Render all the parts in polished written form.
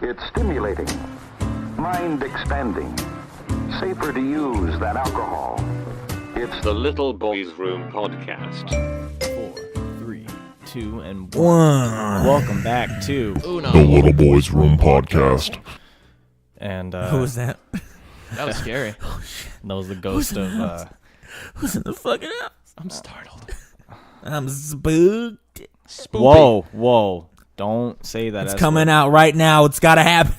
It's stimulating, mind-expanding, safer to use than alcohol. It's the Little Boys Room Podcast. 4, 3, 2, and 1. Welcome back to The Little Boys Room Podcast. And Who was that? That was scary. that was the ghost of Who's in the fucking house? I'm startled. I'm spooked. Spoopy. Whoa. Don't say that. It's coming out right now. It's gotta happen.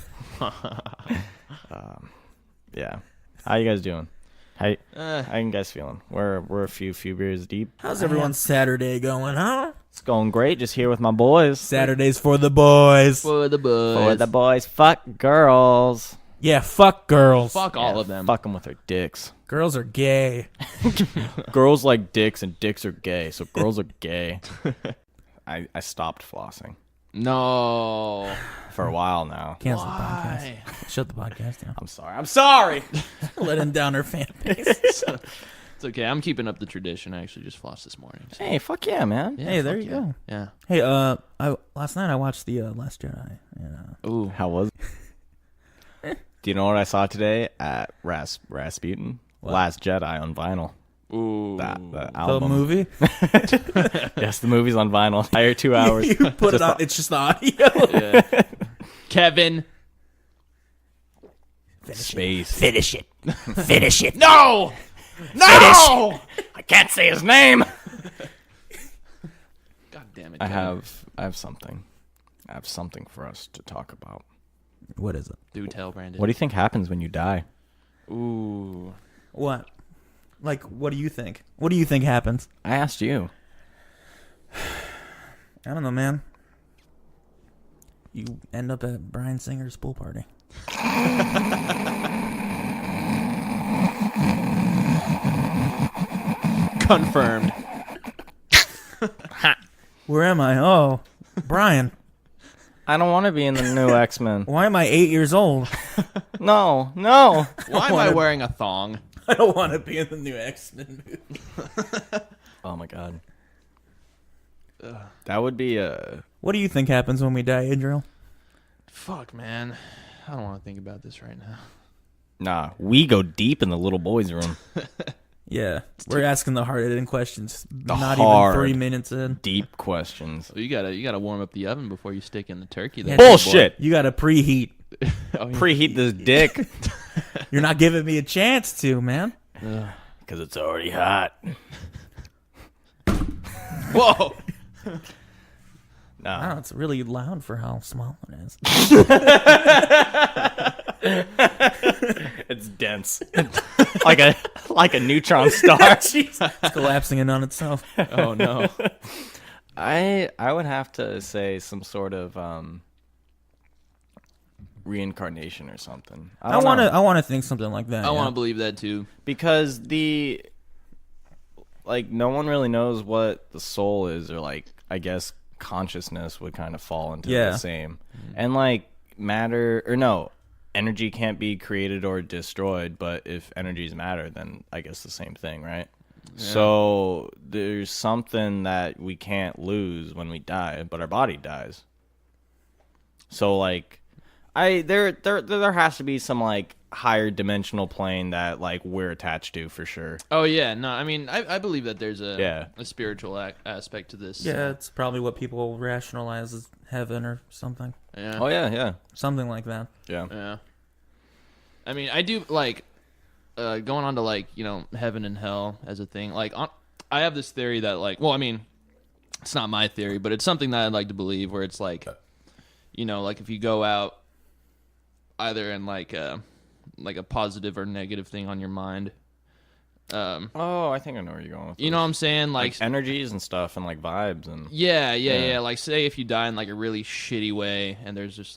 Yeah. How you guys doing? How you guys feeling? We're a few beers deep. How's everyone's Saturday going, huh? It's going great. Just here with my boys. Saturdays for the boys. For the boys. For the boys. Fuck girls. Yeah, fuck girls. Fuck all of them. Fuck them with their dicks. Girls are gay. Girls like dicks and dicks are gay, so girls are gay. I stopped flossing No. for a while now. Cancel the Why? podcast. Shut the podcast down. I'm sorry. Letting down our fan base. It's okay. I'm keeping up the tradition. I actually just flossed this morning. So. Hey, fuck yeah, man. Yeah, Hey, there fuck you yeah. go. Yeah. Hey, last night I watched the Last Jedi. Ooh. How was it? Do you know what I saw today at Rasputin? What? Last Jedi on vinyl. Ooh. The The album. movie? Yes, the movie's on vinyl. Entire 2 hours. You put it Just on. It's just the audio. Yeah. Kevin. Space. Finish it. Finish it. No! No! I can't say his name. God damn it. I Kevin. have something. I have something for us to talk about. What is it? Do tell, Brandon. What do you think happens when you die? Ooh. What? Like, what do you think? What do you think happens? I asked you. I don't know, man. You end up at Bryan Singer's pool party. Confirmed. Where am I? Oh, Brian. I don't want to be in the new X-Men. Why am I 8 years old? No. Why am I wearing a thong? I don't want to be in the new X-Men movie. Oh my god. That would be a... What do you think happens when we die, Adriel? Fuck, man. I don't want to think about this right now. Nah, we go deep in the little boys' room. Yeah, we're asking the hard-hitting questions. Not hard, even 3 minutes in. Deep questions. Well, you gotta warm up the oven before you stick in the turkey. There, Bullshit! You got to preheat. Oh, yeah. Preheat this dick. You're not giving me a chance to, man. Because it's already hot. Whoa! Nah. Wow, it's really loud for how small it is. It's dense. like a neutron star. It's collapsing in on itself. Oh no! I would have to say some sort of reincarnation or something. I want to think something like that. I want to believe that too. Because no one really knows what the soul is, or I guess consciousness would kind of fall into the same. And energy can't be created or destroyed, but if energy is matter, then I guess the same thing, right? Yeah. So there's something that we can't lose when we die, but our body dies. So there has to be some higher dimensional plane that we're attached to for sure. Oh yeah, no, I mean I believe that there's a spiritual aspect to this. Yeah, it's probably what people rationalize as heaven or something. Yeah. Oh yeah. Something like that. Yeah. Yeah. I mean, I do going on to heaven and hell as a thing. I have this theory that well, I mean, it's not my theory, but it's something that I'd like to believe, where it's if you go out either in a positive or negative thing on your mind. I think I know where you're going with this. You know what I'm saying? Energies and stuff and vibes and Yeah. Say if you die in a really shitty way, and there's just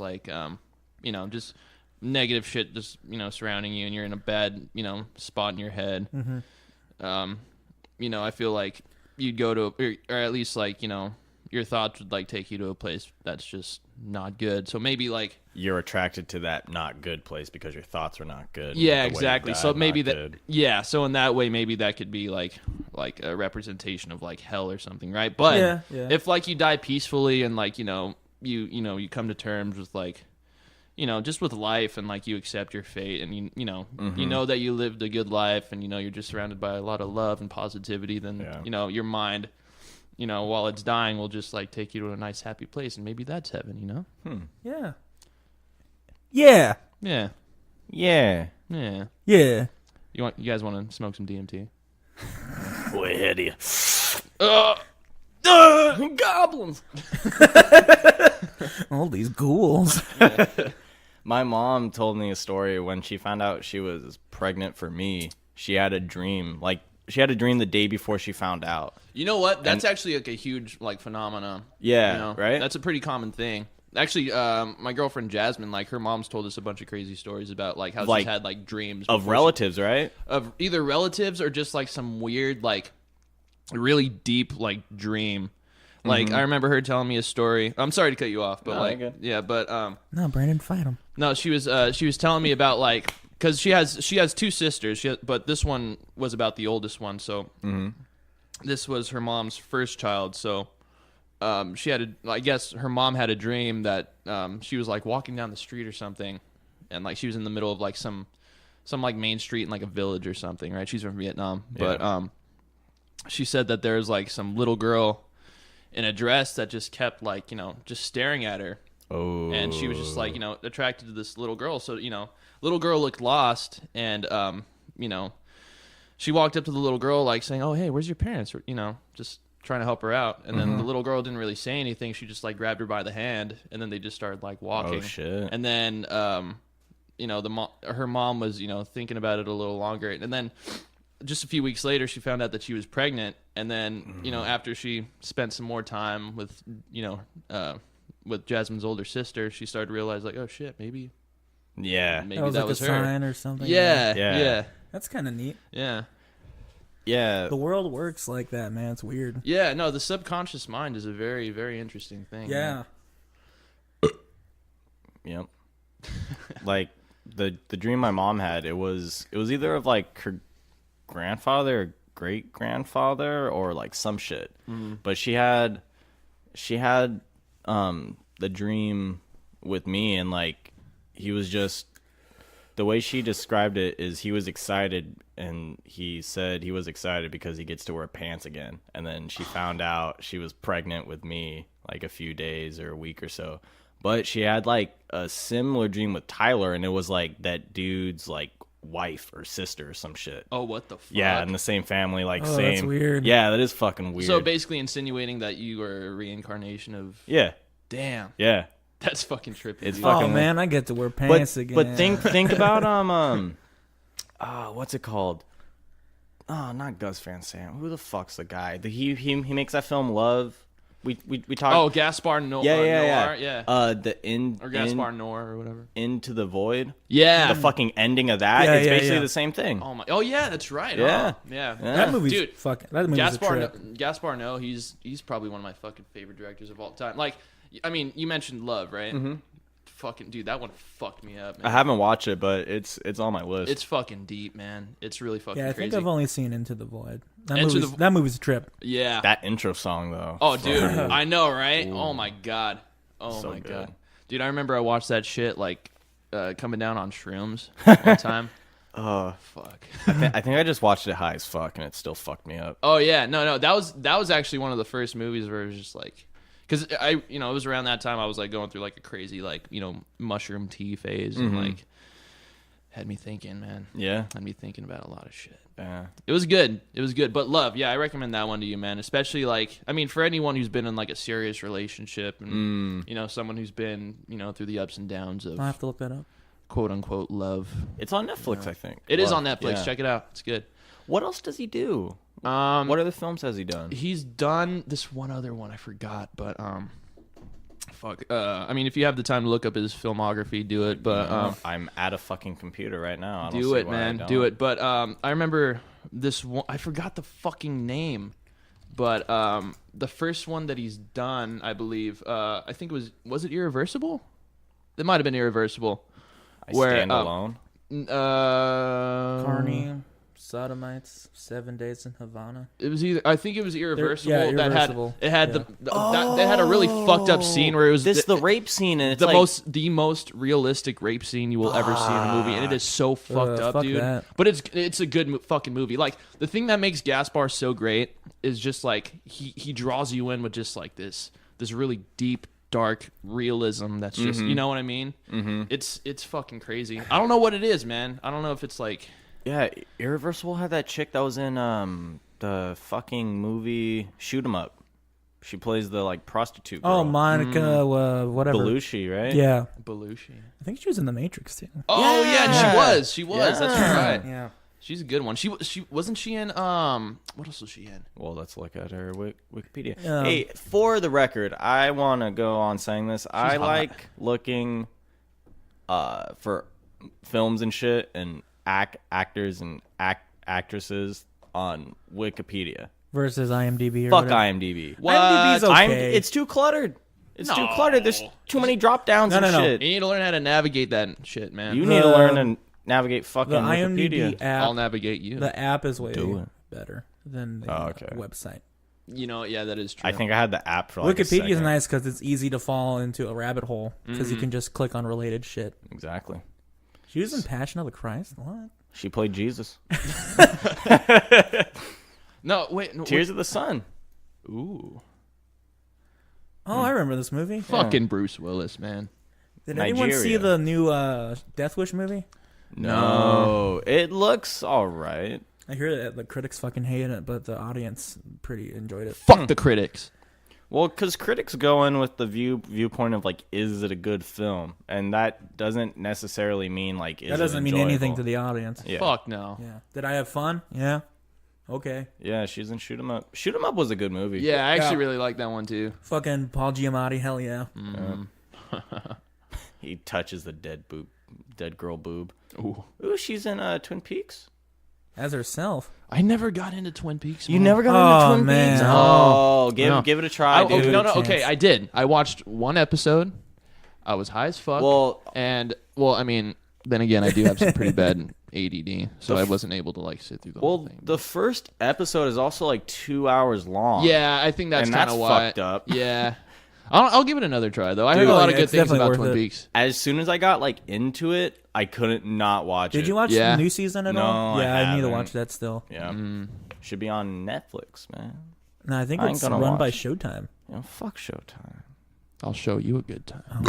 just negative shit just surrounding you, and you're in a bad spot in your head. Mm-hmm. I feel like you'd go to, or at least your thoughts would take you to a place that's just not good. So maybe you're attracted to that not good place because your thoughts are not good. Yeah, exactly. So maybe that. Good. Yeah. So in that way, maybe that could be like a representation of hell or something, right? But if you die peacefully and you come to terms with you know, just with life and like you accept your fate and you know that you lived a good life and you know you're just surrounded by a lot of love and positivity, then you know your mind, you know, while it's dying will just like take you to a nice happy place and maybe that's heaven, you know? Yeah. Yeah. Yeah. Yeah. Yeah. Yeah. You guys want to smoke some DMT? Way ahead of you. Goblins. All these ghouls. My mom told me a story when she found out she was pregnant for me. She had a dream. Like, she had a dream the day before she found out. You know what? That's actually like a huge like phenomenon. Yeah, you know? right? That's a pretty common thing. Actually, my girlfriend Jasmine, like her mom's told us a bunch of crazy stories about like how she's had like dreams of relatives, right? Of either relatives or just like some weird like really deep like dream. Like I remember her telling me a story. I'm sorry to cut you off, but No, Brandon, fight him. no, she was telling me about like because she has two sisters, but this one was about the oldest one. So this was her mom's first child. So she had I guess her mom had a dream that she was like walking down the street or something, and like she was in the middle of like some like main street in like a village or something, right? She's from Vietnam, but she said that there's like some little girl in a dress that just kept like, you know, just staring at her. Oh. And she was just like, you know, attracted to this little girl. So, you know, little girl looked lost and, you know, she walked up to the little girl like saying, oh, hey, where's your parents? Or, you know, just trying to help her out. And then the little girl didn't really say anything. She just like grabbed her by the hand and then they just started like walking. Oh, shit. And then, you know, her mom was, you know, thinking about it a little longer. And then just a few weeks later, she found out that she was pregnant. And then, you know, after she spent some more time with, you know, with Jasmine's older sister, she started to realize, like, oh, shit, maybe Yeah. maybe That was her. like a sign or something. Yeah. That's kind of neat. Yeah. Yeah. The world works like that, man. It's weird. Yeah, no, the subconscious mind is a very, very interesting thing. Yeah. Yep. Like the dream my mom had, it was either of like her grandfather or great grandfather or like some shit. But she had the dream with me, and like he was just, the way she described it is he was excited, and he said he was excited because he gets to wear pants again. And then she found out she was pregnant with me like a few days or a week or so. But she had like a similar dream with Tyler, and it was like that dude's like wife or sister or some shit. Oh, what the fuck? Yeah, in the same family, like Oh, same. that's weird. Yeah, that is fucking weird. So basically insinuating that you are a reincarnation of... yeah, Damn. yeah. That's fucking trippy. It's dude. fucking- Oh man, I get to wear pants again. But think about what's it called? Oh, not Gus Van Sant. Who the fuck's the guy? He makes that film Love. We talked. Oh, Gaspar Noir. yeah. Or Gaspar Noir or whatever. Into the Void. Yeah. The fucking ending of that. Yeah, It's yeah, basically yeah. the same thing. Oh my. Oh yeah, that's right. Yeah. Oh, yeah. that movie's Dude, fucking. That movie's a trip. Gaspar Noé, he's probably one of my fucking favorite directors of all time. Like, I mean, you mentioned Love, right? Mm-hmm. Fucking dude, that one fucked me up, man. I haven't watched it, but it's on my list. It's fucking deep, man. It's really fucking Yeah, I crazy. think I've only seen Into the Void. Into That movie's a trip. Yeah. that intro song though. Oh, dude, I know, right? Oh my god. Oh So my good. god, dude. I remember I watched that shit like coming down on shrooms one time. Oh, Fuck. I think I just watched it high as fuck, and it still fucked me up. Oh yeah, no, that was actually one of the first movies where it was just like, because it was around that time I was like going through like a crazy like mushroom tea phase and like had me thinking, man. Yeah. Had me thinking about a lot of shit. Yeah. It was good. But Love, yeah, I recommend that one to you, man. Especially like, I mean, for anyone who's been in like a serious relationship and someone who's been through the ups and downs of I'll have to look that up. quote unquote love. It's on Netflix, I think. It is Love. on Netflix. Yeah. Check it out. It's good. What else does he do? What other films has he done? He's done this one other one I forgot, but fuck. I mean, if you have the time to look up his filmography, do it. But I'm at a fucking computer right now. I don't do see it, why I man. don't. Do it. But I remember this one. I forgot the fucking name. But the first one that he's done, I believe, I think was it Irreversible? It might have been Irreversible. I Stand Alone. Carney. Sodomites, 7 Days in Havana. It was either I think it was Irreversible. Yeah, that Irreversible. had that had a really fucked up scene where it was the rape scene, and it's the most realistic rape scene you will ever see in a movie, and it is so fucked up, fuck dude. that. But it's a good fucking movie. Like the thing that makes Gaspar so great is just like he draws you in with just like this really deep, dark realism that's just you know what I mean. Mm-hmm. It's fucking crazy. I don't know what it is, man. I don't know if it's like. Yeah, Irreversible had that chick that was in the fucking movie Shoot 'Em Up. She plays the like prostitute girl. Oh, Monica, whatever. Belushi, right? Yeah. Belushi. I think she was in The Matrix, too. Oh yeah, she was. Yeah. That's right. Yeah. She's a good one. She wasn't she in what else was she in? Well, let's look at her Wikipedia. Yeah. Hey, for the record, I want to go on saying this. I hot. like looking for films and shit and actors and actresses on Wikipedia. Versus IMDb or Fuck whatever. IMDb. What? IMDb's okay. It's too cluttered. It's too No. cluttered. There's too many drop downs and No. shit. You need to learn how to navigate that shit, man. You need to learn to navigate fucking The Wikipedia. IMDb app, I'll navigate you. the app is way Do it. better than the Oh, okay. website. You know, yeah, that is true. I think I had the app for like a Wikipedia is second. nice because it's easy to fall into a rabbit hole because you can just click on related shit. Exactly. She was in Passion of the Christ? What? She played Jesus. No, wait. No, Tears of the Sun. Ooh. Oh, I remember this movie. Fucking Bruce Willis, man. Did anyone see Nigeria. the new Death Wish movie? No, it looks all right. I hear that the critics fucking hated it, but the audience pretty enjoyed it. Fuck the critics. Well, because critics go in with the viewpoint of like, is it a good film? And that doesn't necessarily mean like, is That doesn't it mean anything to enjoyable? the audience. Yeah. Fuck no. Yeah. Did I have fun? Yeah. Okay. Yeah, she's in Shoot 'Em Up. Shoot 'Em Up was a good movie. Yeah, I actually Yeah. really like that one too. Fucking Paul Giamatti, hell yeah. He touches the dead girl boob. Ooh. Ooh, she's in Twin Peaks. As herself. I never got into Twin Peaks. You man. never got Oh, into Twin man. Peaks? No. Oh, No. give it a try, dude. No, Chance. okay, I did. I watched one episode. I was high as fuck. Well- I mean, then again, I do have some pretty bad ADD, so I wasn't able to like sit through the whole Well, thing. the first episode is also like 2 hours long. Yeah, I think that's And kind that's of why. fucked up. Yeah, I'll give it another try though. I heard Dude, a lot of yeah, good it's things definitely about worth Twin it. Peaks. As soon as I got like into it, I couldn't not watch it. Did you watch Yeah. the new season at No, all? I Yeah, I need to haven't. watch that still. Yeah. Should be on Netflix, man. No, I think I ain't it's gonna run by watch. Showtime. You know, fuck Showtime. I'll show you a good time.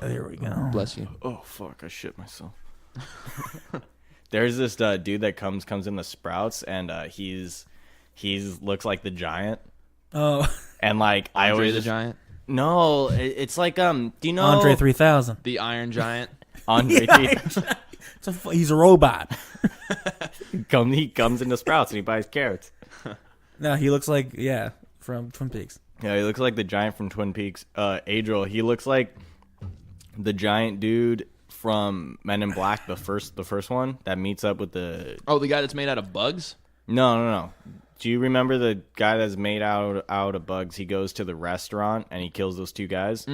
There we go. Bless you. Oh fuck, I shit myself. There's this dude that comes in the Sprouts, and he's looks like the Giant, Oh, and like I Andre always the Giant, No, it's like do you know Andre 3000. the Iron Giant. Andre He's a robot. he comes into Sprouts and he buys carrots. No, he looks like from Twin Peaks. Yeah, he looks like the Giant from Twin Peaks. Adriel, he looks like the giant dude from Men in Black, the first one that meets up with the. Oh, the guy that's made out of bugs. No. Do you remember the guy that's made out of bugs? He goes to the restaurant and he kills those two guys.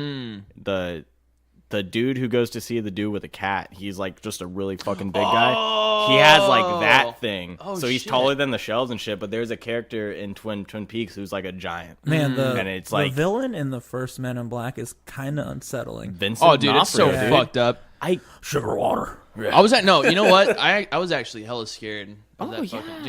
The dude who goes to see the dude with a cat, he's like just a really fucking big guy. He has like that thing. Oh, so he's shit. taller than the shells and shit, but there's a character in Twin Peaks who's like a giant. Man, And it's like the villain in the first Men in Black is kind of unsettling. Vincent Oh, dude, it's so D'Onofrio, dude. fucked up. Sugar water. I was no, you know what? I was actually hella scared of that yeah. fucking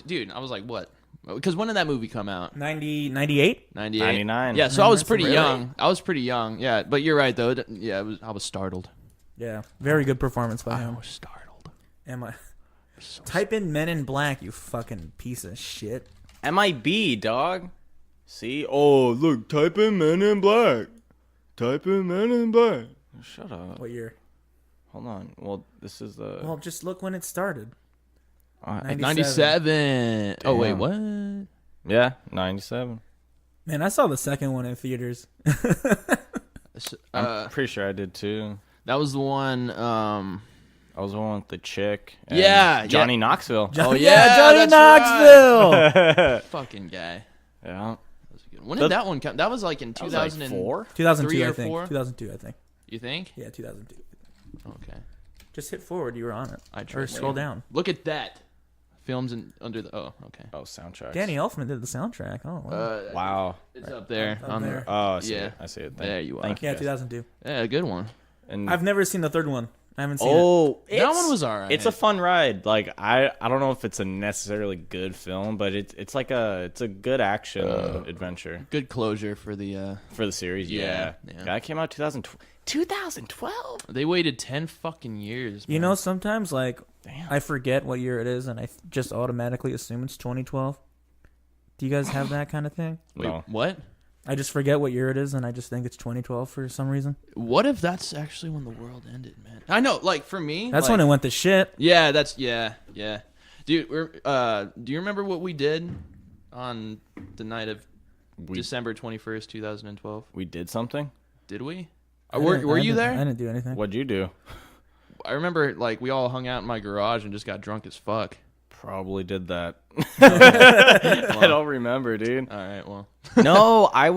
dude. I was like, what? Because when did that movie come out? 98? 98? 99. Yeah, so I was that's pretty really- young. I was pretty young. Yeah, but you're right though. Yeah, I was startled. Yeah, very good performance by I him. was startled. Am I? Type in Men in Black, you fucking piece of shit. MIB, dog. See? Oh, look, type in Men in Black. Type in Men in Black. Shut up. What year? Hold on. Well, this is the. Well, just look when it started. 97. Oh wait, Damn. what? Yeah, 97. Man, I saw the second one in theaters. I'm pretty sure I did too. That was the one. I was the one with the chick. and Yeah, Johnny Knoxville. Oh yeah, Johnny that's Knoxville. fucking guy. Yeah. That was a good one. When did that one come? That was like in That was like 2004. 2002, 3 I or think. 4? 2002, I think. You think? Yeah, 2002. Okay. Just hit forward. You were on it. I Or tried. scroll down. Look at that. films under the. Oh, okay. Oh, soundtracks. Danny Elfman did the soundtrack. Oh, wow. Wow. It's up there. Up on there. Oh, I see Yeah. it. I see it. There you are. Thank you. Yeah, guys. 2002. Yeah, good one. And I've never seen the third one. I haven't seen it. oh, That one was alright. It's a fun ride. Like I don't know if it's a necessarily good film, but it's a good action adventure Good closure for the. for the series. Yeah, yeah. That came out 2012. They waited 10 fucking years. You man. know, sometimes like Damn. I forget what year it is, and I just automatically assume it's 2012. Do you guys have that kind of thing? Wait, No. what? I just forget what year it is, and I just think it's 2012 for some reason. What if that's actually when the world ended, man? I know, like for me, That's like, when it went to shit. Yeah, yeah. Dude, do you remember what we did on the night of December 21st, 2012? We did something. Did we? I Were didn't- you I there? didn't do anything. What'd you do? I remember, like, we all hung out in my garage and just got drunk as fuck. Probably did that. I don't remember, dude. All right, well. No, I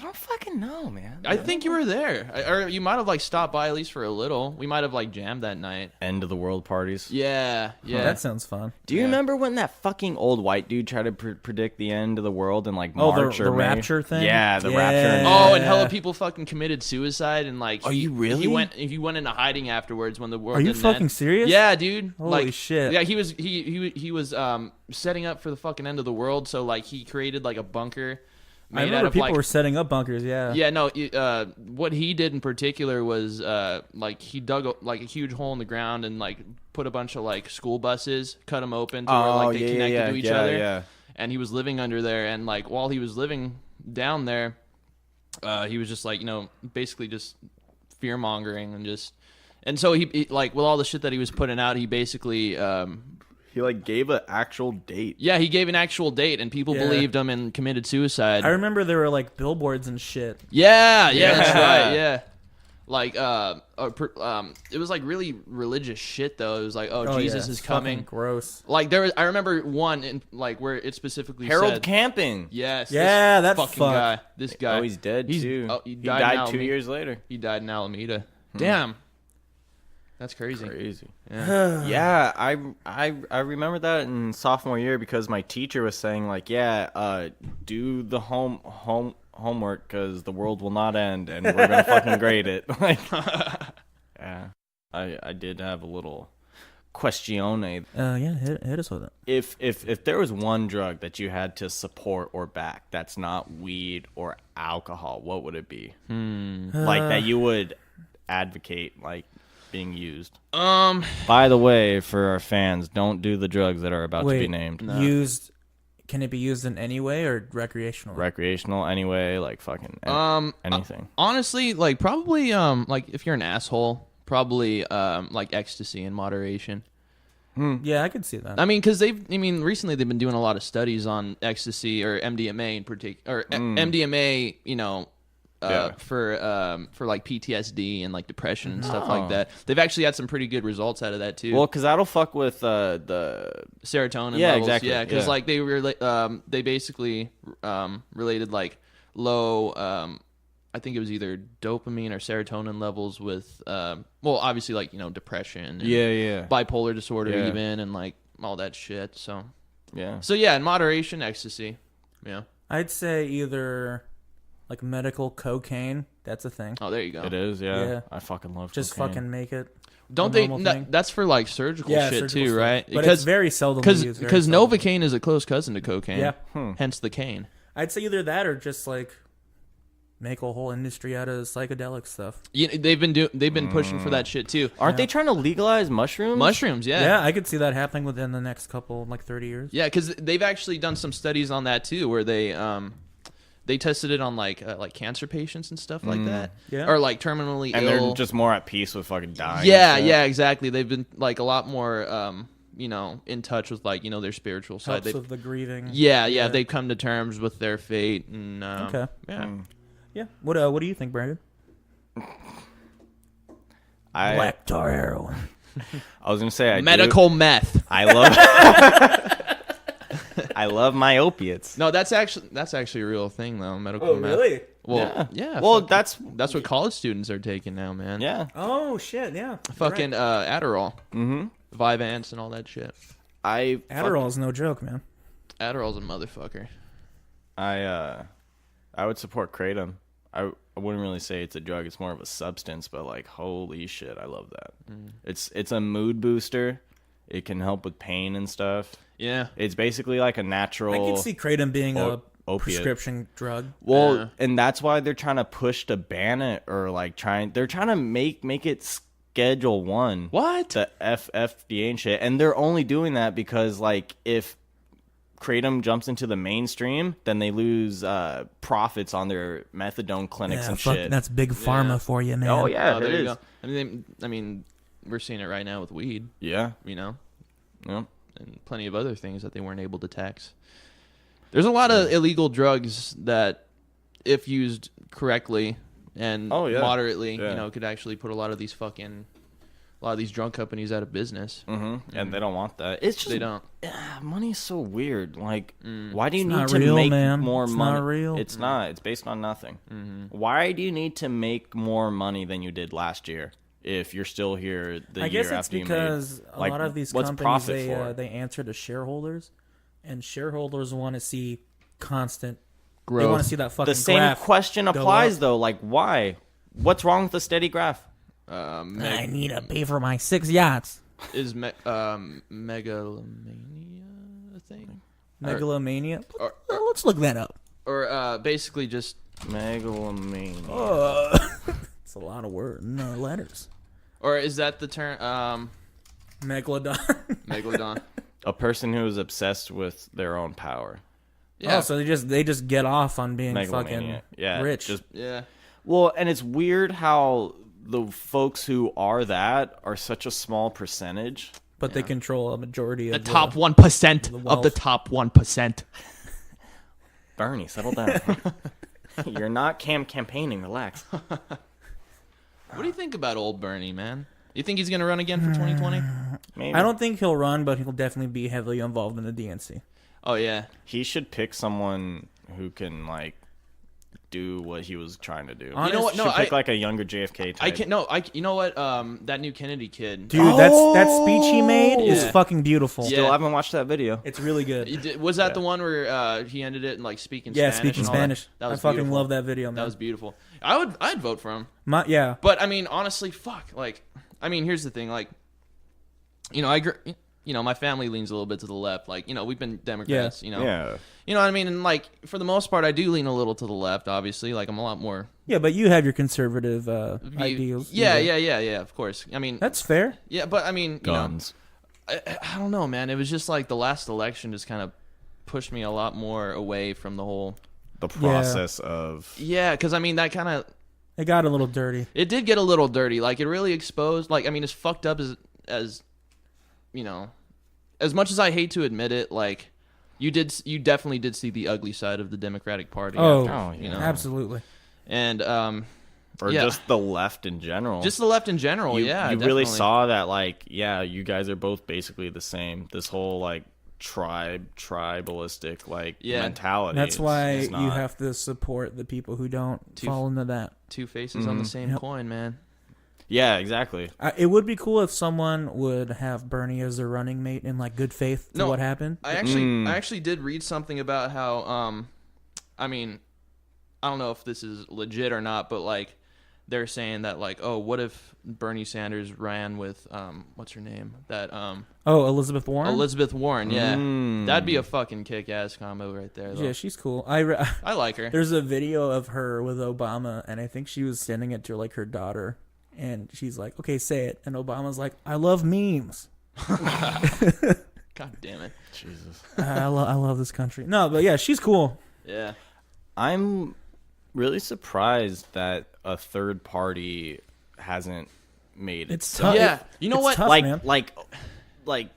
don't fucking know, man. I think you were there. Or you might have, like, stopped by at least for a little. We might have, like, jammed that night. End of the world parties. Yeah. That sounds fun. Do you Yeah. remember when that fucking old white dude tried to predict the end of the world in like Oh, March the or May? rapture thing? Yeah, the Yeah. rapture. Oh, and hella people fucking committed suicide and like. Are you really? He went into hiding afterwards when the world. Are you didn't fucking end. serious? Yeah, dude. Holy like, shit. Yeah, he was setting up for the fucking end of the world. So like he created like a bunker. I Made out remember of, people like, were setting up bunkers. Yeah. Yeah, no. What he did in particular was like he dug like a huge hole in the ground and like put a bunch of like school buses, cut them open to where like they connected to each other. Yeah. And he was living under there, and like while he was living down there, he was just like basically just fear mongering and so he like with all the shit that he was putting out, he basically. He like gave an actual date. Yeah, he gave an actual date, and people Yeah. believed him and committed suicide. I remember there were like billboards and shit. Yeah, that's right. Yeah, like it was like really religious shit though. It was like, oh, Jesus yeah, is it's coming. fucking gross. Like there was, I remember one in like where it specifically Harold said, Camping. Yes. Yeah, this that fucking fuck. guy. This guy. Oh, he's dead too. Oh, he died died in 2 Alameda. years later. He died in Alameda. Damn. That's crazy. Crazy. Yeah. Yeah, I remember that in sophomore year because my teacher was saying like, do the homework because the world will not end and we're gonna fucking grade it. Like, yeah, I did have a little questione. Yeah, hit us with it. If there was one drug that you had to support or back that's not weed or alcohol, what would it be? Like that you would advocate like being used. By the way, for our fans, don't do the drugs that are about to be named. Used? Can it be used in any way or recreational? Recreational anyway, like fucking anything. Honestly, like probably like if you're an asshole, probably like ecstasy in moderation. Yeah, I could see that. I mean, because recently they've been doing a lot of studies on ecstasy or MDMA in particular, or MDMA, for like PTSD and like depression and stuff like that. They've actually had some pretty good results out of that too. Well, because that'll fuck with the Serotonin Yeah, levels. exactly, Yeah, because yeah. like they basically related like low. I think it was either dopamine or serotonin levels with well, obviously like depression. And yeah bipolar disorder Yeah. even and like all that shit. So yeah. in moderation, ecstasy. Yeah. I'd say either like medical cocaine. That's a thing. Oh, there you go. It is. Yeah. Yeah. I fucking love Just cocaine. fucking make it. Don't a they? normal thing. That's for like surgical shit surgical too, stuff. right? But it's very seldom used. very because seldom. Novocaine is a close cousin to cocaine. Yeah. Hence the cane. I'd say either that or just like make a whole industry out of psychedelic stuff. Yeah, they've been pushing for that shit too. Aren't they trying to legalize mushrooms? Mushrooms, yeah. Yeah, I could see that happening within the next couple, like 30 years. Yeah, because they've actually done some studies on that too, where they tested it on like cancer patients and stuff like that, Yeah. or like terminally and ill. they're just more at peace with fucking dying. yeah, and shit. yeah, exactly. They've been like a lot more, in touch with like their spiritual side. Helps They've- with the grieving. yeah, they've come to terms with their fate and Okay. yeah. Yeah. What do you think, Brandon? Black tar heroin. I was gonna say I Medical meth. Do. I love. I love my opiates. No, that's actually a real thing though. Medical meth. Well, yeah. Well, that's what college students are taking now, man. Yeah. Oh shit! Yeah. Fucking Adderall. Vyvanse and all that shit. Adderall's no joke, man. Adderall's a motherfucker. I would support kratom. I wouldn't really say it's a drug. It's more of a substance, but like, holy shit, I love that. It's a mood booster. It can help with pain and stuff. Yeah. It's basically like a natural. I can see kratom being a opiate. prescription drug. Well, and that's why they're trying to push to ban it, or like they're trying to make it Schedule 1. What? The FDA and shit. And they're only doing that because like if kratom jumps into the mainstream, then they lose profits on their methadone clinics and shit. That's big pharma for you, man. Oh yeah, Oh, it there you is. go. I mean, we're seeing it right now with weed. Yeah. You know, Yeah. and plenty of other things that they weren't able to tax. There's a lot of illegal drugs that, if used correctly and moderately, you know, could actually put a lot of these drug companies out of business. And they don't want that. It's just They don't. Money's so weird. Like, why do you It's need not to real, make man. more It's money? not real. It's not. It's based on nothing. Why do you need to make more money than you did last year if you're still here the I year guess it's after you made? because a Like, lot of these what's companies profit for? they answer to shareholders, and shareholders want to see constant Growth. They want to see that fucking The same graph question go applies up. though. Like, why? What's wrong with a steady graph? I need to pay for my 6 yachts. Is megalomania a thing? Megalomania. Or- Let's look that up. Or basically just Megalomania. It's a lot of words, no letters. or is that the term? Megalodon. Megalodon. A person who is obsessed with their own power. Yeah. Oh, so they just get off on being fucking Megalomania. Yeah. rich. Just Yeah. well, and it's weird how the folks who are that are such a small percentage. but they control a majority The of top 1% of the wealth. top 1%. Bernie, settle down. You're not campaigning. Relax. What do you think about old Bernie, man? You think he's gonna run again for 2020? Maybe. I don't think he'll run, but he'll definitely be heavily involved in the DNC. Oh yeah. He should pick someone who can like do what he was trying to do. You know what? Should No, pick like a younger JFK type. I can no. You know what? That new Kennedy kid. Dude, that speech he made is Yeah. fucking beautiful. Yeah. Still haven't watched that video. It's really good. Was that the one where he ended it in like speaking Yeah, Spanish? speaking and all that? Spanish. That was I fucking beautiful. love that video, man. That was beautiful. I'd vote for him. Yeah. But I mean, honestly, fuck. Like, I mean, here's the thing. Like, you know, my family leans a little bit to the left. Like, you know, we've been Democrats. You know. Yeah. You know what I mean? And like, for the most part, I do lean a little to the left. Obviously, like I'm a lot more. Yeah, but you have your conservative ideals. Yeah. either. Of course. I mean, That's fair. yeah, but I mean, Guns. you know, I don't know, man. It was just like the last election just kind of pushed me a lot more away from the whole. The process of Yeah, because I mean, that kind of. It got a little dirty. It did get a little dirty. Like it really exposed. Like I mean, as fucked up as you know, as much as I hate to admit it, like you definitely did see the ugly side of the Democratic Party. Oh, after, you know, absolutely. and or yeah. just the left in general. just the left in general. you, yeah, you really definitely. saw that. Like, yeah, you guys are both basically the same. This whole like tribalistic like Yeah. mentality. That's why it's you not- have to support the people who don't fall into that. Two faces on the same Yep. coin, man. Yeah, exactly. It would be cool if someone would have Bernie as their running mate in like good faith to No, what happened. I actually did read something about how I mean, I don't know if this is legit or not, but like they're saying that like, oh, what if Bernie Sanders ran with what's her name? That Elizabeth Warren. Elizabeth Warren, yeah. That'd be a fucking kick-ass combo right there, though. Yeah, she's cool. I like her. There's a video of her with Obama, and I think she was sending it to like her daughter, and she's like, "Okay, say it," and Obama's like, "I love memes." God damn it. Jesus. I love this country. No, but yeah, she's cool. Yeah. I'm really surprised that a third party hasn't made it. It's so- tough. Yeah. You know It's what? tough, man. like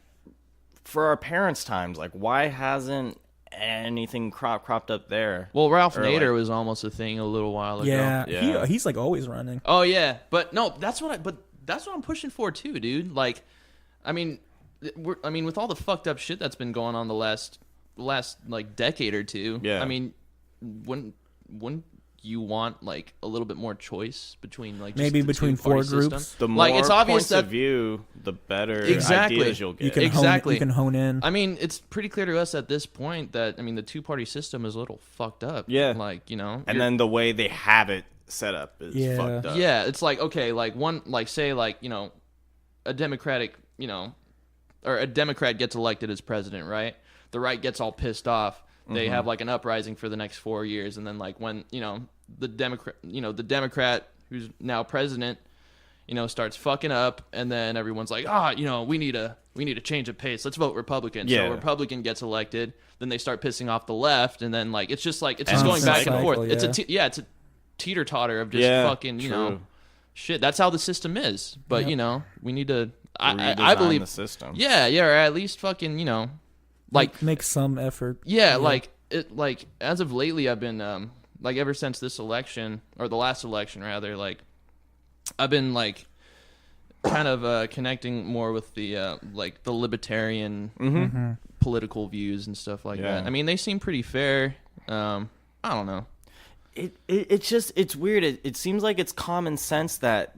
for our parents' times, like why hasn't anything cropped up there? Well, Ralph Or, Nader like- was almost a thing a little while ago. Yeah, Yeah. he's like always running. Oh yeah, but no, that's what I'm pushing for too, dude. Like, I mean, with all the fucked up shit that's been going on the last like decade or two. Yeah. I mean, wouldn't you want like a little bit more choice between like just Maybe the between two-party 4 groups? system. The more like it's obvious points that of view, the better Exactly. ideas you'll get. You can Exactly. you can hone in. I mean, it's pretty clear to us at this point that the two-party system is a little fucked up. Yeah. Like, and you're- then the way they have it set up is Yeah. fucked up. yeah, it's like okay, like one like say like, a Democratic, or a Democrat gets elected as president, right? The right gets all pissed off. They have like an uprising for the next 4 years, and then like when the Democrat who's now president, starts fucking up, and then everyone's like, we need a change of pace. Let's vote Republican. Yeah. So Republican gets elected, then they start pissing off the left, and then like it's just going Constant back and forth. cycle, It's a teeter totter of just fucking true. shit. That's how the system is. But we need to. I Redesign believe the system. yeah, or at least fucking, like make some effort. yeah, like as of lately I've been like ever since this election or the last election rather, like I've been like kind of connecting more with the like the libertarian political views and stuff like Yeah. that. I mean, they seem pretty fair. I don't know. It's weird. It seems like it's common sense that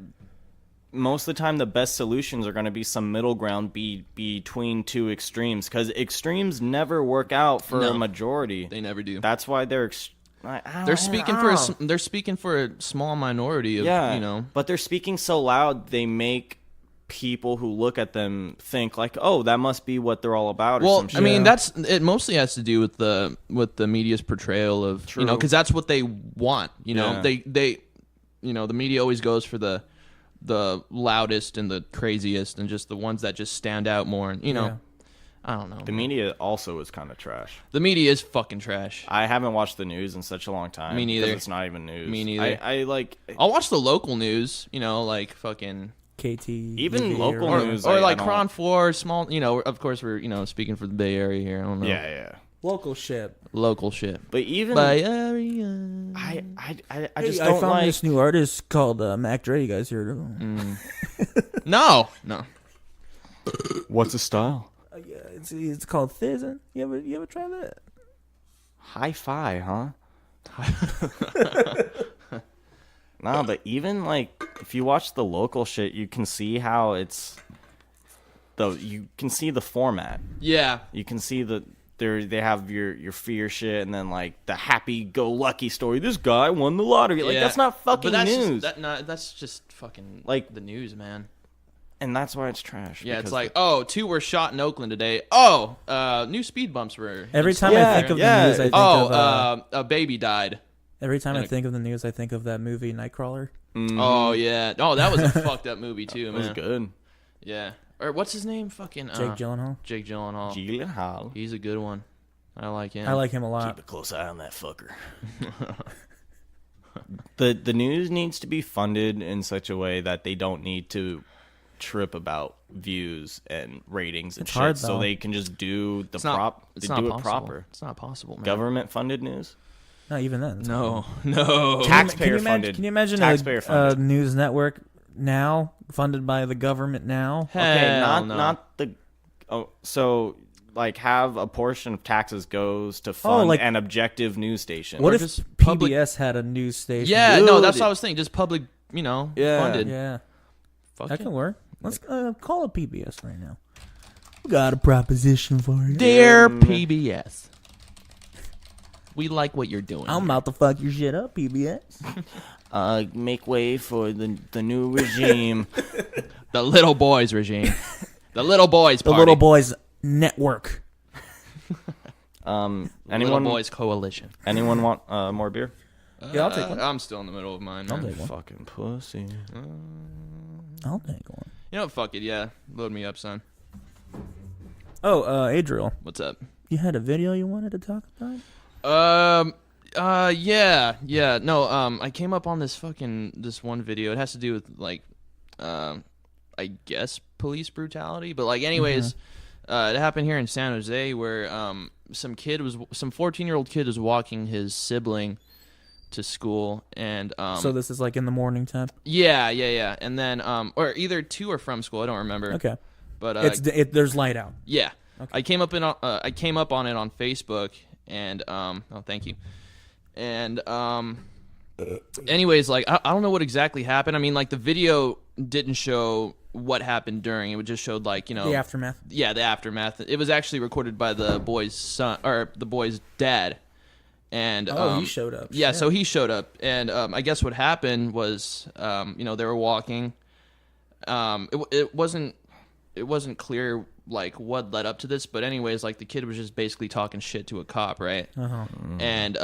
most of the time the best solutions are going to be some middle ground between two extremes, because extremes never work out for a majority. They never do. That's why they're They're speaking for a small minority of but they're speaking so loud they make people who look at them think like, oh, that must be what they're all about. Or Well, some shit. I mean, it mostly has to do with the media's portrayal of because that's what they want. Yeah. They the media always goes for the loudest and the craziest and just the ones that just stand out more. Yeah. I don't know. the media also is kind of trash. The media is fucking trash. I haven't watched the news in such a long time. Me neither. Because it's not even news. Me neither. I like I'll watch the local news. Like fucking KT, even UK, local or news or I like don't- Cron 4, small. Of course we're speaking for the Bay Area here. I don't know. Yeah. local shit. Local shit. But even Bay Area. I Hey, just I don't found like. this new artist called Mac Dre. You guys heard of him? No. What's the style? Yeah, it's called Fizzin'. You ever try that? Hi-fi, huh? No, but even like if you watch the local shit, you can see how you can see the format. Yeah. You can see they have your fear shit, and then like the happy-go-lucky story. This guy won the lottery. Like Yeah. that's not fucking But that's news. That's just fucking Like- the news, man. And that's why it's trash. Yeah, it's because like, oh, 2 were shot in Oakland today. Oh, new speed bumps were. Every time Yeah, I think of yeah. the news, I think of a baby died. every time I and a- think of the news, I think of that movie Nightcrawler. Oh yeah. Oh, that was a fucked up movie too, it man. was good. Yeah. Or what's his name? Fucking Jake Gyllenhaal. Jake Gyllenhaal. Gyllenhaal. He's a good one. I like him. I like him a lot. Keep a close eye on that fucker. The news needs to be funded in such a way that they don't need to trip about views and ratings and It's shit, hard, so though. they can just do the It's not. do it possible. proper. It's not possible, man. Government funded news, Not even then. It's No. taxpayer Can funded. you imagine taxpayer a funded. news network now funded by the government now? Okay, Hell no. not the. Oh, so like have a portion of taxes goes to fund like- an objective news station. What Or if just PBS public- had a news station? Yeah, no, Dude. that's what I was thinking. Just public, Yeah. funded. Yeah, Fuck that it. can work. Let's call it PBS right now. We got a proposition for you. Dear PBS, we like what you're doing. I'm about to fuck your shit up, PBS. Make way for the new regime. The little boys regime. The little boys The party. Little Boys Network. Little Anyone boys coalition. anyone want more beer? Yeah, I'll take one. I'm still in the middle of mine. I'll Man. take one. Fucking pussy. I'll take one. You know what? Fuck it. Yeah, load me up, son. Oh, Adriel, What's up? you had a video you wanted to talk about? Yeah. No, I came up on this one video. It has to do with like, I guess police brutality, but like, anyways, it happened here in San Jose where some 14-year-old kid was walking his sibling to school, and So this is like in the morning time. yeah, and then or either to or from school, I don't remember. Okay, But there's light out. yeah. Okay. I came up on it on Facebook, and oh, thank you. And anyways, like I don't know what exactly happened. I mean, like the video didn't show what happened during. It just showed like The aftermath. Yeah, the aftermath. It was actually recorded by the boy's son or the boy's dad. And he showed up. Yeah, Shit. so he showed up, and I guess what happened was, they were walking. It wasn't clear like what led up to this, but anyways, like the kid was just basically talking shit to a cop, right? Uh-huh. And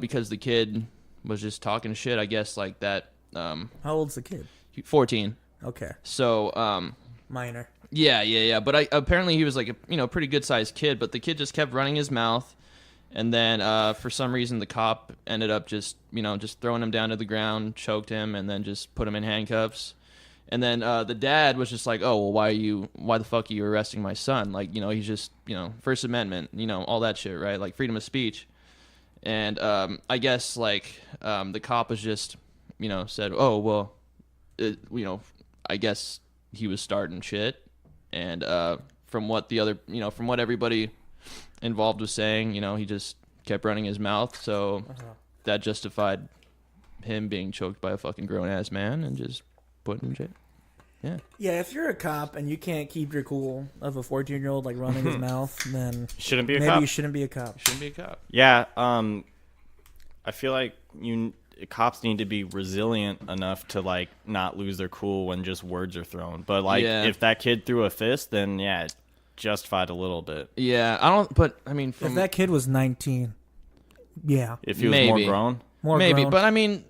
because the kid was just talking shit, I guess like that. How old's the kid? 14. Okay. So Minor. yeah. But apparently he was like a pretty good sized kid, but the kid just kept running his mouth. And then, for some reason, the cop ended up just throwing him down to the ground, choked him, and then just put him in handcuffs. And then the dad was just like, "Oh, well, why the fuck are you arresting my son? Like, he's just, First Amendment, all that shit, right? Like freedom of speech." And I guess like the cop was just, said, "Oh, well, I guess he was starting shit." And from what from what everybody involved was saying, he just kept running his mouth, so that justified him being choked by a fucking grown-ass man and just put him in jail. Yeah, if you're a cop and you can't keep your cool of a 14-year-old like running his mouth, then Shouldn't be a maybe cop. you shouldn't be a cop. Shouldn't be a cop. Yeah, I feel like cops need to be resilient enough to like not lose their cool when just words are thrown. But like if that kid threw a fist, then yeah, it's justified a little bit. Yeah, I don't. But I mean, If that kid was 19, yeah, If he was more Maybe. grown, maybe, grown. but I mean,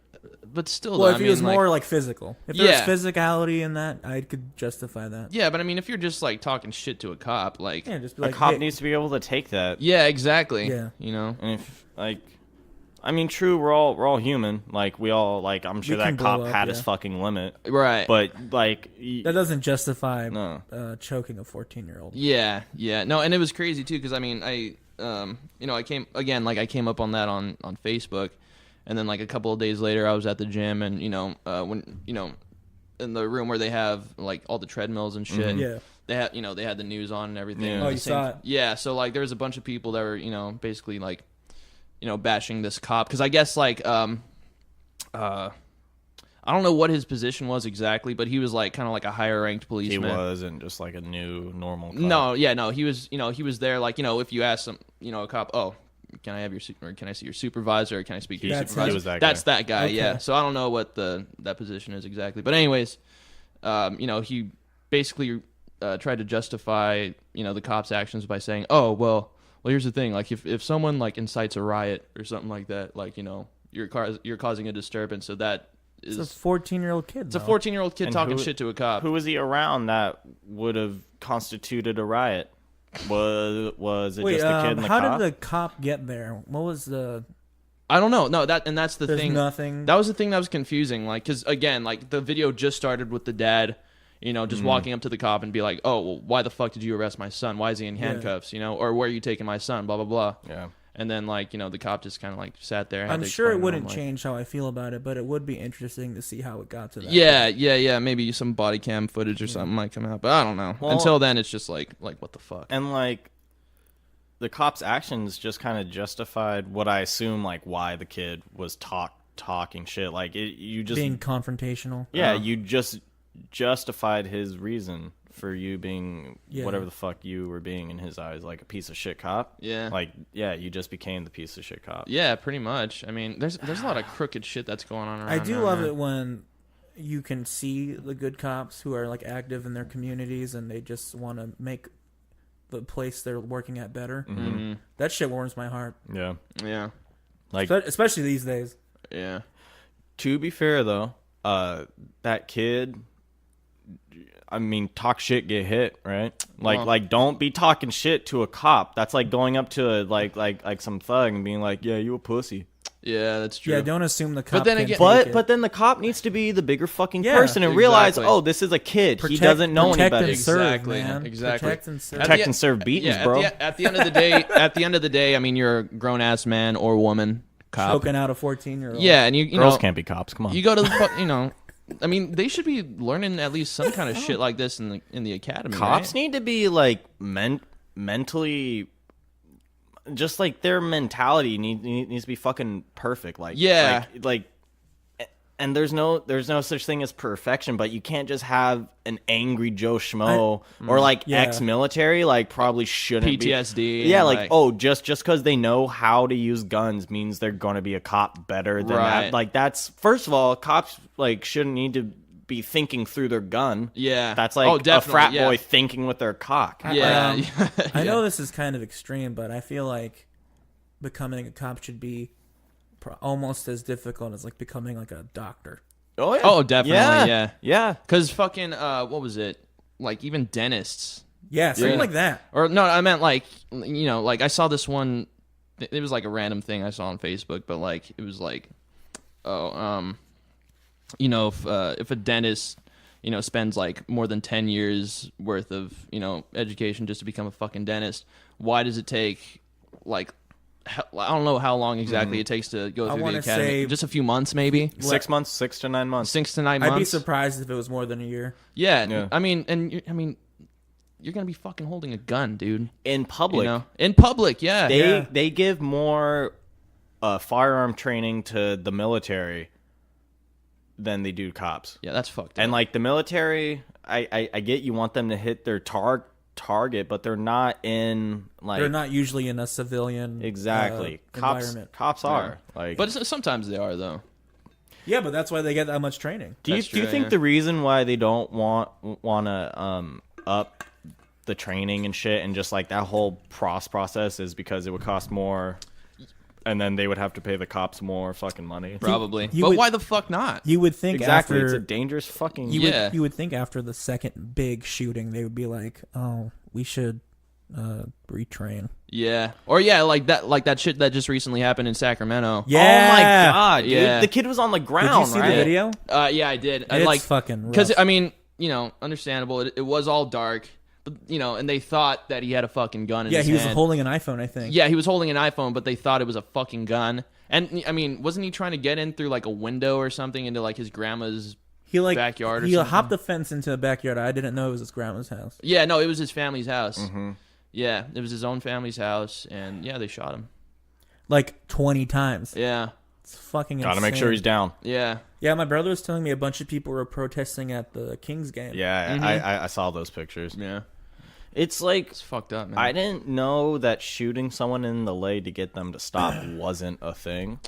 but still, Well, though, if he I was mean, more like, like physical, if there Yeah. was physicality in that, I could justify that. yeah, but I mean, if you're just like talking shit to a cop, like, Yeah, just be a like, cop hey, needs to be able to take that. yeah, exactly. Yeah. And if like, I mean, true, we're all human. Like we all like. I'm sure We can that cop blow up, had his yeah. fucking limit, Right. but like, that doesn't justify No. choking a 14-year-old. Yeah, no, and it was crazy too because I mean, I came up on that on Facebook, and then like a couple of days later, I was at the gym, and when in the room where they have like all the treadmills and shit, Yeah. they had the news on and everything. Yeah. At Oh, the you same- saw it? Yeah, so like there was a bunch of people that were basically like bashing this cop because I guess like I don't know what his position was exactly, but he was like kind of like a higher ranked he policeman. wasn't just like a new normal cop. No, he was, he was there, like, if you ask some, a cop, oh, can I have or can I see your supervisor, or can I speak to your That's supervisor? he was that That's guy. that guy, Okay. yeah. So I don't know what that position is exactly, but anyways, he basically tried to justify, the cop's actions by saying, oh, well, here's the thing, like, if someone like incites a riot or something like that, like, you're causing a disturbance, so that is. It's a 14-year-old kid. It's a 14-year-old kid And talking who- shit to a cop. Who was he around that would have constituted a riot? Was it Wait, just the kid and the how cop? did the cop get there? What was the? I don't know. No, that's the There's thing. nothing. That was the thing that was confusing. Like, because again, like the video just started with the dad, just walking up to the cop and be like, "Oh, well, why the fuck did you arrest my son? Why is he in handcuffs? Or where are you taking my son? Blah blah blah." Yeah. And then like the cop just kind of like sat there. had I'm to sure it explain to him, wouldn't like- change how I feel about it, but it would be interesting to see how it got to that. Yeah. Maybe some body cam footage or something might come out, but I don't know. Well- Until then, it's just like what the fuck. And like the cop's actions just kind of justified what I assume like why the kid was talking shit. Like you just Being confrontational. you just justified his reason for you being Yeah. whatever the fuck you were being in his eyes, like a piece of shit cop. Yeah. Like you just became the piece of shit cop. Yeah, pretty much. I mean, there's a lot of crooked shit that's going on around. I do now, love man. it when you can see the good cops who are like active in their communities and they just want to make the place they're working at better. Mm-hmm. That shit warms my heart, Yeah. Yeah, Like especially these days. yeah. to be fair though, that kid, I mean, talk shit, get hit, right? Well- Like don't be talking shit to a cop. That's like going up to like some thug and being like, "Yeah, you a pussy." Yeah, that's true. Yeah, don't assume the cop. then can again- take it. But then the cop needs to be the bigger fucking Yeah, person and realize, exactly. oh, this is a kid. He Protect- doesn't know any protect better. and serve, Exactly, man. exactly. Protect and serve. Protect and serve beatings, bro. At the end of the day, I mean, you're a grown ass man or woman, cop. Choking out a 14-year-old. Yeah, and you Girls know, can't be cops. Come on. you go to the I mean, they should be learning at least some kind of shit like this in the academy. Cops right? need to be like mentally. just like their mentality needs to be fucking perfect. Like, Yeah. and there's no such thing as perfection, but you can't just have an angry Joe Schmo or like Yeah. ex-military, like probably shouldn't PTSD. be. Yeah, and, like, oh, just because they know how to use guns means they're gonna be a cop better than Right. that. Like, that's, first of all, cops like shouldn't need to be thinking through their gun. Yeah. That's like Oh, a definitely, frat yeah. boy thinking with their cock. Yeah. I know this is kind of extreme, but I feel like becoming a cop should be almost as difficult as like becoming like a doctor. Oh yeah. Oh, definitely, yeah. Yeah. Because fucking, what was it? Like, even dentists. Yeah, something Yeah. like that. Or, no, I meant, like, you know, like, I saw this one, it was, like, a random thing I saw on Facebook, but, like, it was, like, you know, if a dentist, you know, spends, like, more than 10 years worth of, you know, education just to become a fucking dentist, why does it take, like, I don't know how long exactly it takes to go through the wanna academy. say- Just a few months, maybe. 6 months, 6 to 9 months. 6 to 9 months. I'd be surprised if it was more than a year. Yeah, Yeah. I mean, you're gonna be fucking holding a gun, dude. In public, You know, in public, yeah. they give more firearm training to the military than they do cops. Yeah, that's fucked up. And like the military, I get you want them to hit their target, but they're not in like They're not usually in a civilian exactly. environment. Cops are like. but sometimes they are though. Yeah, but that's why they get that much training. do you That's true, think yeah. the reason why they don't want to up the training and shit and just like that whole process is because it would cost more, and then they would have to pay the cops more fucking money? Probably. you But would- why the fuck not? You would think Exactly, after it's a dangerous fucking. Yeah. you would think after the second big shooting they would be like, "Oh, we should retrain." Yeah. Or yeah, like that shit that just recently happened in Sacramento. Yeah. Oh my god, dude! Yeah. The kid was on the Did ground, you see right? the video? Yeah, I did. It's Like fucking because rough. I mean, you know, understandable. It was all dark, but you know, and they thought that he had a fucking gun in Yeah, his he was hand. holding an iPhone, I think. Yeah, he was holding an iPhone, but they thought it was a fucking gun. And I mean, wasn't he trying to get in through like a window or something into like his grandma's? He like backyard or he something? hopped the fence into the backyard. I didn't know it was his grandma's house. Yeah, no, it was his family's house. Mm-hmm. Yeah, it was his own family's house, and yeah, they shot him. Like 20 times. Yeah, It's fucking Gotta make insane. sure he's down. yeah. Yeah, my brother was telling me a bunch of people were protesting at the Kings game. Yeah, I saw those pictures. Yeah, It's like it's fucked up, man. I didn't know that shooting someone in the leg to get them to stop wasn't a thing.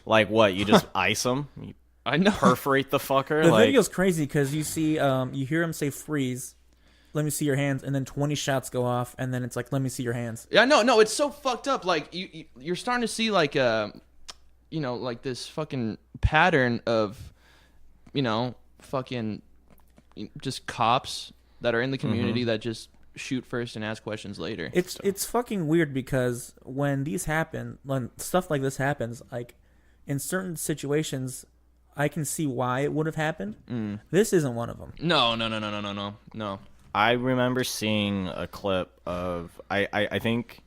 Like what? You just ice them? You I know. perforate the fucker? The like, video's crazy because you see, you hear him say freeze, let me see your hands, and then 20 shots go off, and then it's like, let me see your hands. Yeah, no, it's so fucked up. Like you're starting to see like you know, like this fucking pattern of, you know, fucking just cops that are in the community that just shoot first and ask questions later. It's fucking weird because when these happen, when stuff like this happens, like in certain situations, I can see why it would have happened. This isn't one of them. No. I remember seeing a clip of I think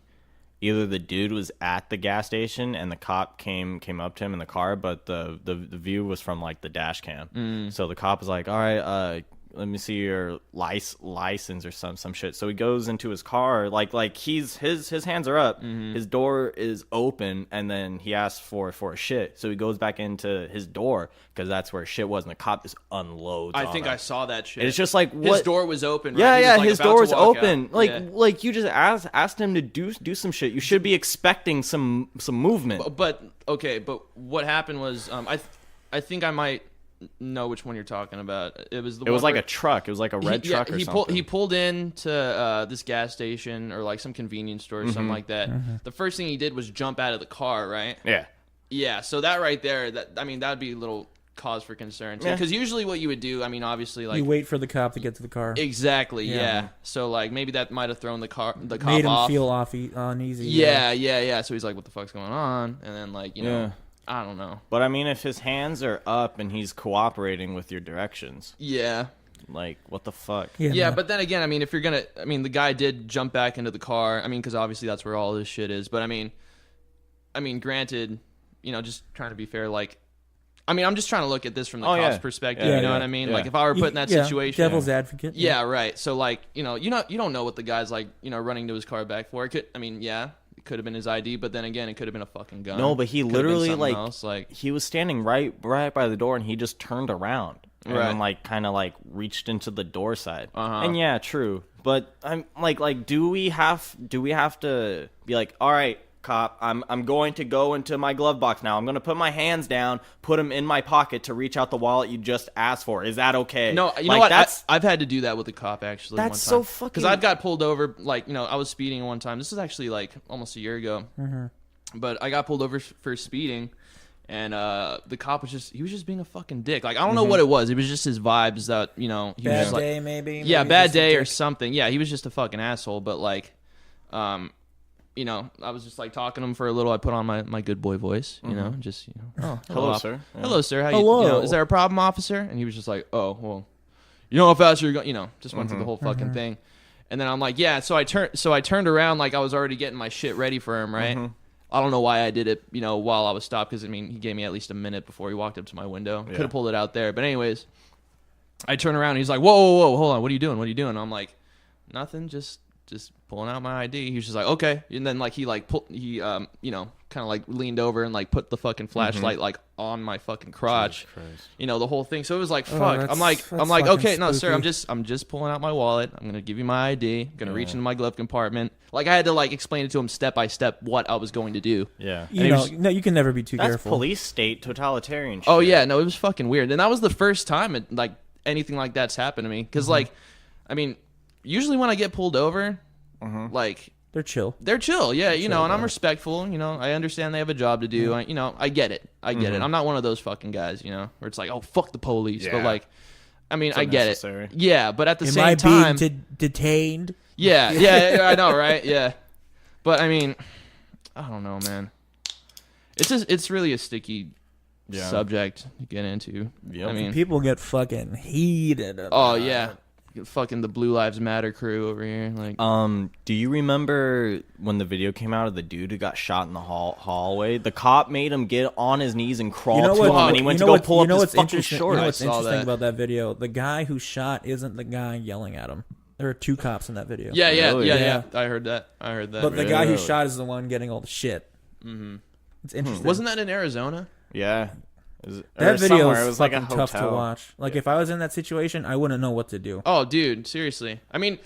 either the dude was at the gas station and the cop came up to him in the car, but the view was from like the dash cam. So the cop was like, "All right, let me see your license or some shit." So he goes into his car, like his hands are up, his door is open, and then he asks for a shit. So he goes back into his door because that's where shit was, and the cop just unloads. I on think him. I saw that shit. It's just like his what? door was open. Right? Yeah, He was, yeah, like, his about door to was walk open. out. Yeah. Like you just asked him to do some shit. You should be expecting some movement. But okay, but what happened was I think I might know which one you're talking about. It was It was like a truck. It was like a red truck or something. He pulled into this gas station or like some convenience store or something like that. The first thing he did was jump out of the car, right? Yeah. Yeah, so that right there, that'd be a little cause for concern too. Yeah. Because usually what you would do, I mean, obviously, like You wait for the cop to get to the car. exactly, Yeah. yeah. So like maybe that might have thrown the cop Made him off. feel uneasy. Yeah. So he's like, "What the fuck's going on?" And then like you know, Yeah. I don't know. But I mean, if his hands are up and he's cooperating with your directions, Yeah. like what the fuck? Yeah, no. but then again, I mean, if you're gonna, I mean, the guy did jump back into the car. I mean, because obviously that's where all this shit is. But I mean, granted, you know, just trying to be fair, like, I mean, I'm just trying to look at this from the Oh, cop's yeah. perspective. Yeah, you know yeah, what I mean? yeah. Like, if I were put in that Yeah, situation, devil's advocate. yeah, right. So like, you know, you don't know what the guy's like, you know, running to his car back for. It could, I mean, yeah, could have been his ID, but then again, it could have been a fucking gun. No, but he Could have been literally something like else, like he was standing right by the door, and he just turned around and Right. then like kind of like reached into the door side. Uh-huh. And yeah, true. But I'm like, do we have to be like, all right, cop, I'm going to go into my glove box now. I'm going to put my hands down, put them in my pocket to reach out the wallet you just asked for. Is that okay? No, you like, know what? That's I've had to do that with a cop actually. That's so fucking- because I've got pulled over. Like I was speeding one time. This is actually like almost a year ago. But I got pulled over for speeding, and the cop was just being a fucking dick. Like I don't know what it was. It was just his vibes that he was Bad just like, day, maybe. yeah, Maybe bad just a day or dick. something. Yeah, he was just a fucking asshole. But like, I was just like talking to him for a little. I put on my good boy voice, just oh, hello, op- sir. Yeah. hello, sir. How Hello. is there a problem, officer? And he was just like, oh, well, you know how fast you're going. Just went through the whole fucking thing. And then I'm like, yeah. So I turned around like I was already getting my shit ready for him, right? I don't know why I did it, while I was stopped, because I mean he gave me at least a minute before he walked up to my window. Could have pulled it out there, but anyways, I turn around and he's like, whoa, hold on, what are you doing? And I'm like, nothing, just pulling out my ID. He was just like, okay, and then like he kind of like leaned over and like put the fucking flashlight like on my fucking crotch, the whole thing. So it was like, fuck. that's- I'm like, that's okay, fucking no, sir, spooky. I'm just pulling out my wallet. I'm gonna give you my ID. Gonna reach into my glove compartment. Like I had to like explain it to him step by step what I was going to do. Yeah. No, you can never be too That's careful. police state totalitarian shit. Oh yeah, no, it was fucking weird, and that was the first time like anything like that's happened to me. Because like, I mean, usually when I get pulled over, like They're chill. they're chill, yeah, and I'm respectful. I understand they have a job to do. I get it. I get it. I'm not one of those fucking guys, where it's like, oh fuck the police, but Yeah. like, I mean, I get unnecessary. it. Yeah, but at the Am same I time, being detained? yeah, I know, right? Yeah, but I mean, I don't know, man. It's really a sticky subject to get into. Yep. I mean, People get fucking heated. oh yeah, fucking the Blue Lives Matter crew over here. Like, Do you remember when the video came out of the dude who got shot in the hallway? The cop made him get on his knees and crawl to him, and he went to go pull up his fucking shorts. You know what's I saw interesting that. about that video? The guy who shot isn't the guy yelling at him. There are two cops in that video. yeah. Really? I heard that. But the guy who Really? shot is the one getting all the shit. Mm-hmm. It's interesting. Wasn't that in Arizona? Yeah. that video somewhere. is It was like a fucking tough to hotel. watch. Like if I was in that situation, I wouldn't know what to do. Oh, dude, seriously. I mean,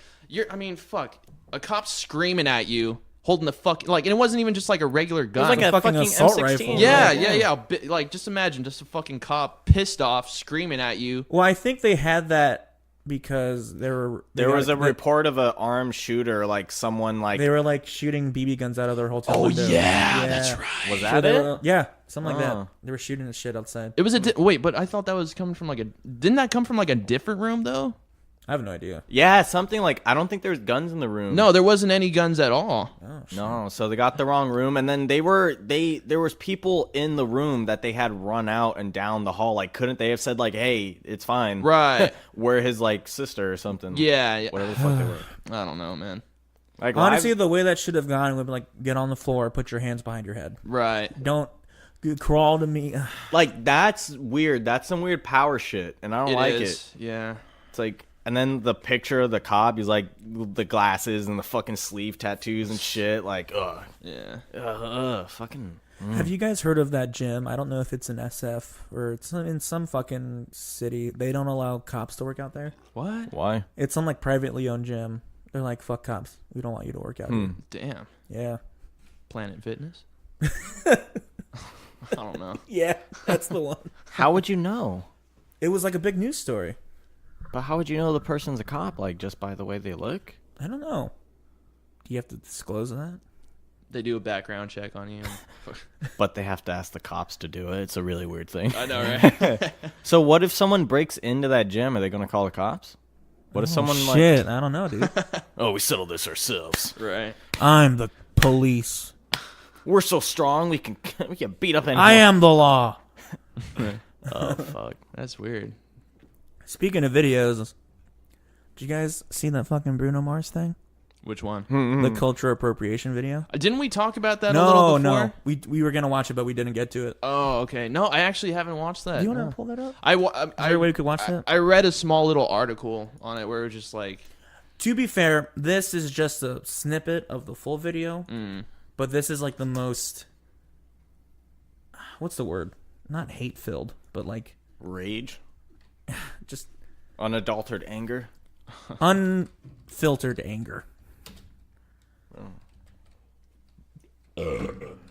fuck. A cop screaming at you, holding the fuck, like, and it wasn't even just like a regular gun. It was like a fucking fucking assault M16. rifle. yeah. Like, just imagine just a fucking cop pissed off, screaming at you. Well, I think they had that because there was a report of an armed shooter, like someone like They were like shooting BB guns out of their hotel window. that's right. was So that they it? were- yeah, something like Oh. that. They were shooting the shit outside. It was wait, but I thought that was coming from like didn't that come from like a different room though? I have no idea. Yeah, something like I don't think there's guns in the room. No, there wasn't any guns at all. No, so they got the wrong room, and then there was people in the room that they had run out and down the hall. Like, couldn't they have said like, "Hey, it's fine," Right. We're his like sister or something. Yeah. whatever the fuck they were. I don't know, man. Like Honestly, live- the way that should have gone would be like get on the floor, put your hands behind your head. Right. Don't crawl to me. like that's weird. That's some weird power shit, and I don't like it. is. Yeah. It's like, and then the picture of the cop, he's like the glasses and the fucking sleeve tattoos and shit. Like, Yeah. fucking. Have you guys heard of that gym? I don't know if it's in SF or it's in some fucking city. They don't allow cops to work out there. What? Why? It's some like privately owned gym. They're like, fuck cops. We don't want you to work out here. Damn. Yeah. Planet Fitness? I don't know. Yeah, that's the one. How would you know? It was like a big news story. But how would you know the person's a cop? Like, just by the way they look? I don't know. Do you have to disclose that? They do a background check on you. But they have to ask the cops to do it. It's a really weird thing. I know, right? So what if someone breaks into that gym? Are they going to call the cops? What if someone Shit, I don't know, dude. oh, we settled this ourselves. Right. I'm the police. We're so strong we can beat up anyone. I am the law. Oh fuck. That's weird. Speaking of videos, did you guys see that fucking Bruno Mars thing? Which one? The culture appropriation video? Didn't we talk about that a little before? No. We were gonna watch it, but we didn't get to it. Oh, okay. No, I actually haven't watched that. Do you want to pull that up? Is there a way we could watch that? I read a small little article on it where it was just like, To be fair, this is just a snippet of the full video. But this is like the most, what's the word? Not hate-filled, but like Rage? just Unadulterated anger? unfiltered anger.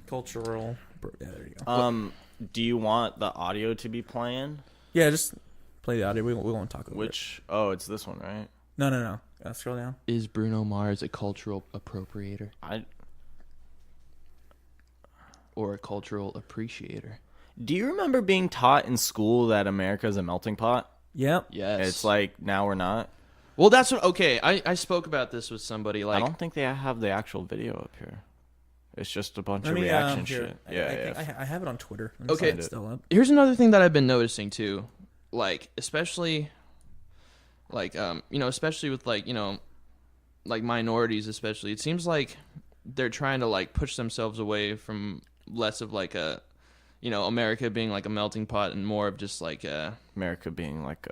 Cultural. Yeah, there you go. Do you want the audio to be playing? Yeah, just play the audio. We won't talk about it. Which? Oh, it's this one, right? No. Scroll down. Is Bruno Mars a cultural appropriator or a cultural appreciator? Do you remember being taught in school that America is a melting pot? Yep. Yes. It's like, now we're not. Well, that's what. Okay, I spoke about this with somebody. Like, I don't think they have the actual video up here. It's just a bunch Let of me, reaction here, shit. Yeah. I have it on Twitter. Let me Okay. see if it's still up. here's another thing that I've been noticing too, like especially, like especially with like like minorities especially. It seems like they're trying to like push themselves away from less of like a, America being like a melting pot and more of just like a America being like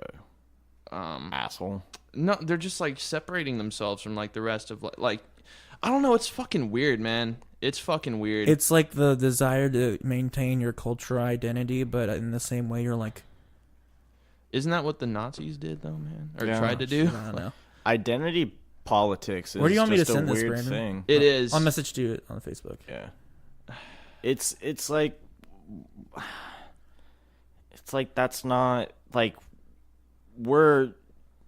a asshole. No, they're just like separating themselves from like the rest of like I don't know. It's fucking weird, man. It's fucking weird. It's like the desire to maintain your cultural identity, but in the same way, you're like, Isn't that what the Nazis did, though, man? Or Yeah. tried to do? I don't know. Identity politics is Where do you want me just to send a this, weird Brandon? thing. It is. I'll message you it on Facebook. Yeah. It's like that's not like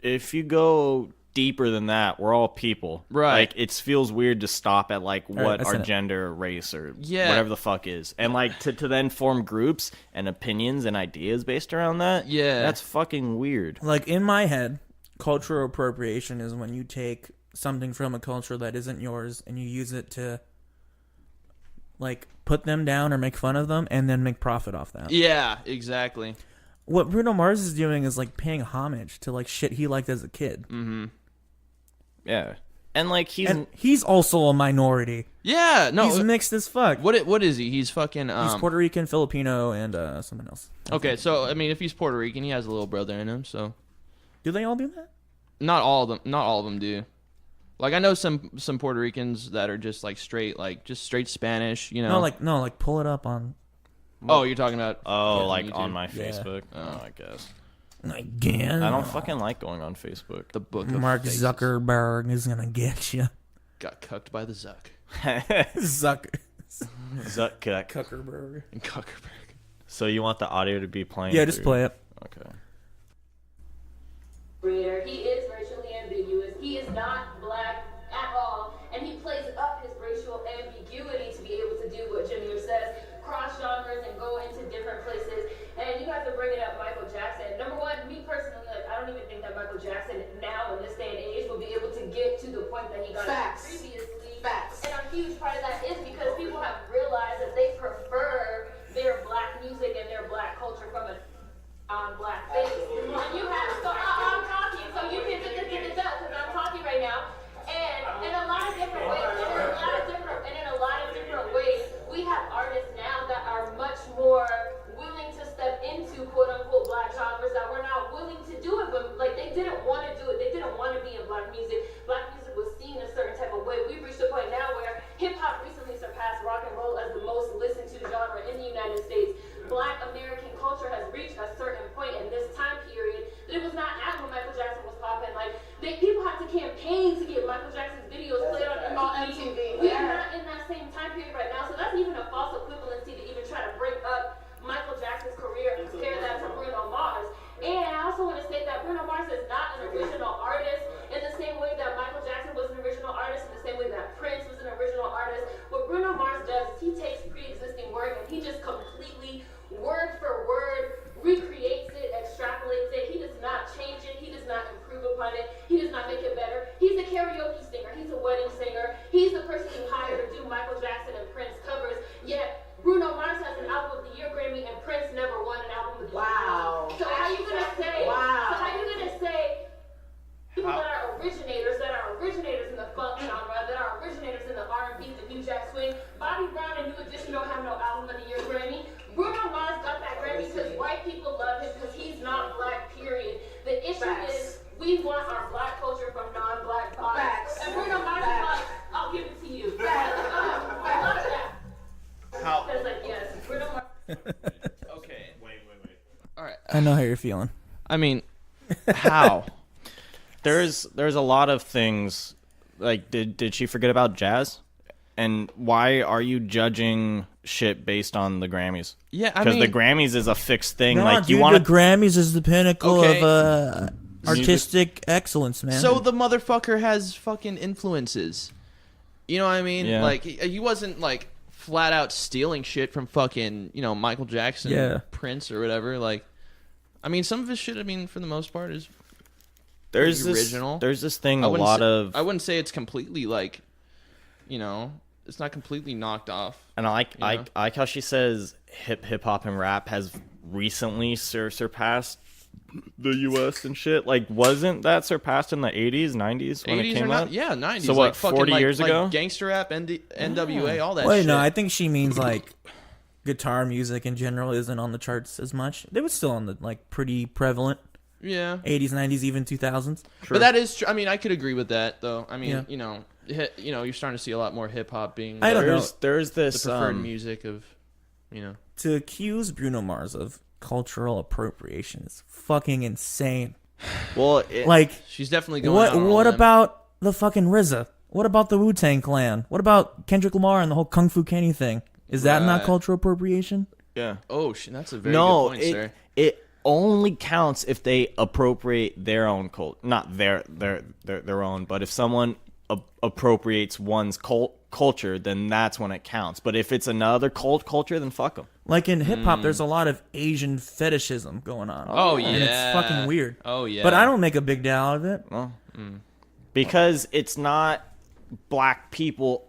if you go deeper than that, we're all people. Right. Like it feels weird to stop at like right, what I our sent it. gender or race or Yeah. whatever the fuck is. And like to then form groups and opinions and ideas based around that. Yeah. That's fucking weird. Like in my head, cultural appropriation is when you take something from a culture that isn't yours and you use it to like put them down or make fun of them and then make profit off that. Yeah, exactly. What Bruno Mars is doing is like paying homage to like shit he liked as a kid. Yeah. And like And he's also a minority. Yeah, no. He's mixed as fuck. What is he? He's fucking. He's Puerto Rican, Filipino, and someone else. Okay, so I mean, if he's Puerto Rican, he has a little brother in him. So Do they all do that? not all of them. Not all of them do. Like I know some Puerto Ricans that are just like straight Spanish. You know. No, like pull it up on. Oh, you're talking about. oh, yeah, like YouTube. on my Yeah. Facebook. Oh, I guess. Again. I don't fucking like going on Facebook. The book of Mark faces. Zuckerberg is gonna get you. Got cucked by the Zuck. Zuckerberg. And Zuckerberg. So you want the audio to be playing? Yeah, just through- play it. Okay. Breeder. He is racially ambiguous. He is not black at all, and he plays up his racial ambiguity to be able to do what Jameer says, cross genres and go into different places. And you have to bring it up, Michael Jackson. Number one, me personally, like I don't even think that Michael Jackson now in this day and age will be able to get to the point that he got Facts. previously. Facts. And a huge part of that is because people have realized that they prefer their black music and their black culture from a black face. And you have, so I'm talking, so you can get this up because I'm talking right now. And in a lot of different ways, and in a lot of different ways, we have artists now that are much more willing to step into quote unquote black genres that were not willing to do it, but like they didn't want to do it. They didn't want to be in black music. Black music was seen a certain type of way. We've reached a point now where hip hop recently surpassed rock and roll as the most listened to genre in the United States. Black American culture has reached a certain point in this time period that it was not at when Michael Jackson was popping. Like people had to campaign to get Michael Jackson's videos played on MTV. We are not in that same time period right now, so that's even a false equivalency to even try to bring up Michael Jackson's career and compare that to Bruno Mars. And I also want to state that Bruno Mars is not an original artist in the same way that Michael Jackson was an original artist, in the same way that Prince was an original artist. What Bruno Mars does is he takes pre-existing work and he just completely, word for word, recreates it, extrapolates it. He does not change it. He does not improve upon it. He does not make it better. He's a karaoke singer. He's a wedding singer. He's the person you hire to do Michael Jackson and Prince covers. Yet Bruno Mars has an Album of the Year Grammy and Prince never won an Album of the Year. Wow. So how you gonna say? Wow. So how you gonna say people that are originators in the funk genre, that are originators in the R&B, the New Jack Swing? Bobby Brown and New Edition don't have no Album of the Year Grammy. Bruno Mars got that Grammy because white people love him because he's not black. Period. The issue Facts. is we want our black culture from non-black bodies. Facts. And Bruno Mars is Facts. like, I'll give it to you. Facts. I know how you're feeling. I mean, how? There's a lot of things. Like, did she forget about jazz? And why are you judging shit based on the Grammys? Yeah, I because mean, the Grammys is a fixed thing. No, like, dude, you want the Grammys is the pinnacle Okay. of artistic excellence, man. so the motherfucker has fucking influences. You know what I mean? Yeah. Like, he wasn't like flat out stealing shit from fucking, Michael Jackson, Yeah. Prince, or whatever. Like, I mean, some of his shit, for the most part, is there's pretty this original. there's this thing I a wouldn't lot say, of, I wouldn't say it's completely like, it's not completely knocked off. and I know? like how she says hip hop and rap has recently surpassed the U.S. and shit. Like, wasn't that surpassed in the 80s, 90s when it 80s came or not? out? Yeah, 90s. So like what, fucking, 40 like, years like ago? Gangster rap, NWA, all that Wait, shit. no, I think she means like guitar music in general isn't on the charts as much. It was still on the like pretty prevalent Yeah. 80s, 90s, even 2000s. But that is true. I mean, I could agree with that, though. I mean, Yeah. you're starting to see a lot more hip hop being I don't know. There's the this preferred music of, To accuse Bruno Mars of cultural appropriation is fucking insane. well, Like, She's definitely going out on a what limb. about the fucking RZA? What about the Wu-Tang Clan? What about Kendrick Lamar and the whole Kung Fu Kenny thing? Is that not Right. cultural appropriation? yeah. Oh, shit, that's a very No, good point, sir. it only counts if they appropriate their own cult, not their own. But if someone appropriates one's culture, then that's when it counts. But if it's another culture, then fuck them. Like in hip hop, there's a lot of Asian fetishism going on. Oh, And it's yeah. fucking weird. Oh, yeah. But I don't make a big deal out of it. Because it's not black people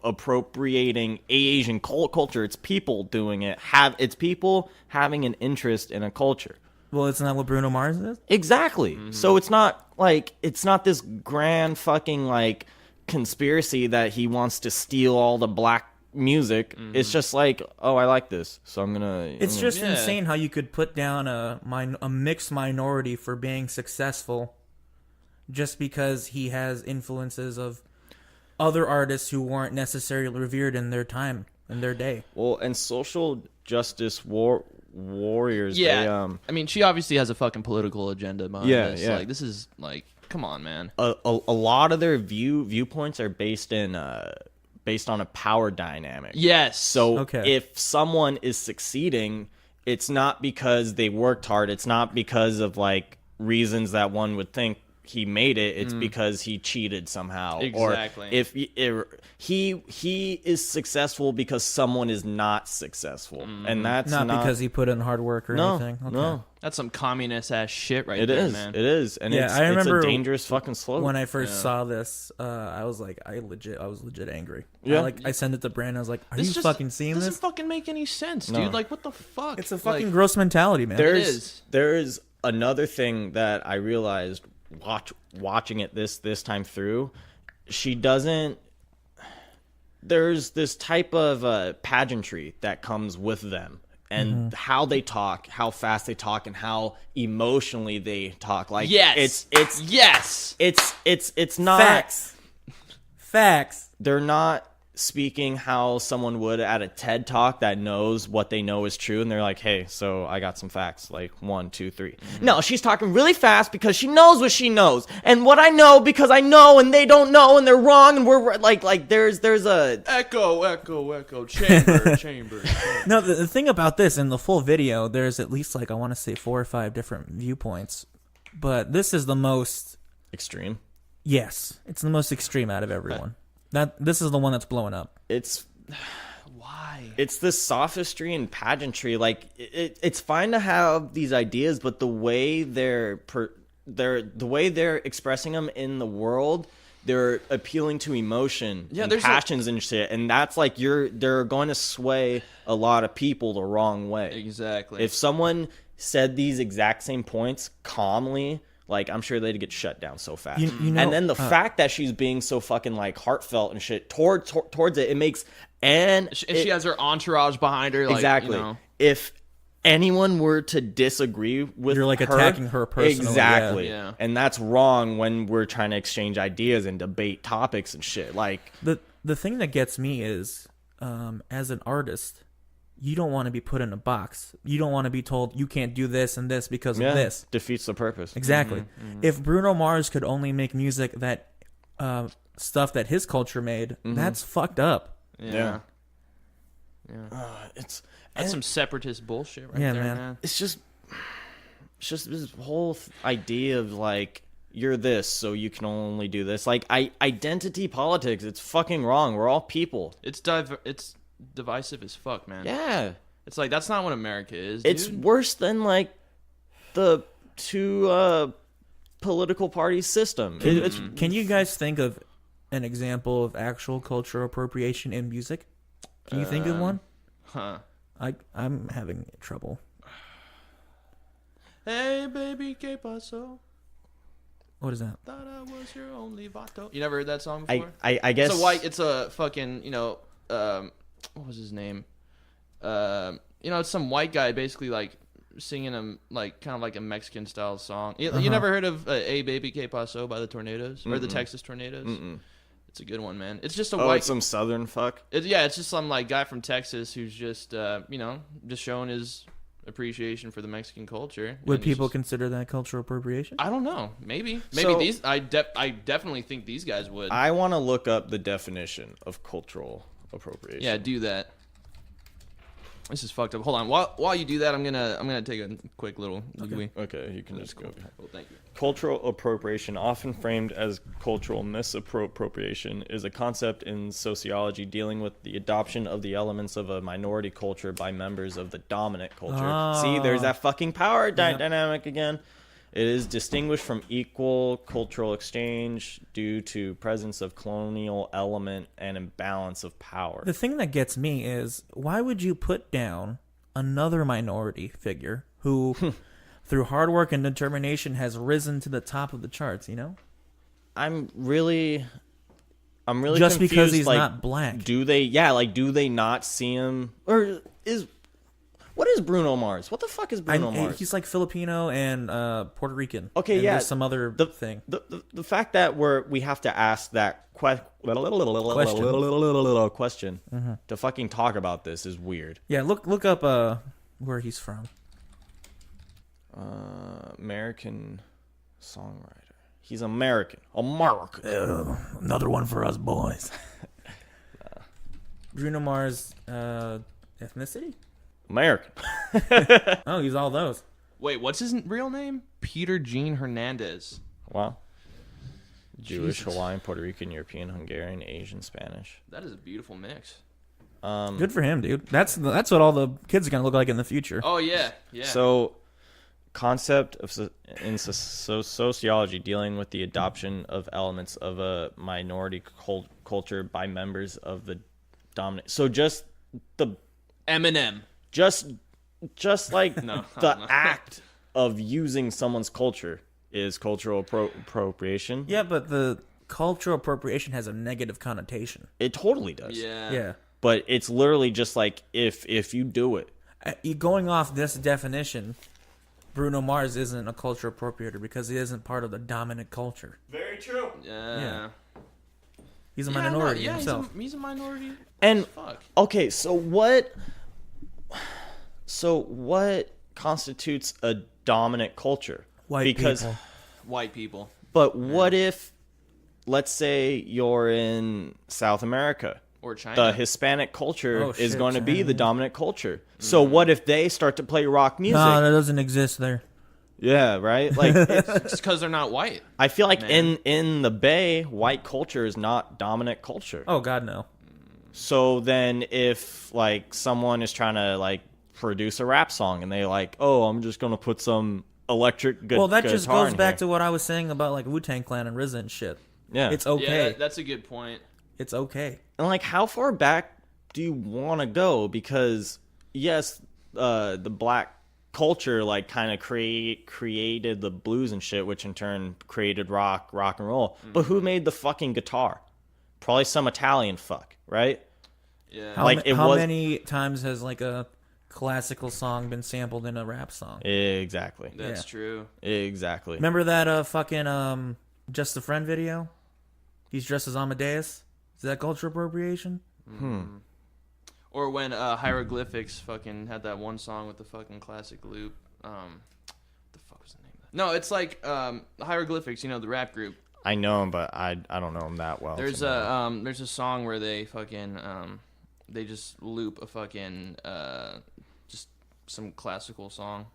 appropriating Asian culture. It's people doing it. It's people having an interest in a culture. Well, it's not what Bruno Mars is. Exactly. So it's not this grand fucking like conspiracy that he wants to steal all the black music. It's just like, oh, I like this, so I'm gonna. It's just Yeah. insane how you could put down a mixed minority for being successful just because he has influences of other artists who weren't necessarily revered in their time, in their day. Well, and social justice warriors. Yeah. They, I mean, she obviously has a fucking political agenda behind Yeah, this. yeah. Like, this is, like, come on, man. a lot of their viewpoints are based on a power dynamic. Yes. So Okay. if someone is succeeding, it's not because they worked hard. It's not because of like reasons that one would think he made it. It's because he cheated somehow. Exactly. Or if he is successful because someone is not successful, and that's Not because he put in hard work or no, anything. Okay. no. That's some communist ass shit right It there, is. man. It is, and Yeah, it's, I remember it's a dangerous fucking slope. When I first saw this, I was like, I was legit angry. Yeah. I sent it to Brandon. I was like, "Are This you just fucking seeing doesn't this? fucking make any sense, No. dude. Like, what the fuck? It's a fucking like, gross mentality, man." is. There's another thing that I realized watching it this time through. She doesn't. There's this type of pageantry that comes with them, and how they talk, how fast they talk, and how emotionally they talk. Like, Yes. Yes. it's not Facts. They're not speaking how someone would at a TED talk that knows what they know is true, and they're like, hey, so I got some facts, like 1, 2, 3. No, she's talking really fast because she knows what she knows, and what I know because I know, and they don't know, and they're wrong, and we're like there's a Echo, chamber. No, the thing about this in the full video, there's at least like I want to say 4 or 5 different viewpoints, but this is the most. extreme. Yes, it's the most extreme out of everyone. This is the one that's blowing up. It's Why? it's this sophistry and pageantry. Like it's fine to have these ideas, but the way they're expressing them in the world, they're appealing to emotion and there's passions and shit, and that's like they're going to sway a lot of people the wrong way. Exactly. If someone said these exact same points calmly, like, I'm sure they'd get shut down so fast. You know, and then the fact that she's being so fucking like heartfelt and shit towards it makes, and if she has her entourage behind her, like, exactly. If anyone were to disagree with You're, like, her, attacking her personally, exactly. yeah. And that's wrong when we're trying to exchange ideas and debate topics and shit. Like, the thing that gets me is, as an artist, you don't want to be put in a box. You don't want to be told you can't do this and this because of this. Defeats the purpose. Exactly. If Bruno Mars could only make music that stuff that his culture made, that's fucked up. Yeah. That's some separatist bullshit right Yeah, there, man. man. It's just this whole idea of like you're this, so you can only do this. Like identity politics. It's fucking wrong. We're all people. It's divisive as fuck, man. Yeah. It's like that's not what America is. Dude. It's worse than like the two political party system. Can you guys think of an example of actual cultural appropriation in music? Can you think of one? Huh. I'm having trouble. Hey, baby, ¿qué pasó? What is that? Thought I was your only vato. You never heard that song before? I guess It's a fucking, what was his name? It's some white guy basically like singing a like kind of like a Mexican style song. You never heard of "Hey Baby Que Paso" by the Tornadoes or the Texas Tornadoes? It's a good one, man. It's just a white. It's some southern fuck. It's just some like guy from Texas who's just just showing his appreciation for the Mexican culture. Would And he's people just- consider that cultural appropriation? I don't know. Maybe So- these. I definitely think these guys would. I want to look up the definition of cultural appropriation. Yeah, do that. This is fucked up. Hold on. While you do that, I'm gonna take a quick little. Okay, you can just go. Cool, thank you. Cultural appropriation, often framed as cultural misappropriation, is a concept in sociology dealing with the adoption of the elements of a minority culture by members of the dominant culture. See, there's that fucking power dynamic again. It is distinguished from equal cultural exchange due to presence of colonial element and imbalance of power. The thing that gets me is, why would you put down another minority figure who, through hard work and determination, has risen to the top of the charts, I'm really Just confused, because he's like, not black. Do they not see him? Or what is Bruno Mars? What the fuck is Bruno Mars? He's like Filipino and Puerto Rican. Okay, and yeah. There's some other thing. The fact that we have to ask that question to fucking talk about this is weird. Yeah, look up where he's from. American songwriter. He's American. Another one for us boys. Bruno Mars ethnicity? American. Oh, he's all those. Wait, what's his real name? Peter Gene Hernandez. Wow. Jewish, Jesus. Hawaiian, Puerto Rican, European, Hungarian, Asian, Spanish. That is a beautiful mix. Good for him, dude. That's what all the kids are gonna look like in the future. Oh yeah. So, concept of sociology dealing with the adoption of elements of a minority culture by members of the dominant. So just the Eminem. just like No, the no. act of using someone's culture is cultural appropriation. Yeah, but the cultural appropriation has a negative connotation. It totally does. Yeah. But it's literally just like if you do it. Going off this definition, Bruno Mars isn't a cultural appropriator because he isn't part of the dominant culture. Very true. Yeah. He's a minority Yeah, himself. he's a minority. And Fuck. okay, so what constitutes a dominant culture? White people. White people. But what if, let's say you're in South America? Or China. The Hispanic culture Oh, is shit, going to be China, the yeah. dominant culture. So what if they start to play rock music? No, that doesn't exist there. Yeah, right? Like It's because they're not white. I feel like Man. in the Bay, white culture is not dominant culture. Oh God, no. So then if like someone is trying to like produce a rap song and they like, "Oh, I'm just going to put some electric guitar." Well, that just goes back to to what I was saying about like Wu-Tang Clan and RZA and shit. yeah. It's okay. Yeah, that's a good point. It's okay. And like, how far back do you want to go? Because yes, the black culture like kind of created the blues and shit, which in turn created rock and roll. But who made the fucking guitar? Probably some Italian fuck, right? Yeah. How, Like, it how was- many times has like a classical song been sampled in a rap song? Exactly. That's Yeah. true. Exactly. Remember that fucking Just a Friend video? He's dressed as Amadeus. Is that cultural appropriation? Or when Hieroglyphics fucking had that one song with the fucking classic loop. What the fuck was the name of that? No, it's like Hieroglyphics, the rap group. I know him, but I don't know him that well. There's a song where they fucking they just loop a fucking just some classical song.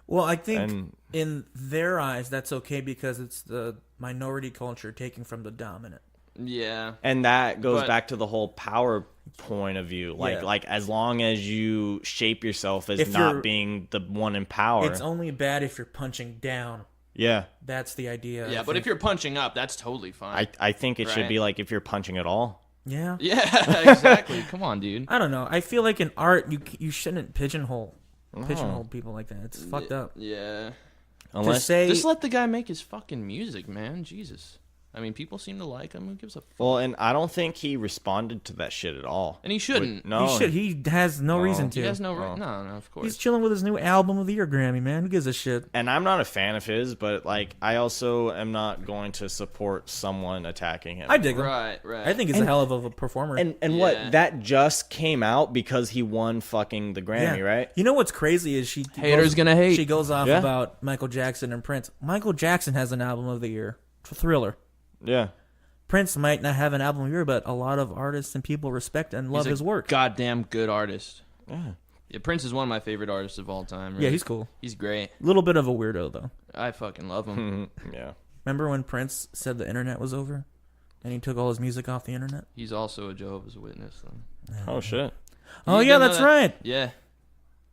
Well, I think in their eyes that's okay because it's the minority culture taking from the dominant. Yeah. And that goes back to the whole power point of view. Yeah. Like as long as you shape yourself as If not you're- being the one in power. It's only bad if you're punching down. Yeah. That's the idea. Yeah, but if you're punching up, that's totally fine. I think it should Right. be like if you're punching at all. Yeah. Yeah, exactly. Come on, dude. I don't know. I feel like in art you shouldn't pigeonhole people like that. It's fucked up. Yeah. Unless To say Just let the guy make his fucking music, man. Jesus. I mean, people seem to like him. Who gives a fuck? well, and I don't think he responded to that shit at all. And he shouldn't. No. he should. He has no reason to. He has no right. No, of course. He's chilling with his new album of the year Grammy, man. Who gives a shit? And I'm not a fan of his, but like I also am not going to support someone attacking him. I dig him. Right. I think he's a hell of a performer. And Yeah. what that just came out because he won fucking the Grammy, right? You know what's crazy is she Haters gonna hate. She goes off Yeah. about Michael Jackson and Prince. Michael Jackson has an album of the year, Thriller. Yeah. Prince might not have an album of the year, but a lot of artists and people respect and love He's a his work. Goddamn good artist. Yeah. Yeah, Prince is one of my favorite artists of all time. Really. Yeah, he's cool. He's great. Little bit of a weirdo though. I fucking love him. Yeah. Remember when Prince said the internet was over, and he took all his music off the internet? He's also a Jehovah's Witness. So. Oh shit. Oh You yeah, didn't know that's that? right. Yeah.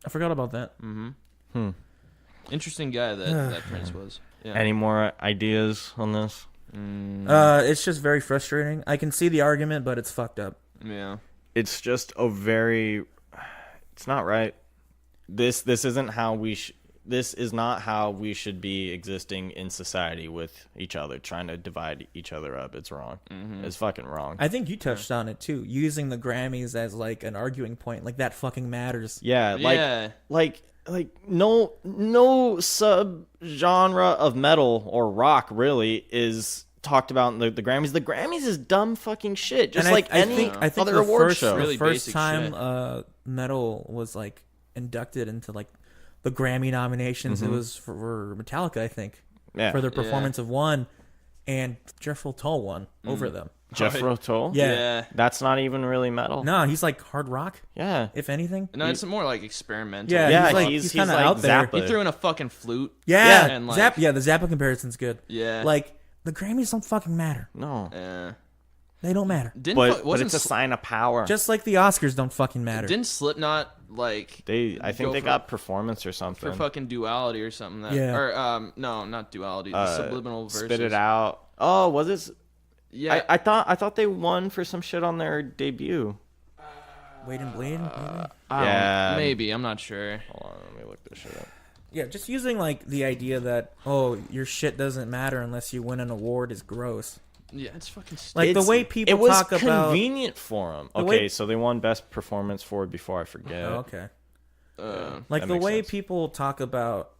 I forgot about that. Interesting guy that Prince was. Yeah. Any more ideas on this? It's just very frustrating. I can see the argument, but it's fucked up. Yeah. It's just a very. It's not right. This isn't how we. This is not how we should be existing in society with each other, trying to divide each other up. It's wrong. It's fucking wrong. I think you touched on it too, using the Grammys as like an arguing point, like that fucking matters. Yeah, Yeah. like no sub genre of metal or rock really is talked about in the Grammys. The Grammys is dumb fucking shit, just And like I any think other the award first, show. Really the first basic time shit. metal was like inducted into like the Grammy nominations, Mm-hmm. it was for Metallica, I think, Yeah. for their performance of One, and Jethro Tull won over them. Jethro Tull. Yeah. That's not even really metal. No, he's like hard rock, Yeah. if anything. No, it's more like experimental. Yeah, Yeah, he's like he's he's kind of like out there. Zappa. He threw in a fucking flute. Yeah, And, like- the Zappa comparison's good. Yeah. Like the Grammys don't fucking matter. No. They don't matter. But wasn't it's a sign of power. Just like the Oscars don't fucking matter. Didn't Slipknot like I think go they for- got performance or something. for fucking duality or something? That, Yeah. Or no, not duality. The subliminal verses. Spit it out. Oh, was it? Yeah. I thought they won for some shit on their debut. Wait and Bleed. maybe? Yeah. Maybe. I'm not sure. Hold on, let me look this shit up. Yeah, just using like the idea that your shit doesn't matter unless you win an award is gross. Yeah, it's fucking stupid. Like the way people it was talk about. convenient for them. The Okay, way- so they won best performance for it before I forget. Oh, okay. that Like the makes way sense. people talk about,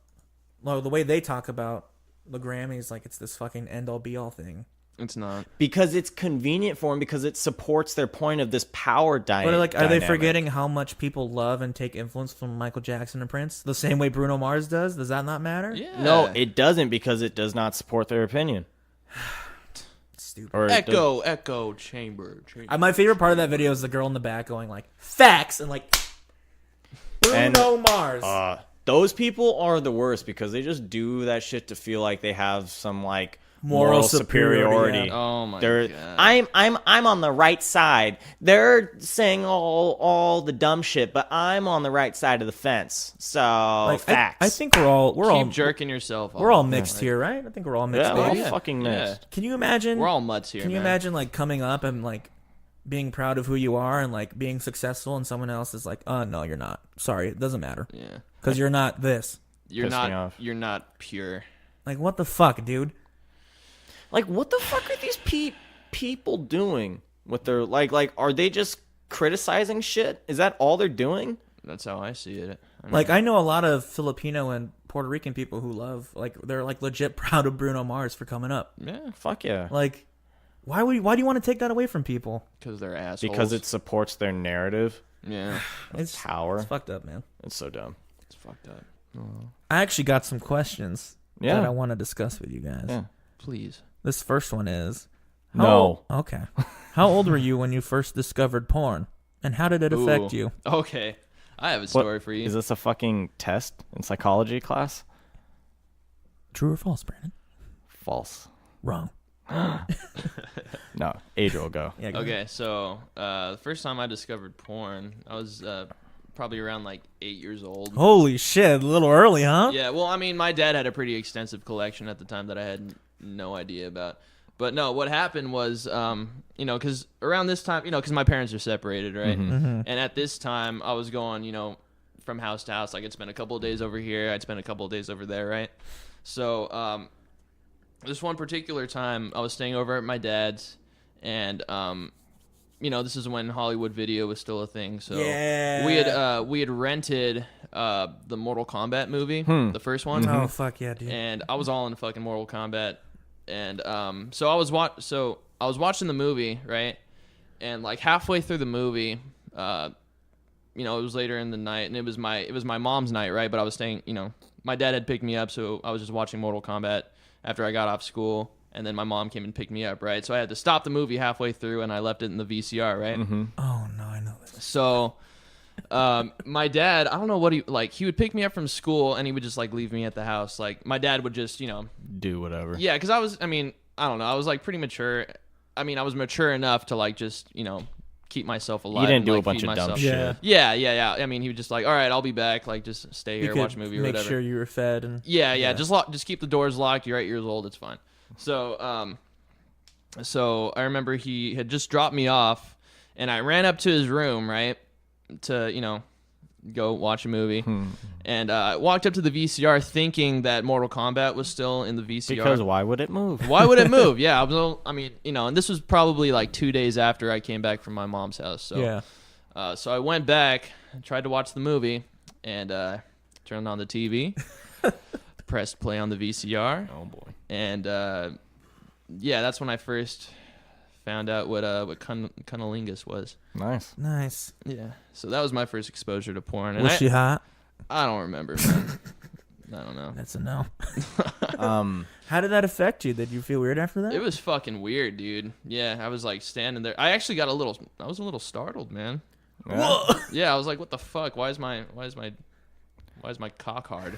well, the way they talk about the Grammys, like it's this fucking end all be all thing. It's not. Because it's convenient for them because it supports their point of this power dynamic. But like, are they forgetting how much people love and take influence from Michael Jackson and Prince? The same way Bruno Mars does. Does that not matter? Yeah. No, it doesn't because it does not support their opinion. Stupid. Or it does- Echo chamber. My favorite part of that video is the girl in the back going like facts and like Bruno Mars. Those people are the worst because they just do that shit to feel like they have some like Moral moral superiority. superiority, Oh my They're, god. I'm on the right side. They're saying all the dumb shit, but I'm on the right side of the fence. So Like, facts. I think we're all jerking yourself off. we're all mixed here, right? I think we're all mixed. yeah, we're all maybe. fucking Yeah. mixed. Can you imagine? We're all mutts here. Can you man. imagine like coming up and like being proud of who you are and like being successful, and someone else is like, "Oh no, you're not. Sorry, it doesn't matter Yeah. because you're not this." You're Piss me not. off. You're not pure. Like, what the fuck, dude? Like, what the fuck are these people doing with their like? Are they just criticizing shit? Is that all they're doing? That's how I see it. I mean, Like, I know a lot of Filipino and Puerto Rican people who love, like, they're like legit proud of Bruno Mars for coming up. yeah, Fuck yeah. Like, why do you want to take that away from people? because they're assholes. Because it supports their narrative. Yeah, It's Tower. It's fucked up, man. It's so dumb. it's fucked up. I actually got some questions Yeah. that I want to discuss with you guys. Yeah. Please. This first one is No. Okay. How old were you when you first discovered porn, and how did it affect Ooh. you? Okay, I have a story for you. Is this a fucking test in psychology class? True or false, Brandon? False. Wrong. No. Adriel, go. Yeah. go Okay, ahead. so the first time I discovered porn, I was probably around like 8 years old. Holy shit! A little early, huh? Yeah, well, I mean, my dad had a pretty extensive collection at the time that I had no idea about. But no, what happened was, because around this time, because my parents are separated, right? Mm-hmm. And at this time, I was going, from house to house. Like, I'd spend a couple of days over here, I'd spend a couple of days over there, right? So, this one particular time, I was staying over at my dad's, and this is when Hollywood Video was still a thing. So Yeah. we had rented the Mortal Kombat movie, the first one. Oh fuck yeah, dude. And I was all in fucking Mortal Kombat, and so I was watching the movie, right, and like halfway through the movie, it was later in the night, and it was my mom's night, right, but I was staying, my dad had picked me up, so I was just watching Mortal Kombat after I got off school, and then my mom came and picked me up, right, so I had to stop the movie halfway through, and I left it in the VCR, right. Oh no, I know this. So, my dad, I don't know what he would pick me up from school and he would just like leave me at the house. Like my dad would just, Do whatever. yeah, because I don't know, I was like pretty mature. I was mature enough to like just, keep myself alive. You didn't and, do like, a bunch feed of dumb myself. shit. Yeah. Yeah. I mean, he would just like, all right, I'll be back. Like just stay You here, could watch a movie or make whatever. sure you were fed and Yeah. Just keep the doors locked. You're 8 years old. It's fine. So, so I remember he had just dropped me off, and I ran up to his room, right, to go watch a movie, and I walked up to the VCR thinking that Mortal Kombat was still in the VCR. Because why would it move? Why would it move? Yeah, and this was probably like 2 days after I came back from my mom's house. So yeah. so I went back, tried to watch the movie, and turned on the TV, pressed play on the VCR. Oh boy. And that's when I first found out what cunnilingus was. Nice. Nice. Yeah, so that was my first exposure to porn. And Was she hot? I don't remember, man. I don't know. That's a no. How did that affect you? Did you feel weird after that? It was fucking weird, dude. Yeah, I was like standing there. I actually I was a little startled, man. Yeah. Yeah, I was like, what the fuck? Why is my cock hard?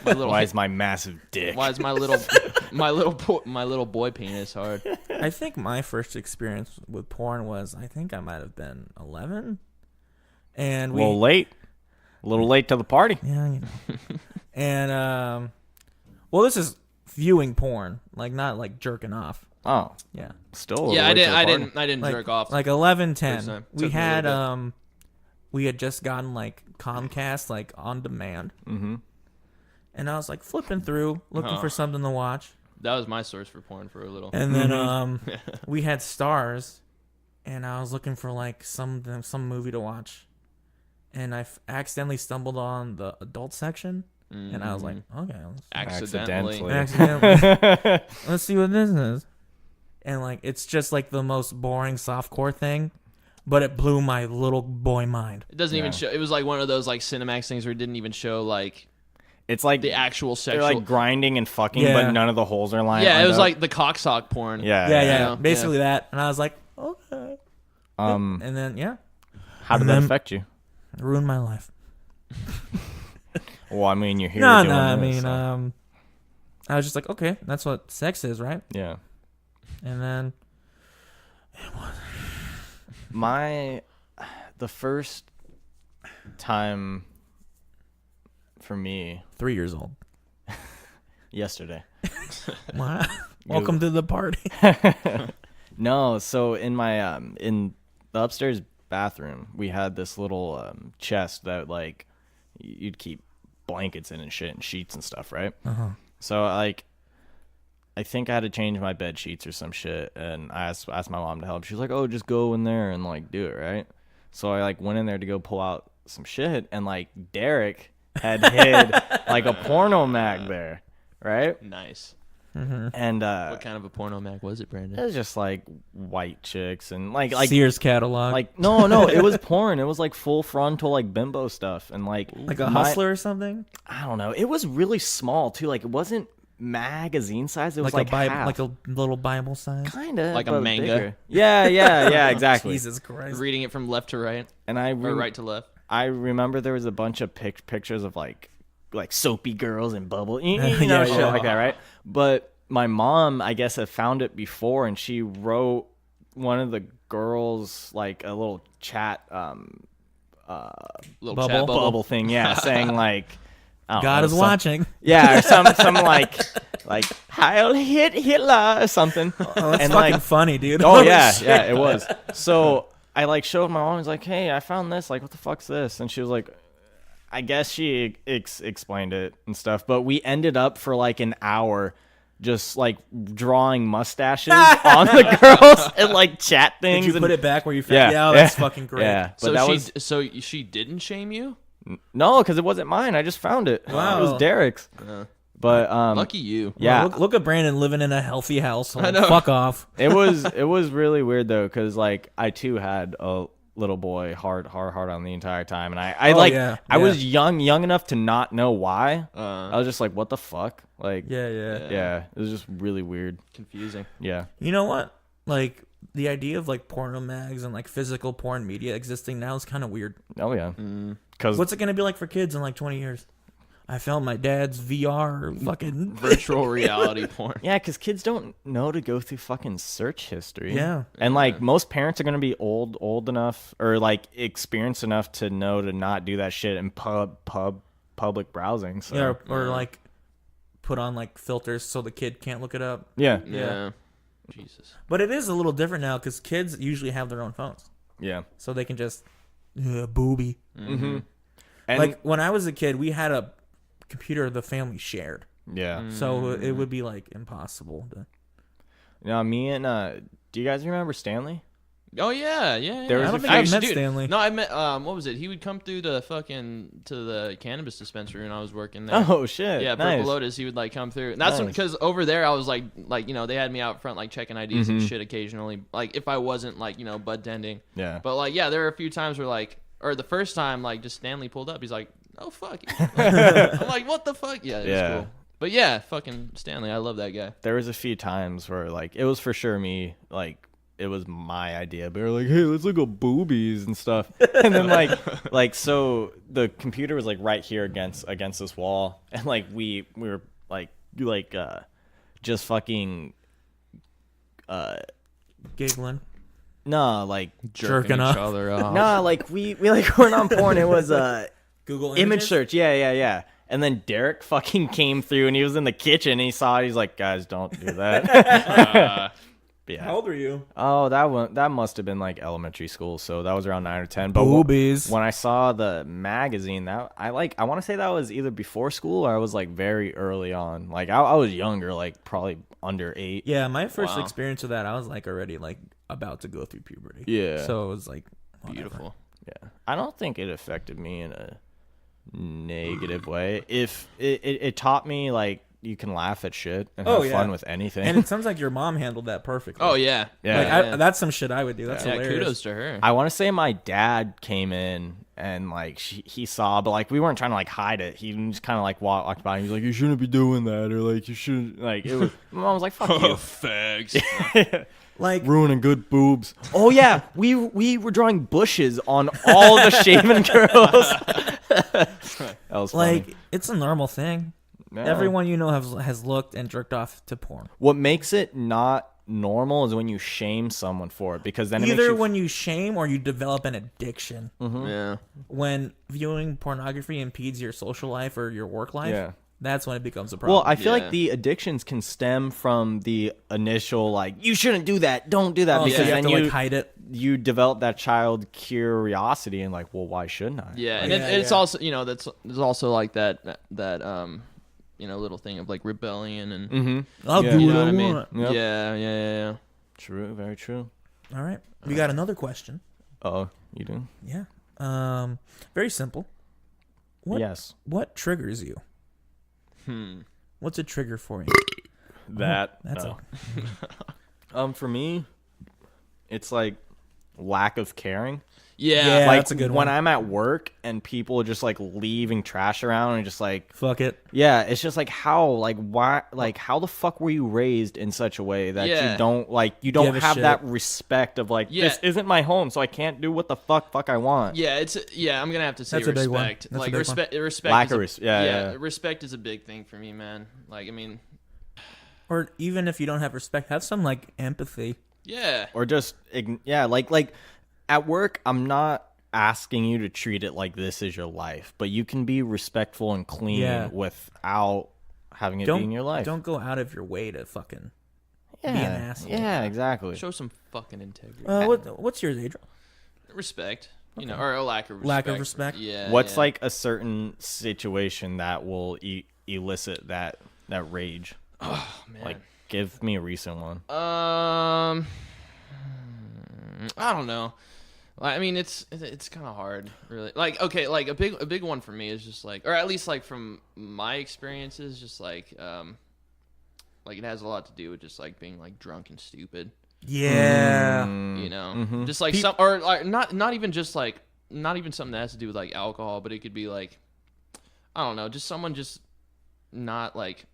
Why is my massive dick? Why is my little boy penis hard? I think my first experience with porn was, I think I might have been 11. And A little late. A little late to the party. Yeah, And, well, this is viewing porn, like not like jerking off. Oh, Yeah. still. A little Yeah, late to the I party. didn't Like, jerk off. Like 11, 10. First time. We Took me a had, little we had just gotten like Comcast, like on demand. Mm-hmm. And I was like flipping through, looking for something to watch. That was my source for porn for a little. And then we had Stars, and I was looking for like some movie to watch, and I accidentally stumbled on the adult section, and I was like, okay, Accidentally. let's see what this is. And like it's just like the most boring softcore thing, but it blew my little boy mind. It doesn't even show. It was like one of those like Cinemax things where it didn't even show like It's like the actual they're sexual. like grinding and fucking, Yeah. but none of the holes are lined. Yeah, it was up. like the cocksock porn. Yeah. Yeah, Yeah. basically that. And I was like, okay. And then How did And that then- affect you? it ruined my life. Well, I mean, you're here. No, doing I this, mean, so- I was just like, okay, that's what sex is, right? yeah. And then The first time for me 3 years old. yesterday. Wow. Welcome to the party. No, so in my in the upstairs bathroom, we had this little chest that like you'd keep blankets in and shit and sheets and stuff, right? Uh-huh. So like I think I had to change my bed sheets or some shit, and I asked my mom to help. She's like, "Oh, just go in there and like do it, right?" So I like went in there to go pull out some shit, and like Derek had hid like a porno mag there, right? Nice. And What kind of a porno mag was it, it Brandon? was just like white chicks and like Sears catalog. like no, it was porn. It was like full frontal like bimbo stuff and like a Hustler or something? I don't know. It was really small too. Like it wasn't magazine size. It was like half. like a little Bible size. Kind of Like a manga. Yeah, exactly. Jesus Christ. Reading it from left to right And or right to left. I remember there was a bunch of pictures of like soapy girls and bubble, you know, Yeah, shit yeah. like that, right? But my mom, I guess, had found it before, and she wrote one of the girls like a little chat, Little Bubble. chat bubble thing, yeah, saying like, I don't God know, is watching. yeah, or some like Heil Hitler or something. Oh, that's and fucking like, funny, dude. oh Holy yeah, shit. yeah, it was. So I like showed my mom. I was like, "Hey, I found this. Like, what the fuck's this?" And she was like, "I guess she explained it and stuff." But we ended up for like an hour just like drawing mustaches on the girls and like chat things. Did you and, put it back where you found Yeah, it? Yeah, that's fucking great. Yeah, but So that she was so she didn't shame you? no, because it wasn't mine. I just found it. Wow. It was Derek's. But Lucky you. yeah, Look at Brandon living in a healthy household. I know. Fuck off. it was really weird though, because like I too had a little boy hard on the entire time, and I Oh, like yeah, I yeah. was young enough to not know why. I was just like, what the fuck, like Yeah. it was just really weird. Confusing. Yeah, You know what? Like, the idea of like porno mags and like physical porn media existing now is kind of weird. oh yeah, because What's it going to be like for kids in like 20 years? I found my dad's VR fucking. Virtual reality porn. yeah, because kids don't know to go through fucking search history. Yeah. and like most parents are gonna be old enough or like experienced enough to know to not do that shit in public browsing. So Yeah, or like put on like filters so the kid can't look it up. yeah, Yeah. Jesus. But it is a little different now because kids usually have their own phones. yeah. So they can just. Booby. And Like, when I was a kid, we had a computer the family shared. yeah. So it would be like impossible to. Now, me and do you guys remember Stanley? Oh yeah. There was I don't a think I've few- met Dude, Stanley. No, I met. What was it? He would come through the to the cannabis dispensary when I was working there. Oh shit! Yeah, nice. Purple Lotus. He would like come through. And that's Nice. because over there I was like you know they had me out front like checking IDs and shit occasionally. Like if I wasn't like bud tending. Yeah. But like there were a few times where like the first time like just Stanley pulled up. He's like, oh fuck. I'm like, what the fuck? Yeah. It was cool. But yeah, fucking Stanley. I love that guy. There was a few times where like it was for sure me. Like it was my idea, but we were like, hey, let's look at boobies and stuff. And then like so the computer was like right here against this wall, and like we were like just fucking Giggling. no like Jerking each off. other off. no like we like weren't on porn. It was Google image images? search. Yeah. And then Derek fucking came through, and he was in the kitchen, and he saw it. He's like, guys, don't do that. Yeah. How old were you? Oh, that must have been like elementary school, so that was around 9 or 10. But Boobies. when I saw the magazine, that I want to say that was either before school or I was like very early on. Like I was younger, like probably under 8. Yeah, my first Wow. experience with that, I was like already like about to go through puberty. Yeah. So it was like whatever. Beautiful. Yeah, I don't think it affected me in a negative way. If it taught me like you can laugh at shit and have fun with anything. And it sounds like your mom handled that perfectly. Oh yeah. Yeah. Like that's some shit I would do. That's Yeah, hilarious. kudos to her. I want to say my dad came in and like he saw, but like we weren't trying to like hide it. He just kind of like walked by. And he was like, "You shouldn't be doing that," or like, "You shouldn't." Like it was. My mom was like, "Fuck you." Fags. Like Ruining good boobs. Oh yeah, we were drawing bushes on all the shaven girls. That was funny. like it's a normal thing. No. Everyone you know has looked and jerked off to porn. What makes it not normal is when you shame someone for it, because then it makes Either you when you shame or you develop an addiction. Yeah. When viewing pornography impedes your social life or your work life, Yeah. that's when it becomes a problem. Well, I feel Yeah. like the addictions can stem from the initial like you shouldn't do that, don't do that, so because you have then to like hide it. you develop that child curiosity and like, well, why shouldn't I? Yeah, and Yeah, it's yeah. also there's also like that little thing of like rebellion and I'll Yeah. do you what know I what I mean. want. Yep. Yeah. True, very true. All right, we got another question. Oh, you do? Yeah, very simple. What Yes. What triggers you? What's a trigger for you? That That's no. For me, it's like lack of caring. Yeah. Yeah, Like that's a good when one. I'm at work and people are just like leaving trash around and just like, Fuck it. yeah, it's just like why, like how the fuck were you raised in such a way that Yeah. you don't Give a have shit. that respect of like, Yeah. this isn't my home, so I can't do what the fuck I want. Yeah, I'm gonna have to say That's a big one. respect. That's a Like big respect. Lack is of a- res- yeah. Respect is a big thing for me, man. Like, I mean, Or even if you don't have respect, have some like empathy. yeah, Or just like at work, I'm not asking you to treat it like this is your life, but you can be respectful and clean Yeah. without having it be in your life. Don't go out of your way to fucking yeah. be an asshole. Yeah, exactly. show some fucking integrity. what's yours, Adriel? Respect, you know, or a lack of respect. Lack of respect? Yeah. What's yeah. like a certain situation that will elicit that rage? Oh man. Like, give me a recent one. I don't know. I mean, it's kind of hard, really. Like, okay, like a big one for me is just like, or at least like from my experiences, just like it has a lot to do with just like being like drunk and stupid. Yeah. You know, Mm-hmm. just like some, or like not even just like not even something that has to do with like alcohol, but it could be like, I don't know, just someone just not like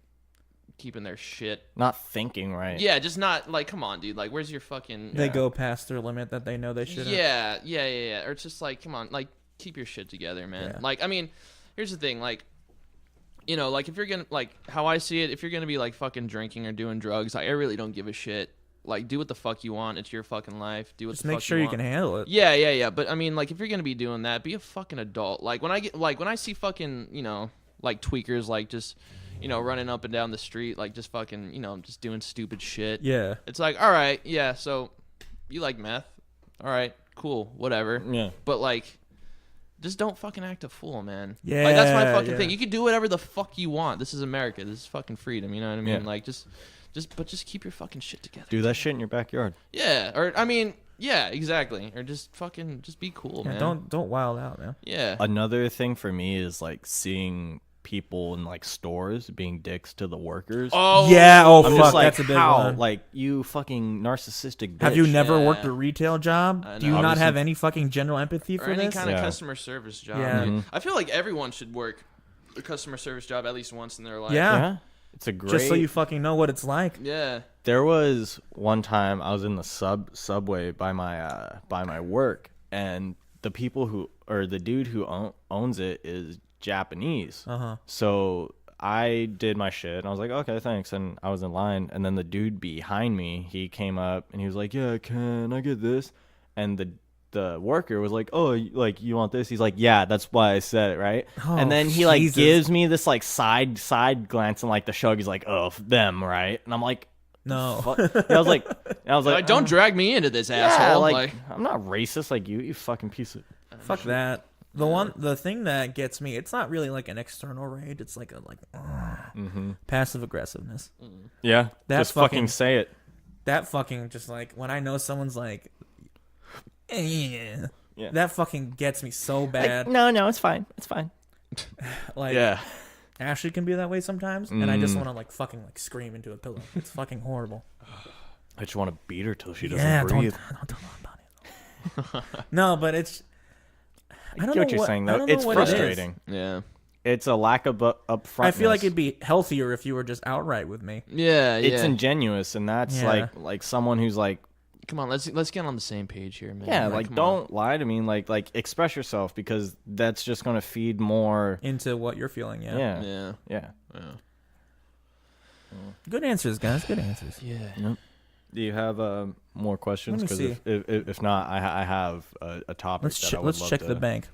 keeping their shit. Not thinking right. Yeah, just not like, come on, dude. Like, where's your fucking? They go past their limit that they know they shouldn't. Yeah. Or it's just like, come on, like, keep your shit together, man. Yeah. Like, I mean, here's the thing, like, you know, like if you're gonna, like, how I see it, if you're gonna be like fucking drinking or doing drugs, like, I really don't give a shit. Like, do what the fuck you want. It's your fucking life. Do what Just the make fuck sure you you want. can handle it. Yeah. But I mean, like, if you're gonna be doing that, be a fucking adult. Like when I see fucking, you know, like tweakers, like just, you know, running up and down the street, like just fucking, you know, just doing stupid shit. Yeah. It's like, all right, yeah, so you like meth. All right, cool, whatever. Yeah. But like, just don't fucking act a fool, man. Yeah, Like that's my fucking yeah. thing. You can do whatever the fuck you want. This is America. This is fucking freedom, you know what I mean? Yeah. Like just keep your fucking shit together. Do that shit in your backyard. Yeah, or I mean, yeah, exactly. Or just be cool, Yeah, man. don't wild out, man. Yeah. Another thing for me is like seeing people in like stores being dicks to the workers. Oh Yeah, oh I'm fuck, just like, that's a big how? one. Like, you fucking narcissistic bitch. Have you never Yeah. worked a retail job? I Do you know. not have Obviously. any fucking general empathy or for any this? kind of Yeah. customer service job. Yeah. Dude. I feel like everyone should work a customer service job at least once in their life. Yeah. Yeah. It's a great. Just so you fucking know what it's like. Yeah. There was one time I was in the subway by my work, and the dude who owns it is Japanese. Uh-huh. So I did my shit, and I was like, okay, thanks, and I was in line, and then the dude behind me, he came up, and he was like, yeah, can I get this? And the worker was like, oh, like, you want this? He's like, yeah, that's why I said it, right? Oh, and then he like Jesus. gives me this like side glance and like the shrug. He's like, oh, them, right? And I'm like, No. fuck. And I was like, Like, don't drag me into this yeah, asshole. like, I'm not racist like you fucking piece of. Fuck that. The thing that gets me, it's not really like an external rage. It's like a passive aggressiveness. Yeah, That just fucking- fucking say it. That fucking just like when I know someone's like, Yeah. that fucking gets me so bad. No, it's fine. It's fine. Like, Yeah. Ashley can be that way sometimes, and I just want to like fucking like scream into a pillow. It's fucking horrible. I just want to beat her till she doesn't Yeah, breathe. don't tell her about it. No, but it's. I don't get what know you're saying, I though. don't know It's what it is. frustrating. Yeah. It's a lack of upfront. I feel like it'd be healthier if you were just outright with me. Yeah. It's ingenuous, and that's Yeah. like someone who's like, Come on, let's get on the same page here, man. yeah, like come don't on. lie to me, like express yourself, because that's just gonna feed more. Into what you're feeling, yeah. Yeah, Yeah. yeah. Good answers, guys. Good answers. Yeah. Do you have more questions? Let me Because if not, I have a topic. Let's that I would let's love check to... the bank.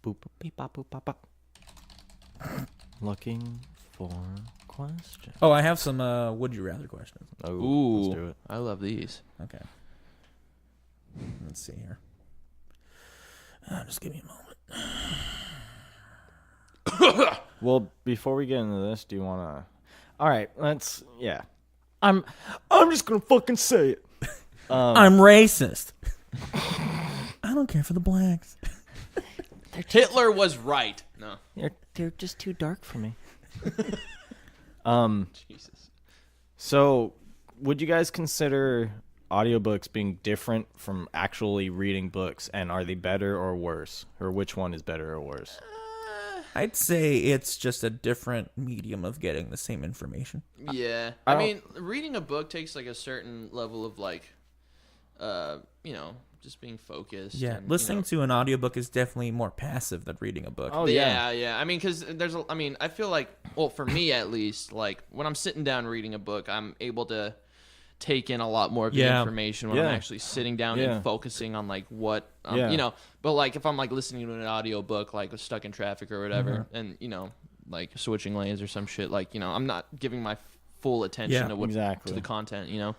Boop, beep, bop, boop, bop, bop. Looking for questions. Oh, I have some would you rather questions. Oh, Ooh. let's do it. I love these. Okay. Let's see here. Just give me a moment. Well, before we get into this, do you want to? All right, let's. Yeah, I'm just gonna fucking say it. I'm racist. I don't care for the blacks. Hitler was right. No. They're just too dark for me. Jesus. So, would you guys consider audiobooks being different from actually reading books, and are they better or worse? Or which one is better or worse? I'd say it's just a different medium of getting the same information. Yeah. I mean, reading a book takes like a certain level of like, just being focused. Yeah, and, listening to an audiobook is definitely more passive than reading a book. Oh, yeah. I mean, because I feel like, well, for me at least, like when I'm sitting down reading a book, I'm able to take in a lot more of the information when I'm actually sitting down and focusing on like what, but like if I'm like listening to an audiobook, like stuck in traffic or whatever, and, like switching lanes or some shit, like, I'm not giving my full attention to the content,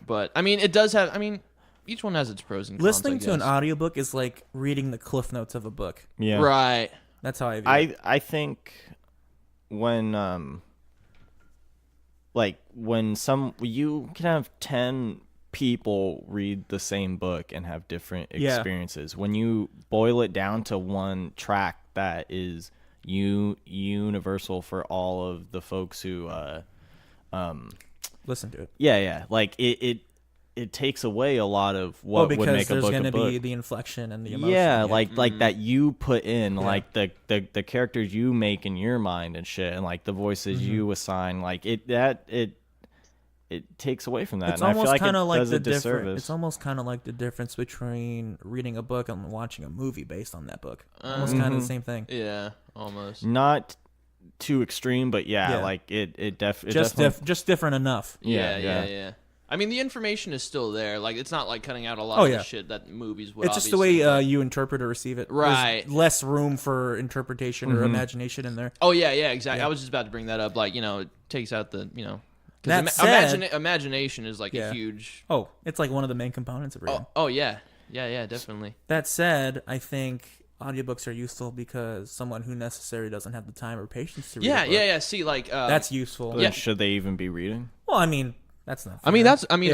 but I mean, it does have, each one has its pros and cons. Listening to an audiobook is like reading the cliff notes of a book. Yeah. Right. That's how I view it. I think when you can have 10 people read the same book and have different experiences. When you boil it down to one track that is universal for all of the folks who listen to it. Yeah. Like it takes away a lot of what would make a book a book. Because there's going to be the inflection and the emotion. Yeah, like that you put in, like the characters you make in your mind and shit, and like the voices you assign, like it takes away from that. It's and almost I feel like kind of it like does the a disservice. It's almost kind of like the difference between reading a book and watching a movie based on that book. Almost kind of the same thing. Yeah, almost. Not too extreme, but like it definitely just different enough. Yeah. I mean, the information is still there. Like, it's not like cutting out a lot of the shit that movies would. It's just the way you interpret or receive it. Right. There's less room for interpretation or imagination in there. Oh, yeah, exactly. I was just about to bring that up. Like, it takes out the, That said, imagination is like a huge... Oh, it's like one of the main components of reading. Oh, yeah. Yeah, definitely. That said, I think audiobooks are useful because someone who necessarily doesn't have the time or patience to read a book, Yeah. See, like... that's useful. Then should they even be reading? Well, I mean... That's not fair.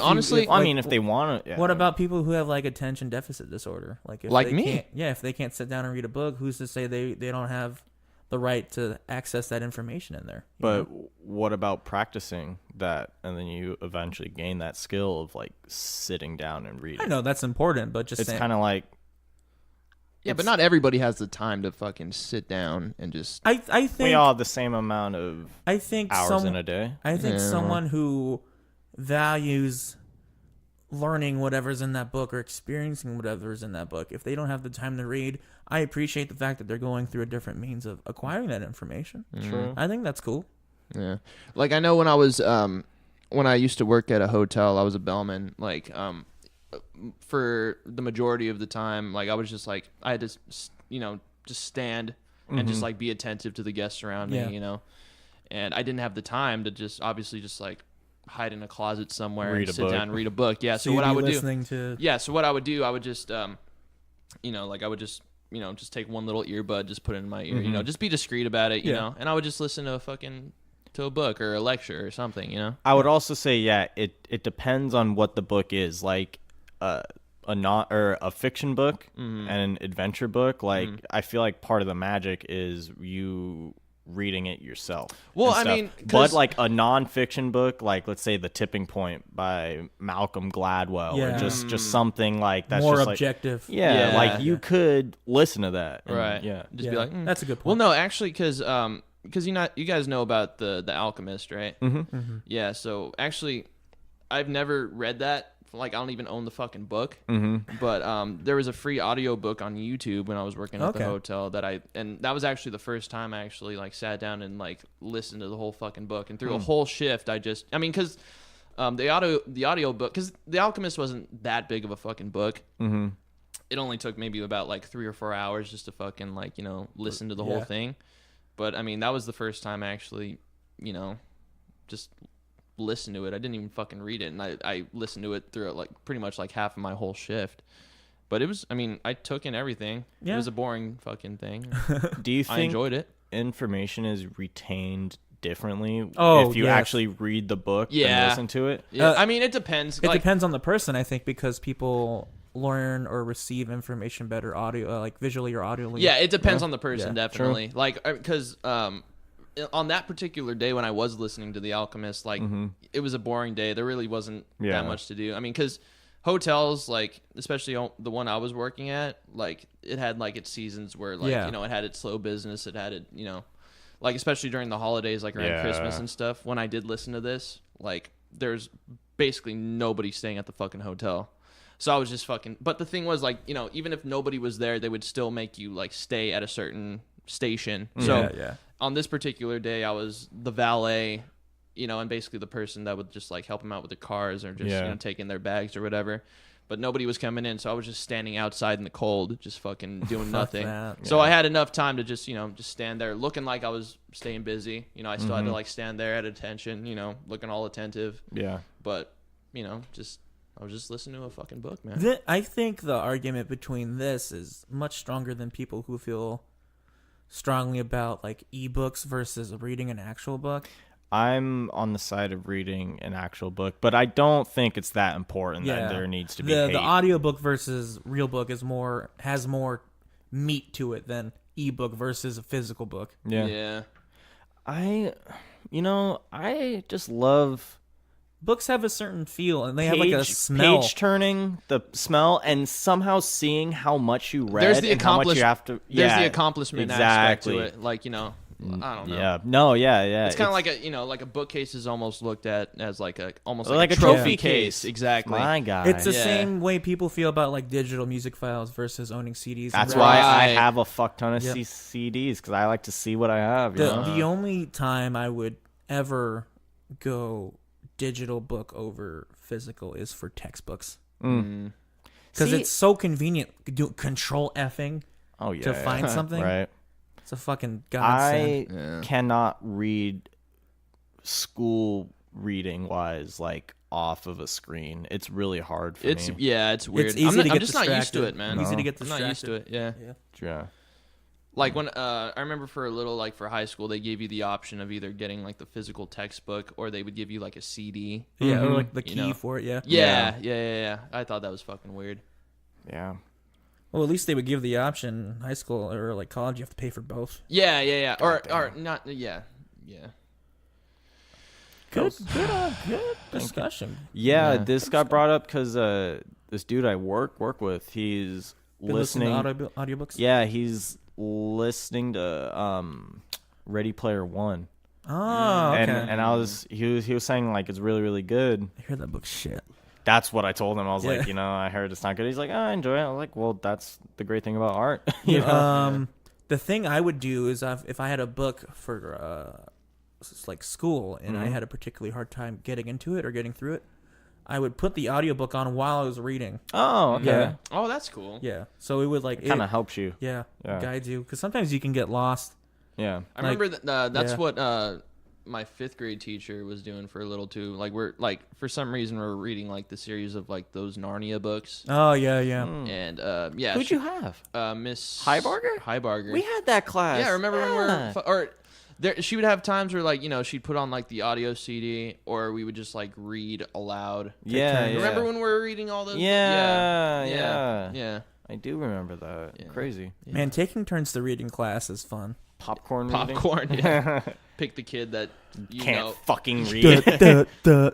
Honestly... if they want to... what about people who have, like, attention deficit disorder? Like me? If they can't sit down and read a book, who's to say they don't have the right to access that information in there? But what about practicing that, and then you eventually gain that skill of, like, sitting down and reading? I know that's important, but it's kind of like... Yeah, but not everybody has the time to fucking sit down and just... I think... We all have the same amount of hours in a day. I think someone who values learning whatever's in that book or experiencing whatever's in that book, if they don't have the time to read, I appreciate the fact that they're going through a different means of acquiring that information. True. I think that's cool. Yeah. Like, I know when I was... when I used to work at a hotel, I was a bellman, like... for the majority of the time, like, I was just like, I had to, just stand and just like be attentive to the guests around me, and I didn't have the time to just obviously just like hide in a closet somewhere and sit down and read a book. Yeah. So what I would do, so what I would do, I would just, I would just, just take one little earbud, just put it in my ear, just be discreet about it, you know, and I would just listen to a book or a lecture or something, I would also say, it depends on what the book is. Like, a fiction book and an adventure book, like I feel like part of the magic is you reading it yourself. Well, I mean, but like a non-fiction book, like let's say The Tipping Point by Malcolm Gladwell, or just something like that's more just objective. Like, like you could listen to that, and, right? Just be like, that's a good point. Well, no, actually, because you guys know about the Alchemist, right? Yeah. So actually, I've never read that. Like, I don't even own the fucking book. But there was a free audio book on YouTube when I was working at the hotel and that was actually the first time I actually like sat down and like listened to the whole fucking book, and through a whole shift because the audio book, because The Alchemist wasn't that big of a fucking book. It only took maybe about like 3 or 4 hours just to fucking like listen to the whole thing. But I mean, that was the first time I actually just listen to it. I didn't even fucking read it, and I listened to it through like pretty much like half of my whole shift. But it was, I took in everything. It was a boring fucking thing. Do you think I enjoyed it? Information is retained differently if you actually read the book and listen to it? Yeah. It depends. It depends on the person, I think, because people learn or receive information better audio, like visually or audibly. Yeah, it depends on the person, definitely. True. Like, because on that particular day when I was listening to The Alchemist, like it was a boring day. There really wasn't that much to do. I mean, because hotels, like especially the one I was working at, like it had like its seasons where like you know, it had its slow business, it had it, you know, like especially during the holidays, like around Christmas and stuff. When I did listen to this, like there's basically nobody staying at the fucking hotel. So I was just fucking, but the thing was, like, you know, even if nobody was there, they would still make you like stay at a certain station. So on this particular day, I was the valet, you know, and basically the person that would just like help them out with the cars or just you know, taking their bags or whatever. But nobody was coming in, so I was just standing outside in the cold, just fucking doing nothing. So I had enough time to just, you know, just stand there looking like I was staying busy. You know, I still had to like stand there at attention, you know, looking all attentive. Yeah. But, you know, just I was just listening to a fucking book, man. I think the argument between this is much stronger than people who feel strongly about like ebooks versus reading an actual book. I'm on the side of reading an actual book, but I don't think it's that important that there needs to be hate. The audiobook versus real book has more meat to it than ebook versus a physical book. Yeah. I just love books have a certain feel, and they have like a smell. Page turning, the smell, and somehow seeing how much you read and how much you have to. There's the accomplishment aspect to it, like, you know. I don't know. Yeah. No. Yeah. It's kind of like a, you know, like a bookcase is almost looked at as like a almost like a trophy case. Exactly. My God. It's the same way people feel about like digital music files versus owning CDs. That's why I have a fuck ton of CDs, because I like to see what I have. The only time I would ever go digital book over physical is for textbooks. Because it's so convenient. Do Control F-ing to find something. Right. It's a fucking godsend. I cannot read school reading wise like off of a screen. It's really hard for me. It's weird. It's easy to get I'm just not used to it, man. Easy to get distracted. I'm not used to it. Yeah. Like when I remember for a little, like for high school, they gave you the option of either getting like the physical textbook or they would give you like a CD. Yeah, or like the key for it. Yeah. I thought that was fucking weird. Yeah. Well, at least they would give the option. High school or like college, you have to pay for both. Yeah. Or not. Yeah. Good discussion. Yeah, this got brought up because this dude I work with, he's listening to audiobooks. Yeah, he's listening to Ready Player One. Oh, okay. And he was saying like it's really, really good. I hear that book's shit. That's what I told him. I was like, you know, I heard it's not good. He's like, I enjoy it. I was like, well, that's the great thing about art. You know? The thing I would do is if I had a book for like school and I had a particularly hard time getting into it or getting through it, I would put the audiobook on while I was reading. Oh, okay. Yeah. Oh, that's cool. Yeah. So it would like it kind of helps you. Yeah. Guides you, because sometimes you can get lost. Yeah. I remember that's what my 5th grade teacher was doing for a little too. Like we're like for some reason we're reading like the series of like those Narnia books. Oh yeah. And who'd you have? Miss Highbarger. We had that class. Yeah, remember when she would have times where like, you know, she'd put on like the audio CD or we would just like read aloud. Yeah. Remember when we were reading all those? Yeah. I do remember that. Yeah. Crazy. Man, taking turns to reading class is fun. Popcorn. Yeah. Pick the kid that you can't fucking read. Oh,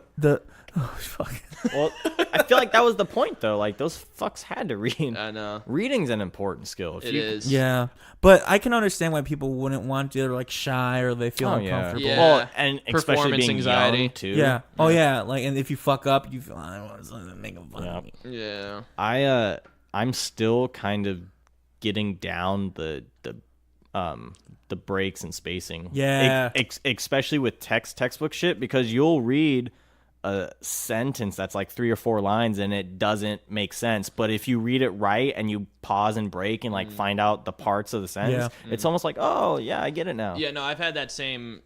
fuck. Well, I feel like that was the point, though. Like, those fucks had to read. I know. Reading's an important skill. It is. Yeah. But I can understand why people wouldn't want to. They're, like, shy or they feel uncomfortable. Yeah. Well, and especially being anxiety. Young, too. Yeah. Oh, yeah. Like, and if you fuck up, you feel, I don't want to make a fun of me. Yeah. I'm still kind of getting down the breaks and spacing. Yeah. Especially with textbook shit, because you'll read a sentence that's like 3 or 4 lines and it doesn't make sense. But if you read it right and you pause and break and like find out the parts of the sentence, it's almost like, oh yeah, I get it now. Yeah, no, I've had that same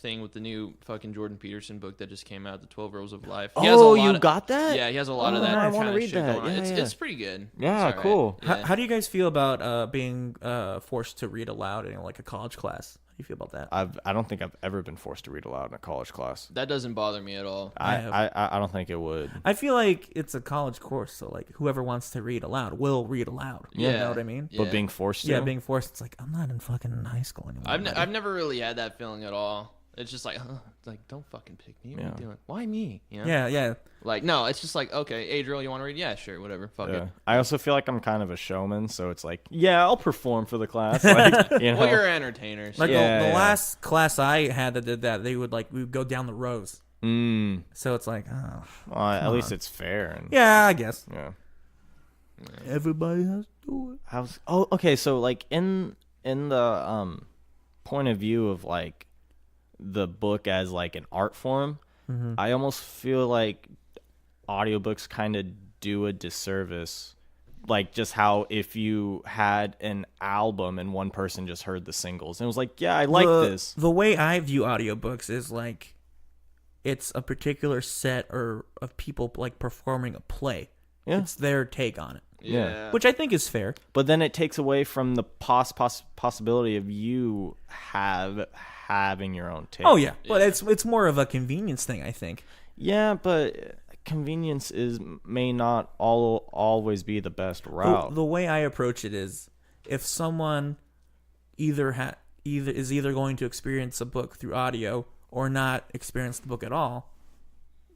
thing with the new fucking Jordan Peterson book that just came out, The 12 Rules of Life. Got that? Yeah, he has a lot of that. I want to read shit that. Going on. Yeah, it's pretty good. Yeah, cool. Yeah. How do you guys feel about being forced to read aloud in like a college class? How do you feel about that? I don't think I've ever been forced to read aloud in a college class. That doesn't bother me at all. I don't think it would. I feel like it's a college course, so like whoever wants to read aloud will read aloud. You know what I mean? Yeah. But being forced to? Yeah, being forced. It's like I'm not in fucking high school anymore. I've never really had that feeling at all. It's just like, it's like, don't fucking pick me. What are you doing? Why me? You know? Yeah. Like, no, it's just like, okay, Adriel, you want to read? Yeah, sure, whatever. Fuck it. I also feel like I'm kind of a showman, so it's like, yeah, I'll perform for the class. Like, you know? Well, you're entertainers. Like the last class I had that did that, we would go down the rows. So it's like, well, at least it's fair. And, yeah, I guess. Yeah. Everybody has to do it. Okay. So like in the point of view of like the book as like an art form, I almost feel like audiobooks kind of do a disservice. Like just how if you had an album and one person just heard the singles and it was like, yeah, I like this. The way I view audiobooks is like it's a particular set of people like performing a play. Yeah. It's their take on it. Yeah. Which I think is fair. But then it takes away from the possibility of you having your own take. Oh yeah, but it's more of a convenience thing, I think. Yeah, but convenience may not always be the best route. The way I approach it is, if someone is either going to experience a book through audio or not experience the book at all,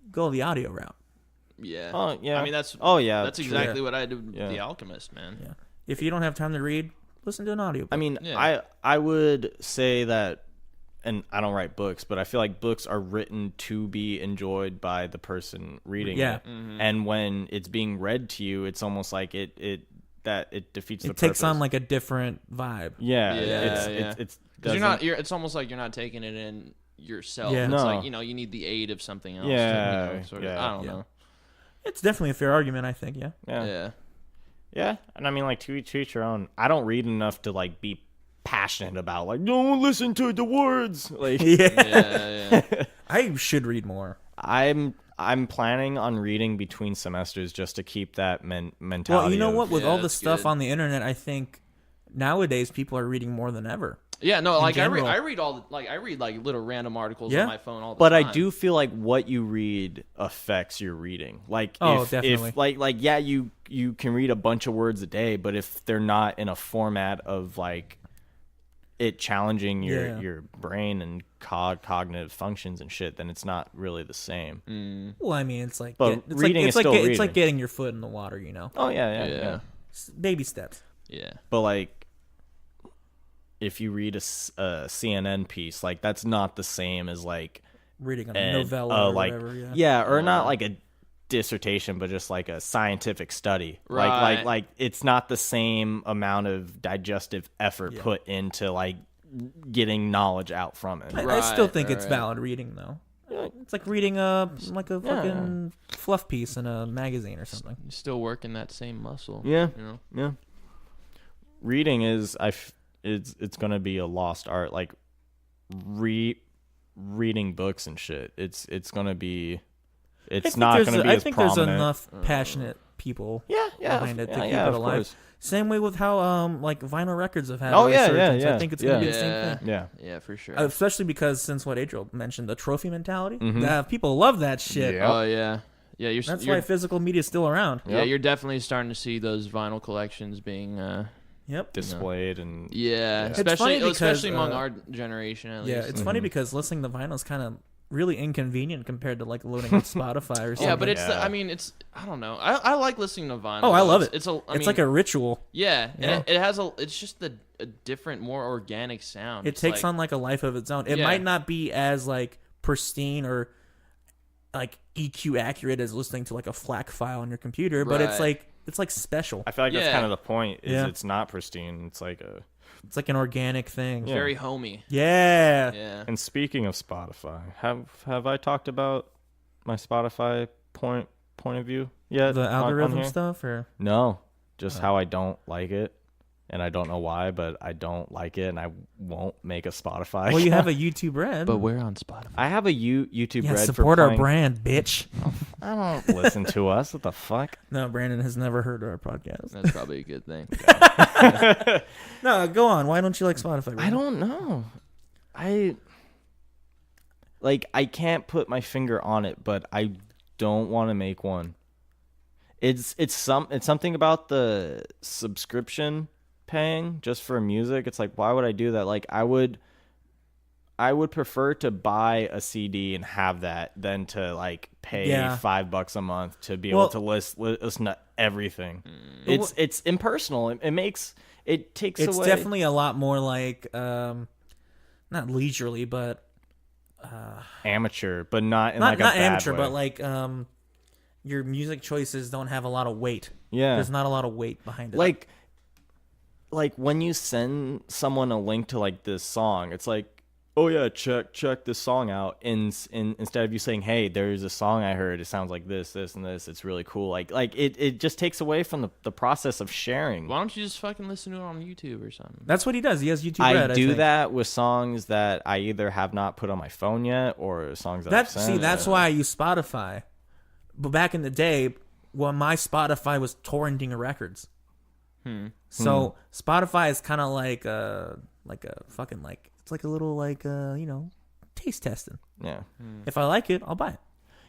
go the audio route. Yeah. Oh yeah. I mean that's exactly what I do with The Alchemist, man. Yeah. If you don't have time to read, listen to an audiobook. I mean, I would say that, and I don't write books, but I feel like books are written to be enjoyed by the person reading it. And when it's being read to you, it's almost like it defeats the purpose. It takes on like a different vibe. Yeah. It's it's almost like you're not taking it in yourself. Yeah. It's No. like, you need the aid of something else. Yeah, I don't know. It's definitely a fair argument, I think. Yeah. Yeah. And I mean, like, to each your own. I don't read enough to like be passionate about like, don't listen to the words. Like, Yeah. I should read more. I'm planning on reading between semesters just to keep that mentality. Well, you know what? With all the that's stuff good. on the internet, I think nowadays people are reading more than ever. Yeah, no, like I general. read like little random articles Yeah. on my phone all the But time. I do feel like what you read affects your reading. Like, definitely. if like yeah, you can read a bunch of words a day, but if they're not in a format of like it challenging your brain and cognitive functions and shit, then it's not really the same. Well, I mean, it's like But it's reading like, is still it's like reading. getting your foot in the water, you know. Oh yeah. Baby steps. Yeah. But like, if you read a CNN piece, like that's not the same as like Reading a novella or like whatever. or not like a dissertation, but just like a scientific study. Right. Like it's not the same amount of digestive effort put into like getting knowledge out from it. I still think it's right. valid reading though. It's like reading a fucking fluff piece in a magazine or something. You're still working that same muscle. Yeah. You know? Yeah. Reading is it's gonna be a lost art. Like reading books and shit. It's gonna be. It's not gonna be I as think prominent. there's enough passionate people behind it to keep it of alive. course. Same way with how like vinyl records have had Oh, yeah, resurgence. yeah, I think it's gonna be the yeah. same thing. Yeah. Yeah, for sure. Especially because since what Adriel mentioned, the trophy mentality, people love that shit. Yeah. Oh yeah. Yeah, That's you're, why physical media is still around. Yeah, you're definitely starting to see those vinyl collections being Displayed and especially funny because, among our generation at least. Yeah, it's funny because listening to vinyl is kind of really inconvenient compared to like loading up Spotify or something. Yeah, but I don't know. I like listening to vinyl. Oh, I love it. It's like a ritual. Yeah, and it has it's just a different, more organic sound. It takes on like a life of its own. It might not be as like pristine or like EQ accurate as listening to like a FLAC file on your computer, but it's like special. I feel like that's kind of the point. Is Yeah. it's not pristine. It's like an organic thing. very homey. Yeah. Yeah. And speaking of Spotify, have I talked about my Spotify point of view yet? The on algorithm here? stuff, or No, just how I don't like it, and I don't know why, but I don't like it, and I won't make a Spotify. well, you have a account. YouTube Red. But we're on Spotify. I have a YouTube yeah, Red support for our playing- brand, bitch. I don't listen to us. What the fuck? No, Brandon has never heard of our podcast. That's probably a good thing. No, go on. Why don't you like Spotify? I Brandon? don't know. I can't put my finger on it, but I don't want to make one. It's something about the subscription paying just for music. It's like, why would I do that? Like, I would prefer to buy a CD and have that than to like pay $5 a month to be able to listen to everything. It's impersonal. It takes away. It's definitely a lot more like not leisurely, but amateur, but not not a bad amateur, way. but like your music choices don't have a lot of weight. Yeah, there's not a lot of weight behind it. Like when you send someone a link to like this song, it's like, oh yeah, check this song out. Instead of you saying, hey, there's a song I heard, it sounds like this, and this. It's really cool. Like it just takes away from the process of sharing. Why don't you just fucking listen to it on YouTube or something? That's what he does. He has YouTube Red. I do that with songs that I either have not put on my phone yet or songs that I've sent. That's why I use Spotify. But back in the day, when my Spotify was torrenting records. So Spotify is kind of like a fucking like, it's like a little like taste testing. Yeah. If I like it, I'll buy it.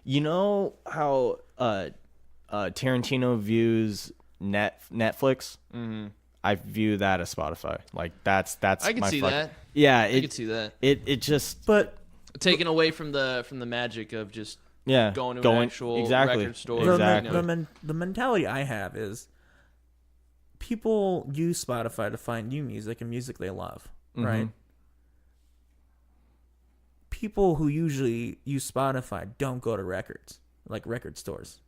You know how Tarantino views Netflix? Mm-hmm. I view that as Spotify. Like that's I can see that. Yeah, I can see that. It just taken away from the magic of just going to an actual record store. The mentality I have is people use Spotify to find new music and music they love, right? People who usually use Spotify don't go to record stores,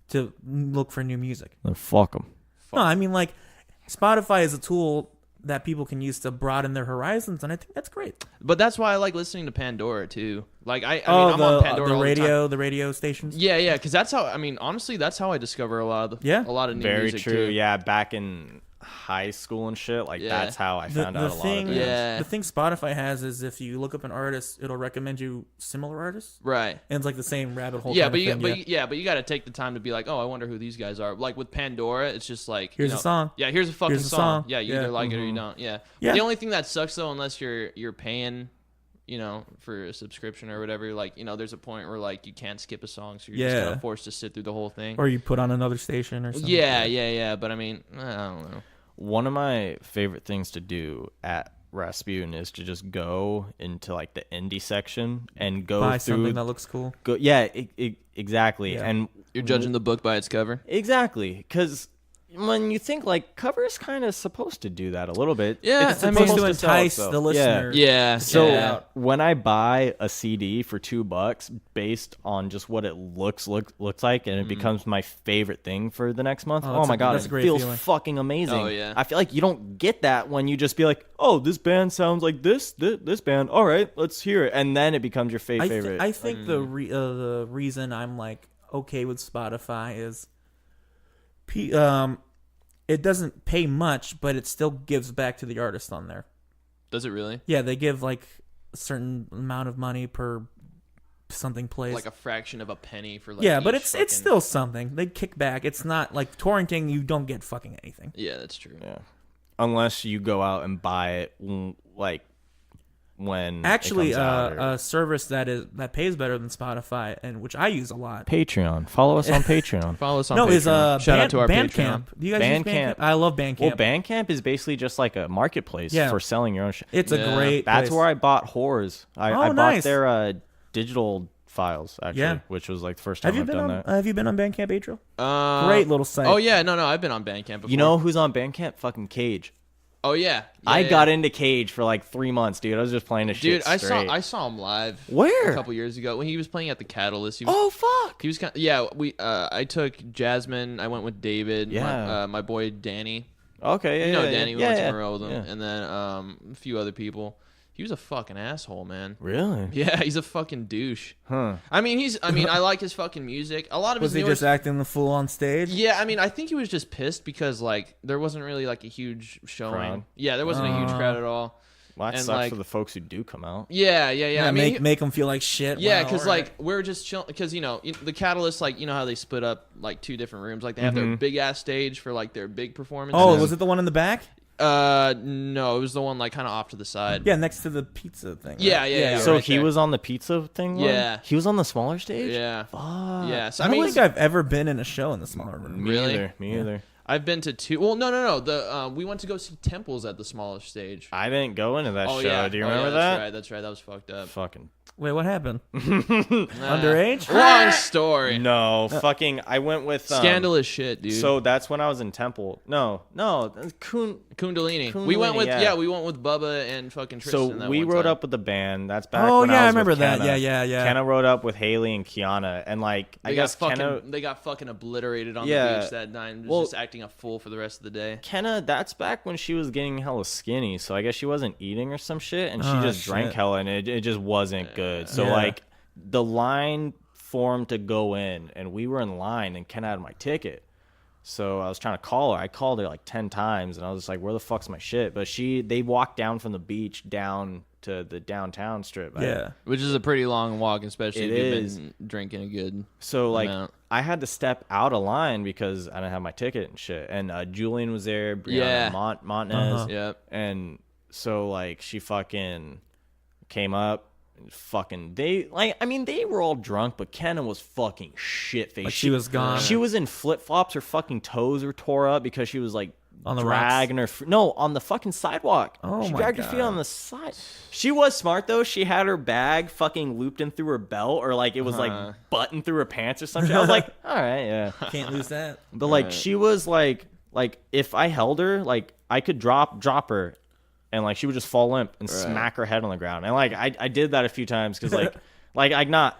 to look for new music. Then fuck them. No, I mean, like, Spotify is a tool that people can use to broaden their horizons, and I think that's great. But that's why I like listening to Pandora too. Like I'm on Pandora all the time. The radio stations. Yeah, because that's how. I mean, honestly, that's how I discover a lot of new Very music. true. Too. Yeah, back in high school and shit, that's how I found out a lot of it. The thing Spotify has is if you look up an artist, it'll recommend you similar artists. Right. And it's like the same rabbit hole. Yeah, but you got to take the time to be like, oh, I wonder who these guys are. Like with Pandora, it's just like here's a song. Yeah, here's a fucking song. Yeah, you either like it or you don't. Yeah. The only thing that sucks though, unless you're paying, for a subscription or whatever, like, there's a point where like you can't skip a song, so you're just kind of forced to sit through the whole thing. Or you put on another station or something. Yeah. But I mean, I don't know. One of my favorite things to do at Rasputin is to just go into like the indie section and go buy through something that looks cool. Exactly. Yeah. And You're judging the book by its cover. Exactly, because when you think like covers kind of supposed to do that a little bit. Yeah, it's supposed to entice the listener. Yeah. So when I buy a CD for $2 based on just what it looks like, and it becomes my favorand thing for the next month, oh my god, it feels fucking amazing. Oh yeah. I feel like you don't get that when you just be like, oh, this band sounds like this band. All right, let's hear it, and then it becomes your favorite. I think the reason I'm like okay with Spotify is it doesn't pay much, but it still gives back to the artist on there. Does it really? Yeah, they give like a certain amount of money per something plays. Like a fraction of a penny for like. Yeah, but it's still something. They kick back. It's not like torrenting. You don't get fucking anything. Yeah, that's true. Yeah, unless you go out and buy it like when actually it comes out, a service that pays better than Spotify and which I use a lot. Patreon. Follow us on Patreon. Follow us on Patreon. Shout out to our Bandcamp. Patreon. Do you guys use Bandcamp? I love Bandcamp. Well, Bandcamp is basically just like a marketplace for selling your own shit. It's a great That's place. where I bought Whores. I bought their digital files, actually, which was like the first time I've done that. Have you been on Bandcamp, Adriel? Great little site. Oh, yeah. No, I've been on Bandcamp before. You know who's on Bandcamp? Fucking Cage. Oh, yeah. I got into Cage for like 3 months, dude. I was just playing the shit straight. I saw him live. Where? A couple years ago when he was playing at the Catalyst. Fuck. He was I took Jasmine. I went with David. Yeah. My boy Danny. Okay, yeah. Danny. We went to Monroe with him. Yeah. And then a few other people. He was a fucking asshole, man. Really? Yeah, he's a fucking douche. Huh. I I like his fucking music. A lot of was his he just acting the fool on stage? Yeah, I think he was just pissed because like there wasn't really like a huge showing. Crowd. Yeah, there wasn't a huge crowd at all. Well, that sucks for the folks who do come out. Yeah. Make them feel like shit. Yeah, because we're just chilling. Because the Catalyst, like how they split up like 2 different rooms. Like they have their big ass stage for like their big performances. Oh, was it the one in the back? No, it was the one like kind of off to the side. Yeah, next to the pizza thing. Right? Yeah. So right he there. was on the pizza thing. One? Yeah. He was on the smaller stage. Yeah. Fuck. Yeah. So I I don't mean, think I've ever been in a show in the smaller room. Me Really? either. Me either. I've been to 2. Well, no. We went to go see Temples at the smaller stage. I didn't go into that Oh show. yeah. Do you Oh, remember yeah, that? That's right. That was fucked up. Fucking. Wait, what happened? Underage? Long story. No, fucking. I went with Scandalous shit, dude. So that's when I was in Temple. No, Kundalini. We Kundalini, went with yeah. we went with Bubba and fucking Tristan. So that we one rode time. up with the band. That's back. Oh, when yeah, I was with remember that. Kenna. Yeah. Kenna rode up with Haley and Kiana, and like I guess Kenna. They got fucking obliterated on Yeah. the beach that night. And was Well- just acting a fool for the rest of the day. Kenna, that's back when she was getting hella skinny, so I guess she wasn't eating or some shit, and she Oh, just drank shit. hella, and it just wasn't good. So Yeah. like the line formed to go in, and we were in line, and Kenna had my ticket. So I was trying to call her. I called her like 10 times, and I was just like, "Where the fuck's my shit?" But they walked down from the beach down to the downtown strip. Yeah. Which is a pretty long walk, especially It if you've is. been drinking a good. So like amount. I had to step out of line because I didn't have my ticket and shit. And Julian was there, Brianna Yeah. Montanez, Uh-huh. Yep. and so like she fucking came up. And fucking they were all drunk, but Kenna was fucking shit faced. Like she was gone. She was in flip flops. Her fucking toes were tore up because she was like On the dragging her. No, on the fucking sidewalk. Oh she my dragged her feet God. on the side. She was smart though. She had her bag fucking looped in through her belt, or like it was like buttoned through her pants or something. I was like, all right, yeah. Can't lose that. But like she was like if I held her, like I could drop her, and like she would just fall limp and smack her head on the ground. And like I did that a few times because like I not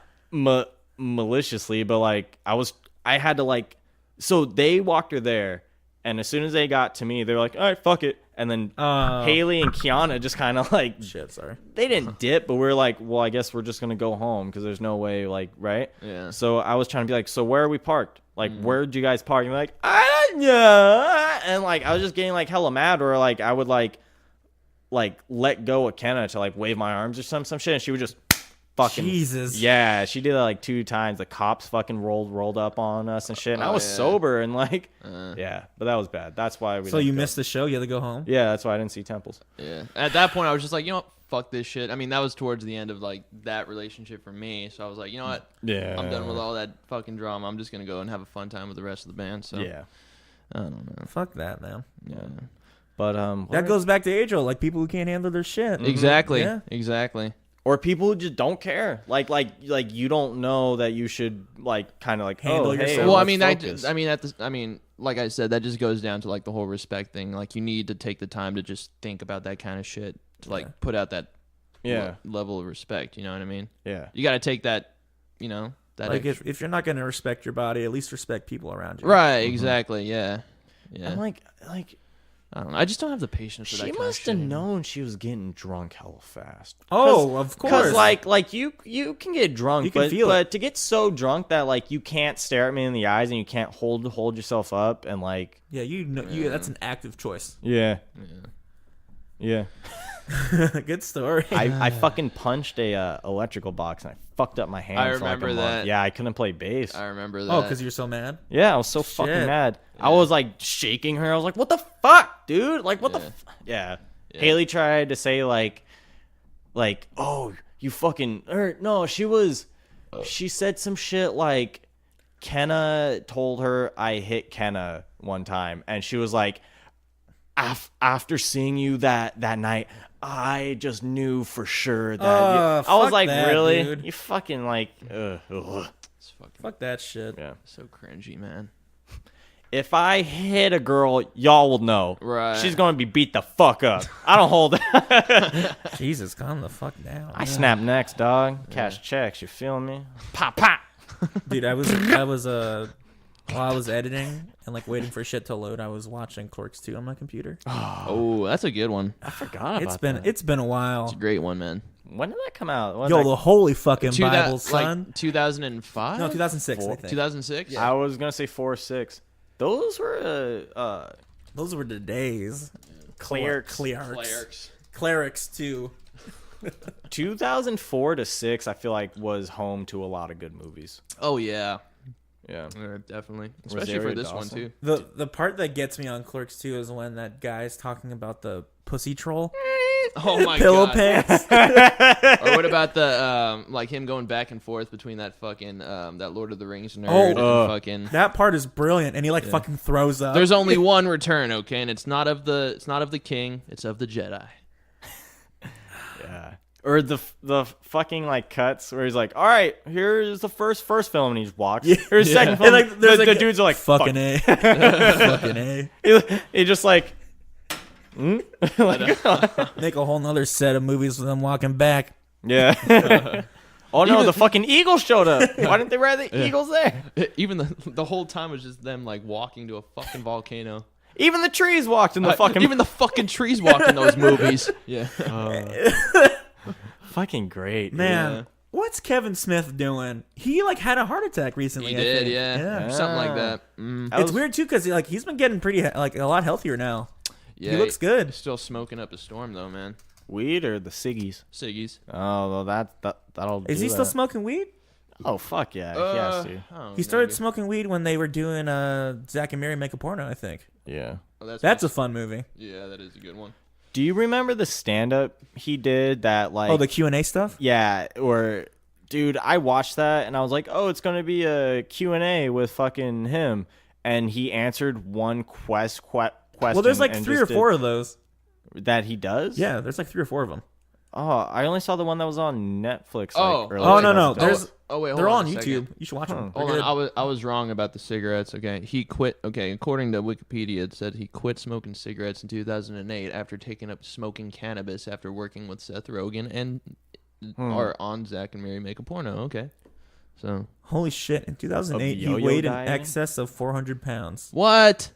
maliciously, but like I had to like. So they walked her there, and as soon as they got to me, they were like, all right, fuck it. And then Haley and Kiana just kind of like Shit, sorry. they didn't dip, but we are like, well, I guess we're just gonna go home because there's no way, like, right? Yeah. So I was trying to be like, so where are we parked? Like, where'd you guys park? And they're like, I don't know. And like, I was just getting like hella mad, or like I would like let go of Kenna to like wave my arms or some shit, and she would just fucking Jesus. Yeah, she did that like 2 times. The cops fucking rolled up on us and shit. And I was yeah. sober and like, yeah, but that was bad. That's why we. So didn't you go. missed the show? You had to go home? Yeah, that's why I didn't see Temples. Yeah. At that point, I was just like, you know what? Fuck this shit. I mean, that was towards the end of like that relationship for me. So I was like, you know what? Yeah, I'm done with all that fucking drama. I'm just gonna go and have a fun time with the rest of the band. So Yeah, I don't know. Fuck that, man. Yeah. but That goes back to Adriel, like people who can't handle their shit. Exactly. Yeah. Exactly. or people who just don't care. Like you don't know that you should like kind of like Handle hey, yourself. Well, I let's mean, focus. like I said, that just goes down to like the whole respect thing. Like you need to take the time to just think about that kind of shit to like put out that Yeah. level of respect. You know what I mean? Yeah. You got to take that. You know that. Like extra- if you're not gonna respect your body, at least respect people around you. right. Exactly. Yeah. Yeah. I'm like I don't know. I just don't have the patience for that she kind of must shit have anymore. known she was getting drunk hella fast. Oh, of course. Because like you can get drunk, You can but feel it. to get so drunk that like you can't stare at me in the eyes and you can't hold yourself up and like Yeah, that's an active choice. yeah. Good story. I fucking punched a electrical box and I fucked up my hand. I for, like, a remember month. that. Yeah, I couldn't play bass. I remember that. Oh, because you're so mad. Yeah, I was so fucking Shit. mad. I was like shaking her. I was like, "What the fuck, dude? Like, what the?" Yeah. Haley tried to say like, "Oh, you fucking." Or no, she said some shit like, Kenna told her I hit Kenna one time, and she was like, "After seeing you that night, I just knew for sure that." I was fuck like, that, "Really? dude. You fucking like." Ugh. It's fucking Fuck that shit. Yeah. so cringy, man. If I hit a girl, y'all will know. Right. She's gonna be beat the fuck up. I don't hold it. Jesus, calm the fuck down. I snap necks, dog. Cash checks. You feel me? Pop, pop. Dude, I was while I was editing and like waiting for shit to load, I was watching Clerks 2 on my computer. Oh, that's a good one. I forgot about It's been a while. It's a great one, man. When did that come out? When Yo, that- the holy fucking Bible, Like son. 2005? No, 2006, I think. 2006? I was gonna say 4 or 6. Those were Those were the days. Clerks. Clerics 2. 2004 to 6. I feel like was home to a lot of good movies. Oh, yeah. Yeah. Definitely, especially for Rosario this one Dawson? too. The part that gets me on Clerks 2 is when that guy's talking about the pussy troll. Oh my Pillow god! pants. Or what about the like him going back and forth between that fucking that Lord of the Rings nerd and fucking. That part is brilliant, and he fucking throws up. There's only one return, okay, and it's not of the king, it's of the Jedi. Yeah. Or the fucking like cuts where he's like, all right, here's the first film, and he just walks. Here's the second film. And, there's the dudes are like, fucking A. Fucking A. he just like, like Make a whole nother set of movies with them walking back. yeah. Oh no, the fucking eagles showed up. Why didn't they ride the eagles there? Even the whole time was just them like walking to a fucking volcano. Even the trees walked in the fucking. Even the fucking trees walk in those movies. Yeah. Fucking great, Man, Yeah. what's Kevin Smith doing? He had a heart attack recently. He I did, think. yeah. Something like that. It's weird too because he's been getting pretty a lot healthier now. Yeah, He looks good. Still smoking up a storm though, man. Weed or the ciggies? Siggies. Oh, well, that'll. Is do he still that. smoking weed? Oh fuck yeah, he has to. Oh, He started maybe. smoking weed when they were doing Zack and Mary Make a Porno. I think Yeah. Oh, that's a fun movie. yeah, that is a good one. Do you remember the stand-up he did that like? Oh, the Q&A stuff. Yeah, or dude, I watched that and I was like, oh, it's gonna be a Q&A with fucking him, and he answered one question. Well, there's like and 3 or just 4 of those. that he does. Yeah, there's like 3 or 4 of them. Oh, I only saw the one that was on Netflix. Oh. like, early Oh no, 2000s. there's Wait, hold they're all on a YouTube. second. You should watch them. Hold on, I was wrong about the cigarettes. Okay, he quit. Okay, according to Wikipedia, it said he quit smoking cigarettes in 2008 after taking up smoking cannabis after working with Seth Rogen and or on Zack and Mary Make a Porno. Okay, so Holy shit! In 2008, Of he yo-yo weighed in dieting? excess of 400 pounds, what?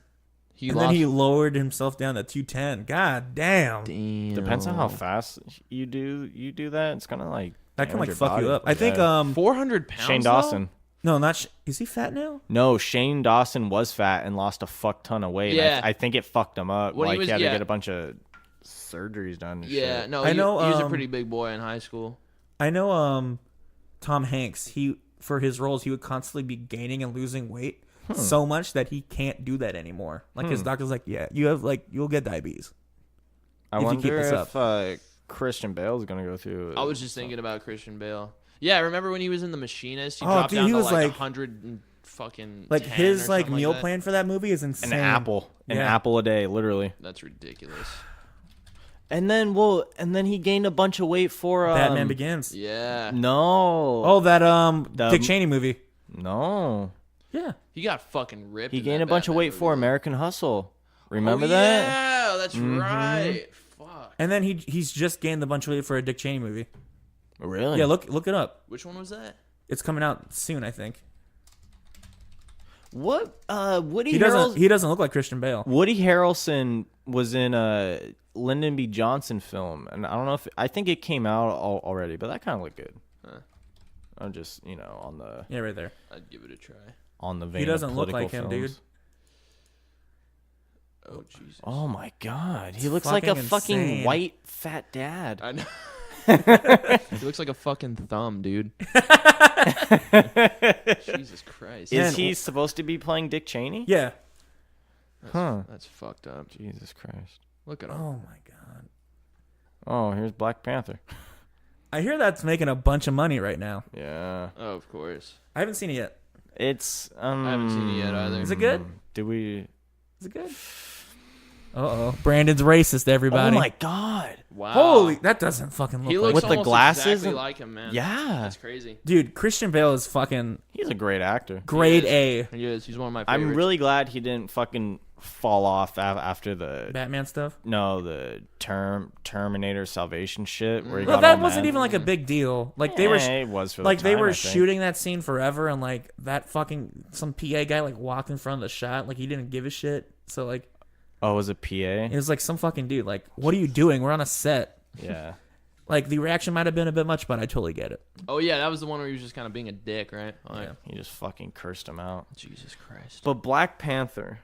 and then he lowered himself down to 210. God damn, Damn. Depends on how fast you do that. It's gonna like that can damage like your fuck body. you up. I think 400 pounds. Shane though? Dawson. no, not is he fat now? No, Shane Dawson was fat and lost a fuck ton of weight. Yeah. I think it fucked him up. When he like was- he had yeah. to get a bunch of surgeries done. And Yeah, shit. no, I he, know, he was a um, pretty big boy in high school. I know Tom Hanks, he for his roles he would constantly be gaining and losing weight so much that he can't do that anymore. Like his doctor's like, yeah, you'll get diabetes. I if you wonder keep this if Christian Bale's gonna go through. I was just thinking about Christian Bale. Yeah, remember when he was in The Machinist? He Oh, dropped dude, down he to was like like- 100 and fucking Like 10 his or like something meal that. plan for that movie is insane. an apple Yeah. a day, literally. That's ridiculous. And then he gained a bunch of weight for Batman Begins. Yeah. No. Oh, that The- Dick Cheney movie. no. Yeah. He got fucking ripped. He in gained that a bunch of Batman weight for movie. American Hustle. Remember Oh, that? Yeah, that's right. Fuck. And then he's just gained a bunch of weight for a Dick Cheney movie. Really? Yeah, look it up. Which one was that? It's coming out soon, I think. What? Woody He doesn't look like Christian Bale. Woody Harrelson was in a Lyndon B. Johnson film, and I don't know if I think it came out already, but that kind of looked good. I'm just on the Yeah, right there. I'd give it a try. vein. He doesn't of look political like him, films. dude. Oh Jesus. Oh my god, he looks like a fucking fucking insane. white fat dad. I know. He looks like a fucking thumb, dude. Jesus Christ. Is he supposed to be playing Dick Cheney? Yeah. That's fucked up. Jesus Christ. Look at him. Oh my god. Oh, here's Black Panther. I hear that's making a bunch of money right now. Yeah, Oh, of course. I haven't seen it yet. it's. I haven't seen it yet either. Is it good? Do we? Is it good? Uh-oh. Brandon's racist, everybody. Oh my god. Wow. Holy, that doesn't fucking look He like looks With the almost glasses exactly and- like him, man. Yeah, That's crazy. Dude, Christian Bale is fucking he's a great actor. grade He A. is. He is. He's one of my favorites. I'm really glad he didn't fucking fall off after the Batman stuff. the Terminator Salvation shit where he Well, got that all wasn't mad. even like a big deal. Like they were it was for the like they time, were I think. shooting that scene forever, and like that fucking some PA guy like walked in front of the shot, like he didn't give a shit. So like Oh, was it PA? it was like some fucking dude, like, what are you doing? We're on a set. Yeah. Like the reaction might have been a bit much, but I totally get it. Oh yeah, that was the one where he was just kind of being a dick, right? Oh, yeah. He just fucking cursed him out. Jesus Christ. But Black Panther,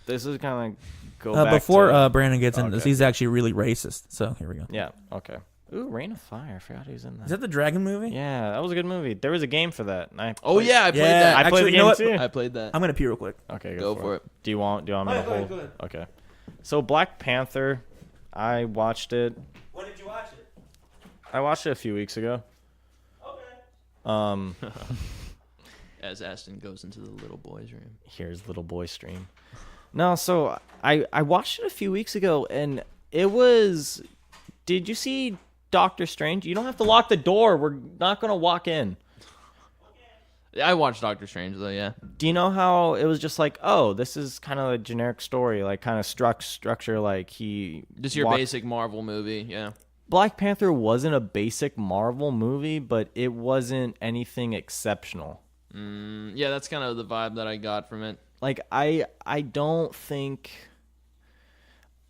this is kind of go back Before to, Brandon gets into this, Okay. he's actually really racist. So here we go. yeah, okay. Ooh, Reign of Fire. I forgot who's in that. Is that the dragon movie? Yeah, that was a good movie. There was a game for that. I played Yeah, that. I played actually, the you know game what? too. I played that. I'm gonna pee real quick. Okay, Go for it. Do you want me to Go hold? ahead. Okay. So Black Panther, I watched it. When did you watch it? I watched it a few weeks ago. Okay. As Aston goes into the little boy's room. Here's little boy stream. No, so I watched it a few weeks ago, and it was. Did you see Doctor Strange? You don't have to lock the door. We're not gonna walk in. I watched Doctor Strange though. Yeah. Do you know how it was just like, oh, this is kind of a generic story, like kind of structure, like he. Just your basic Marvel movie. Yeah. Black Panther wasn't a basic Marvel movie, but it wasn't anything exceptional. Yeah, that's kind of the vibe that I got from it. Like I don't think.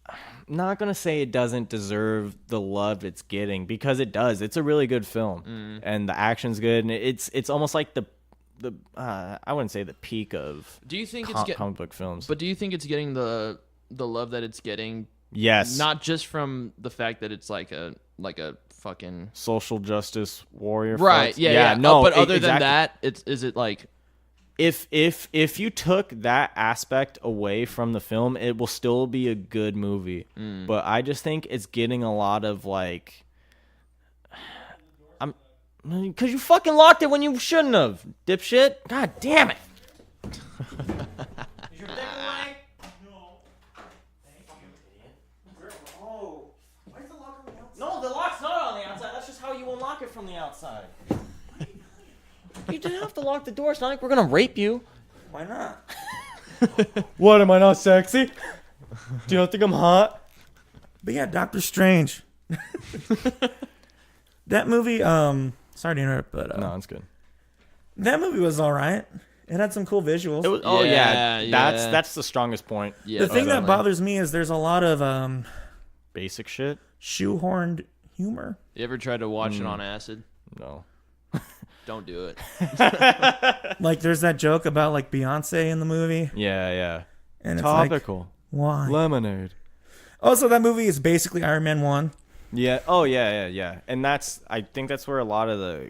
I'm not gonna say it doesn't deserve the love it's getting, because it does. It's a really good film, and the action's good, and it's almost like the I wouldn't say the peak of. Do you think comic book films? But do you think it's getting the love that it's getting? Yes. Not just from the fact that it's like a fucking social justice warrior. right. folks. Yeah. No, but other exactly. than that, is it like if you took that aspect away from the film, it will still be a good movie. But I just think it's getting a lot of like, because you fucking locked it when you shouldn't have, dipshit. God damn it. No, the lock's not on the outside. That's just how you unlock it from the outside. You didn't have to lock the door. It's not like we're gonna rape you. Why not? What, am I not sexy? Do you not think I'm hot? But yeah, Doctor Strange. That movie. Sorry to interrupt, but No, it's good. that movie was all right. It had some cool visuals. It was, Yeah, that's the strongest point. yeah? The thing that definitely. bothers me is there's a lot of Basic shit? shoehorned humor. You ever tried to watch it on acid? No. Don't do it. Like there's that joke about like Beyonce in the movie, Yeah. and it's like, Topical. why? Lemonade. Also, that movie is basically Iron Man 1. Yeah. Oh, yeah. And I think that's where a lot of the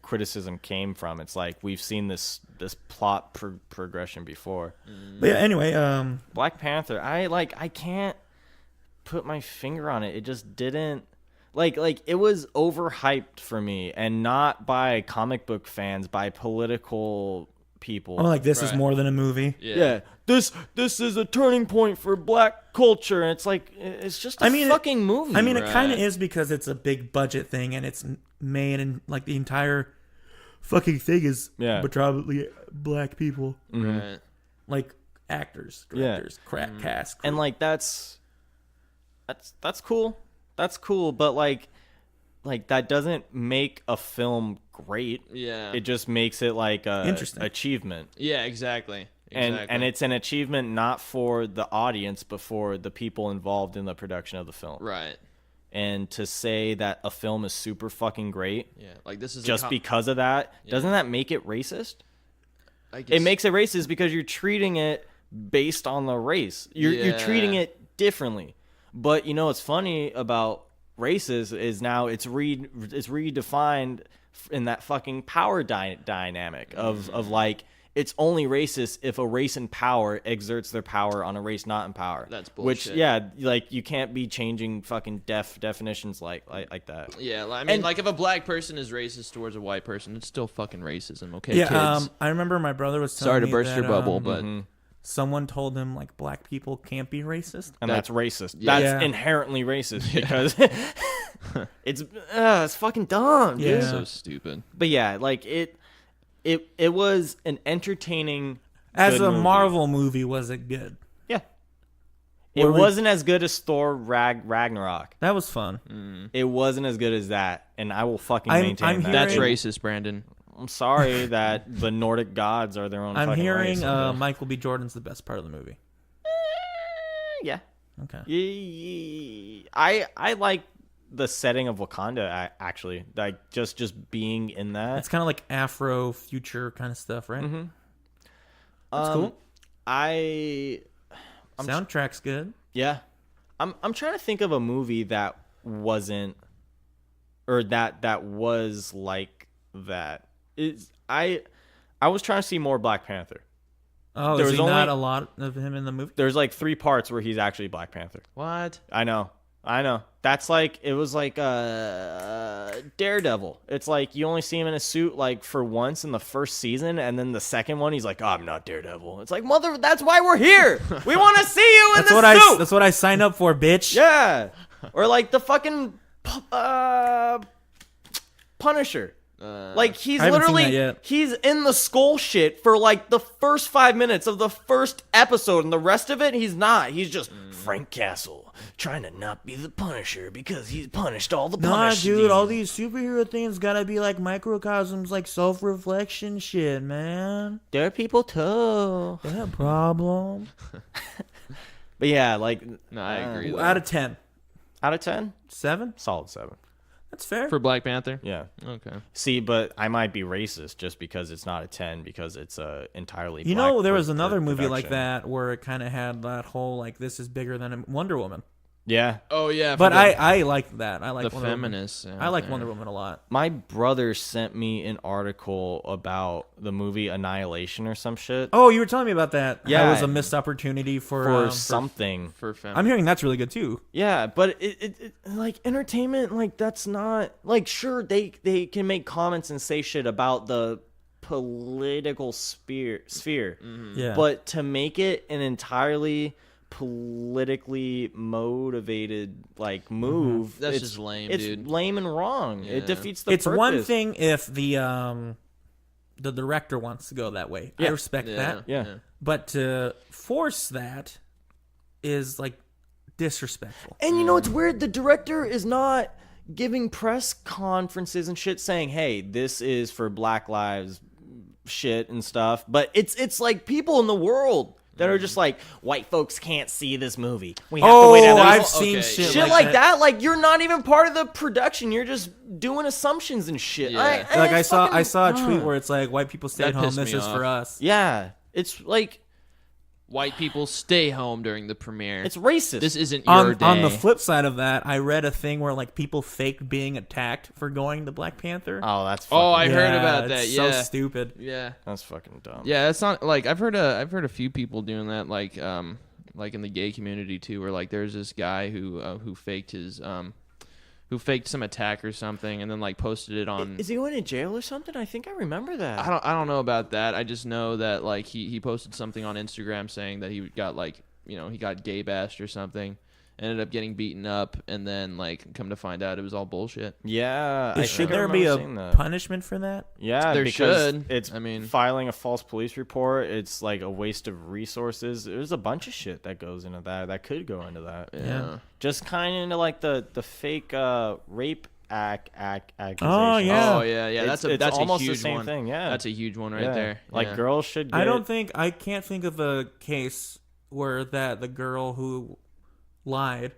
criticism came from. It's like we've seen this plot progression before. But yeah, anyway, Black Panther, I can't put my finger on it. It just didn't like it was overhyped for me, and not by comic book fans, by political people. I'm like, this is Right. more than a movie. Yeah. This is a turning point for black culture, and it's like it's just a fucking movie. I mean, it kind of Right. is because it's a big budget thing, and it's made in like the entire fucking thing is predominantly black people, Right. like actors, directors, cast, crew. and like that's cool. That's cool, but like that doesn't make a film great. Yeah. It just makes it like a Interesting. achievement. Yeah. Exactly. And it's an achievement not for the audience, but for the people involved in the production of the film. right. And to say that a film is super fucking great Yeah. Like this is just because of that, doesn't that make it racist? I guess, It makes it racist because you're treating it based on the race. You're treating it differently. But you know what's funny about races is now it's redefined in that fucking power dynamic of like it's only racist if a race in power exerts their power on a race not in power. That's Which bullshit. like you can't be changing fucking definitions like that. Yeah. I mean, And- like if a black person is racist towards a white person, it's still fucking racism. Okay, yeah, kids. I remember my brother was telling Sorry to me burst that, your bubble, but someone told him like black people can't be racist. And that's racist. Yeah. That's inherently racist because it's fucking dumb, dude. Yeah. so stupid. But yeah, like it was an entertaining As good a movie. Marvel movie, was it good? Yeah. It Were we- wasn't as good as Thor Ragnarok. That was fun. It wasn't as good as that, and I will fucking I'm maintain that. That's Hearing- racist, Brandon. I'm sorry that the Nordic gods are their own I'm fucking hearing race. Michael B. Jordan's the best part of the movie. Yeah. Okay. I like the setting of Wakanda actually. Like just being in that. It's kind of like Afro future kind of stuff, right? Mm-hmm. That's cool. Soundtrack's good. Yeah. I'm trying to think of a movie that wasn't or that was like that. I was trying to see more Black Panther. Oh, There is was he not only- a lot of him in the movie? There's like 3 parts where he's actually Black Panther. What? I know. That's like, it was like Daredevil. It's like you only see him in a suit like for once in the first season, and then the second one he's like, oh, I'm not Daredevil. It's like, that's why we're here. We want to see you in the suit. That's what I signed up for, bitch. Yeah. Or like the fucking Punisher. Like he's I haven't seen literally that yet. he's in the skull shit for like the first 5 minutes of the first episode, and the rest of it he's not. He's just Frank Castle trying to not be the Punisher because he's punished all the Nah, Punished. dude, all these superhero things gotta be like microcosms, like self-reflection shit, man. They're people too. They have problem. But yeah, like No, I agree. though. Out of 10. out of 10, 7? solid 7. That's fair. For Black Panther? Yeah. Okay. See, but I might be racist just because it's not a 10 because it's entirely. You black know, there was pro- another movie like production. that where it kind of had that whole, like, this is bigger than Wonder Woman. Yeah. Oh yeah. But for I like that. I like the Wonder Woman. feminists. Yeah, I like yeah. Wonder Woman a lot. My brother sent me an article about the movie Annihilation or some shit. Oh, you were telling me about that. Yeah. It was a missed opportunity for Something. For feminists. I'm hearing that's really good too. Yeah, but it like entertainment, like that's not like sure they can make comments and say shit about the political sphere, Yeah. but to make it an entirely politically motivated like move, That's it's just lame, it's dude. lame and wrong. Yeah. It defeats the It's purpose. one thing if the director wants to go that way. I Yeah. respect that. Yeah. But to force that is like disrespectful. And you know it's weird, the director is not giving press conferences and shit saying, hey, this is for Black Lives shit and stuff, but it's like people in the world that are just like, white folks can't see this movie. We have to wait Oh, at I've least seen okay. shit, like that. Like you're not even part of the production. You're just doing assumptions and shit. Yeah. Like I it's saw fucking- a tweet where it's like white people stay That at home. pissed This me is off. for us. Yeah, it's like White people stay home during the premiere. it's racist. This isn't your day. On the flip side of that, I read a thing where like people faked being attacked for going to Black Panther. Oh, that's fucking, Oh, I heard Yeah, about that. it's Yeah. so stupid. Yeah. that's fucking dumb. Yeah, it's not like I've heard a few people doing that, like in the gay community too, where like there's this guy who faked his who faked some attack or something, and then like posted it on. Is he going to jail or something? I think I remember that. I don't know about that. I just know that like he posted something on Instagram saying that he got like he got gay bashed or something, ended up getting beaten up, and then like come to find out it was all bullshit. Yeah, I Should think I there be remember a seeing that. punishment for that? Yeah, There because should. it's I mean- filing a false police report. It's like a waste of resources. There's a bunch of shit that goes into that could go into that. Yeah. Just kind of into like the fake rape accusation. Oh, yeah. Oh yeah. That's It's a almost the huge same one. thing, yeah. That's a huge one right Yeah. there. Like Yeah. girls should. Get, I can't think of a case where the girl who lied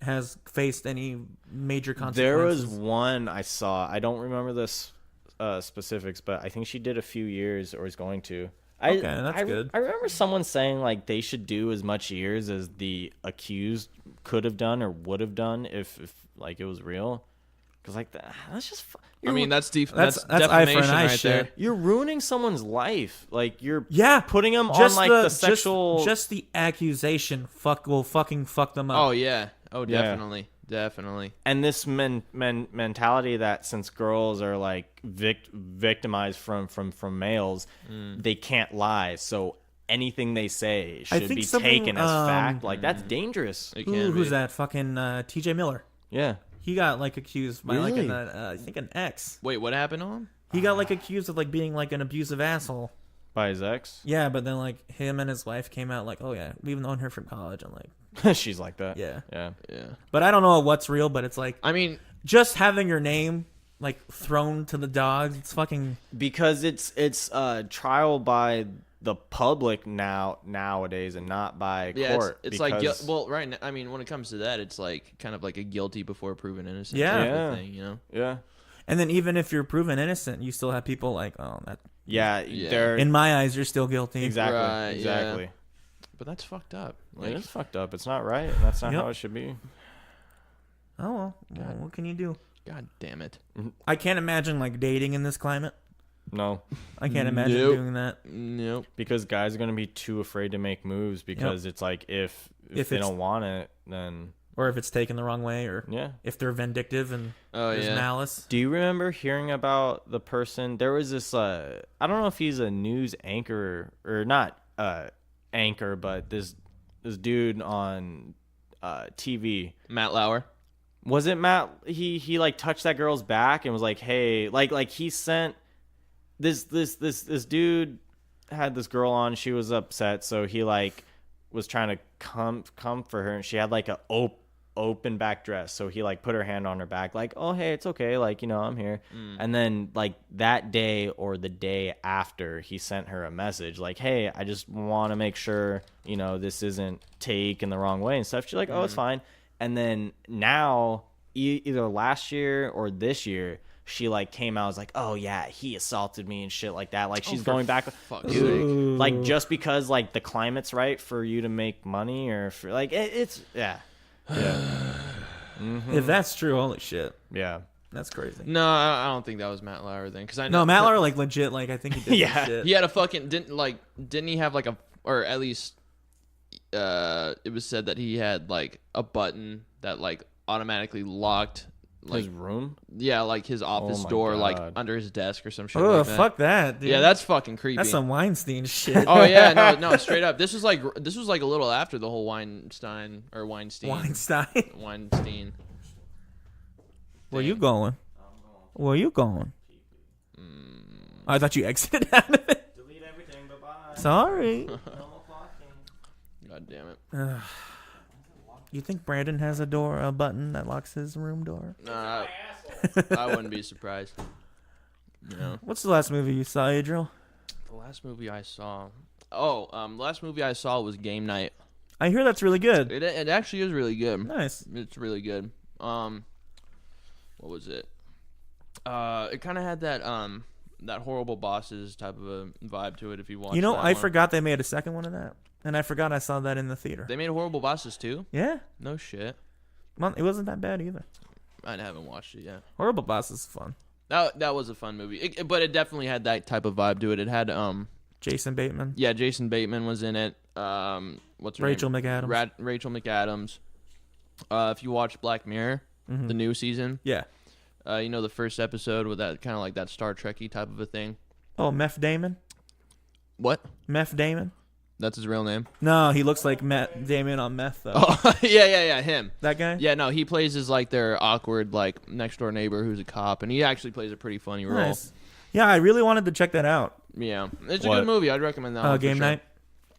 has faced any major consequences. There was one I saw. I don't remember the specifics, but I think she did a few years or is going to. Okay, that's good. I remember someone saying like they should do as much years as the accused could have done or would have done if like it was real. Because like that's just. I mean that's That's defamation eye for an eye right there. shit. You're ruining someone's life. Like you're Yeah, putting them on just like the sexual. just the accusation will fucking fuck them up. Oh yeah. Oh Yeah. definitely. And this mentality that since girls are like victimized from males, they can't lie. So anything they say I should think be something, taken as fact. Like that's dangerous. It can Who's be. that? Fucking T.J. Miller. Yeah. He got like accused by like Really? I think an ex. Wait, what happened to him? He got like accused of like being like an abusive asshole. By his ex. Yeah, but then like him and his wife came out like, oh yeah, we've known her from college. I'm like, She's like that. Yeah. Yeah. Yeah. but I don't know what's real. But it's like I mean, just having your name like thrown to the dogs. It's fucking Because it's trial by the public nowadays and not by yeah, court. it's like because- well, right now, I mean, when it comes to that, it's like kind of like a guilty before proven innocent Yeah. type Yeah. of thing, you know? yeah. And then even if you're proven innocent, you still have people like, oh, that Yeah, Yeah. they're in my eyes you're still guilty. exactly, Right, exactly. yeah. But that's fucked up. It Like, is fucked up. It's not right. That's not Yep. how it should be. Oh well, what can you do? God damn it. I can't imagine like dating in this climate. No, I can't imagine Nope. doing that. Nope. because guys are gonna be too afraid to make moves because it's like if If they it's- don't want it, then Or if it's taken the wrong way, or yeah. if they're vindictive and there's malice. Do you remember hearing about the person? There was this. I don't know if he's a news anchor or not. Anchor, but this dude on TV. Matt Lauer. Was it Matt? He like touched that girl's back and was like, "Hey," like he sent this dude had this girl on. She was upset, so he like was trying to come for her, and she had like a open back dress. So he like put her hand on her back, like, "Oh hey, it's okay, like I'm here." And then like that day or the day after, he sent her a message like, "Hey, I just want to make sure this isn't taken the wrong way and stuff." She's like, "Oh, it's fine." And then now, either last year or this year, she like came out, was like, "Oh yeah, he assaulted me and shit like that." Like she's going back, dude. Like just because like the climate's right for you to make money, or for like it's yeah. If that's true, holy shit, Yeah. that's crazy. No, I don't think that was Matt Lauer then. Cause I No, Matt Lauer like legit. Like I think he did. Yeah. Some shit. He had a fucking didn't he have like or at least it was said that he had like a button that like automatically locked like His room. yeah, like his office my door like God. under his desk or some shit Oh like that. fuck that, dude. Yeah, that's fucking creepy. That's some Weinstein shit. Oh yeah, no, straight up. This was like a little after the whole Weinstein. Weinstein. Where you going? Where you going? I thought you exited out of it. Delete everything. Bye bye. Sorry. God damn it. You think Brandon has a button that locks his room door? Nah, I wouldn't be surprised. What's the last movie you saw, Adriel? The last movie I saw. Last movie I saw was Game Night. I hear that's really good. It actually is really good. Nice. It's really good. What was it? It kind of had that Horrible Bosses type of a vibe to it. If you watch, I forgot they made a second one of that, and I forgot I saw that in the theater. They made Horrible Bosses too. Yeah, No shit. well, it wasn't that bad either. I haven't watched it yet. Horrible Boss is fun. That was a fun movie, but it definitely had that type of vibe to it. It had Jason Bateman. yeah, Jason Bateman was in it. What's her Rachel name? McAdams. Rachel McAdams. If you watch Black Mirror, the new season, Yeah. the first episode with that kind of like that Star Trek-y type of a thing. Oh, Meth Damon. What? Meth Damon. That's his real name? No, he looks like Matt Damon on meth though. Oh, yeah, him. That guy. Yeah, no, he plays as like their awkward like next door neighbor who's a cop, and he actually plays a pretty funny role. Nice. Yeah, I really wanted to check that out. Yeah, it's a What? good movie. I'd recommend that. one for Game sure. Night.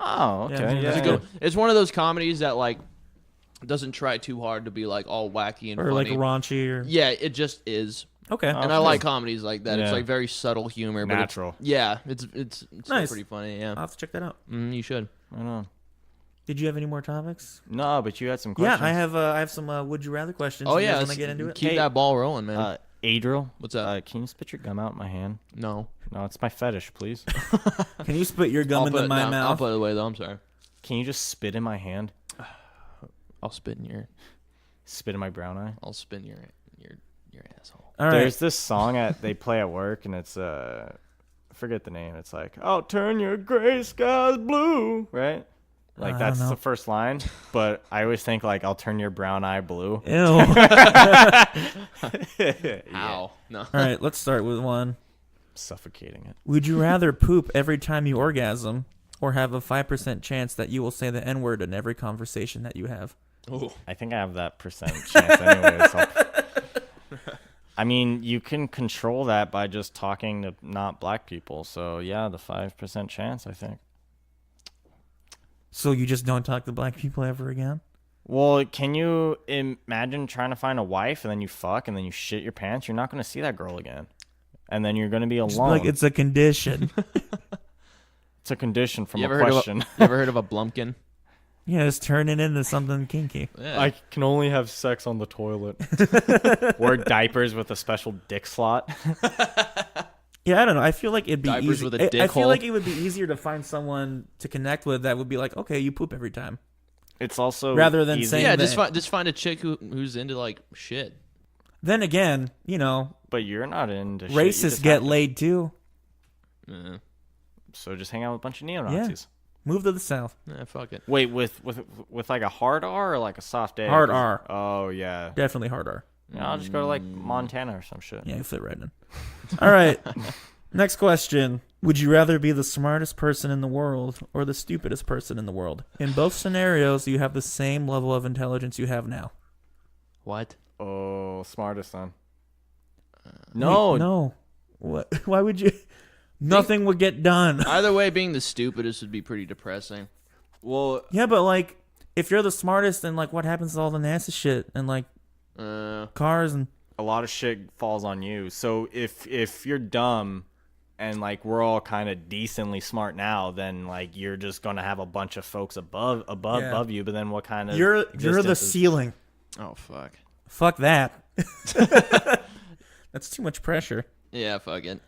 Oh, okay. Yeah, Yeah. It's a good. It's one of those comedies that like doesn't try too hard to be like all wacky and Or funny. like raunchy or. Yeah, it just is. Okay. And I like comedies like that. It's Yeah. like very subtle humor, but Natural. it's Nice. pretty funny. Yeah, I'll have to check that out. you should. I don't know. Did you have any more topics? No, but you had some questions. Yeah, I have some would you rather questions. Oh You guys yeah, wanna get into it? keep Hey, that ball rolling, man. Adriel. What's up? Can you spit your gum out my hand? No, No, it's my fetish, please. Can you spit your gum I'll into put it my down. I'll mouth? put it away though. I'm sorry. Can you just spit in my hand? I'll spit in your. Spit in my brown eye? I'll spin your asshole. All right. There's this song they play at work, and it's I forget the name. It's like, "I'll turn your gray skies blue," right? Like I that's don't know. the first line, but I always think like, "I'll turn your brown eye blue." Ew. All Ow. No. right, let's start with one. Suffocating it. Would you rather poop every time you orgasm, or have a 5% chance that you will say the N-word in every conversation that you have? Ooh. I think I have that percent chance anyway. So. I mean, you can control that by just talking to not black people. So yeah, the 5% chance, I think. So you just don't talk to black people ever again? Well, can you imagine trying to find a wife and then you fuck and then you shit your pants? You're not going to see that girl again. And then you're going to be Just be alone. like, it's a condition. It's a condition from You a ever heard question. of you ever heard of a blumpkin? Yeah, just turn it into something kinky. Yeah. I can only have sex on the toilet. Wear diapers with a special dick slot. Yeah, I don't know. I feel like it'd be Diapers easy. with a dick I feel hole. like it would be easier to find someone to connect with that would be like, okay, you poop every time. It's also Rather than easy. saying Yeah, that- just find a chick who's into like shit. Then again, But you're not into shit. You racists just get have to- laid too. Yeah. So just hang out with a bunch of neo-Nazis. Move to the south. Fuck it. Wait, with like a hard R or like a soft A? Hard 'Cause- R. Oh, yeah. Definitely hard R. Yeah, I'll just go to like Montana or some shit. Yeah, you fit right in. All right. Next question. Would you rather be the smartest person in the world or the stupidest person in the world? In both scenarios, you have the same level of intelligence you have now. What? Oh, smartest son. No. Wait, no. What? Why would you? Nothing would get done. Either way, being the stupidest would be pretty depressing. Well, Yeah, but like, if you're the smartest, then like, what happens to all the NASA shit and like cars and? a lot of shit falls on you. So if you're dumb and like we're all kind of decently smart now, then like you're just gonna have a bunch of folks above you. But then what kind of You're the existence is- ceiling. Oh, fuck. Fuck that. That's too much pressure. Yeah, fuck it.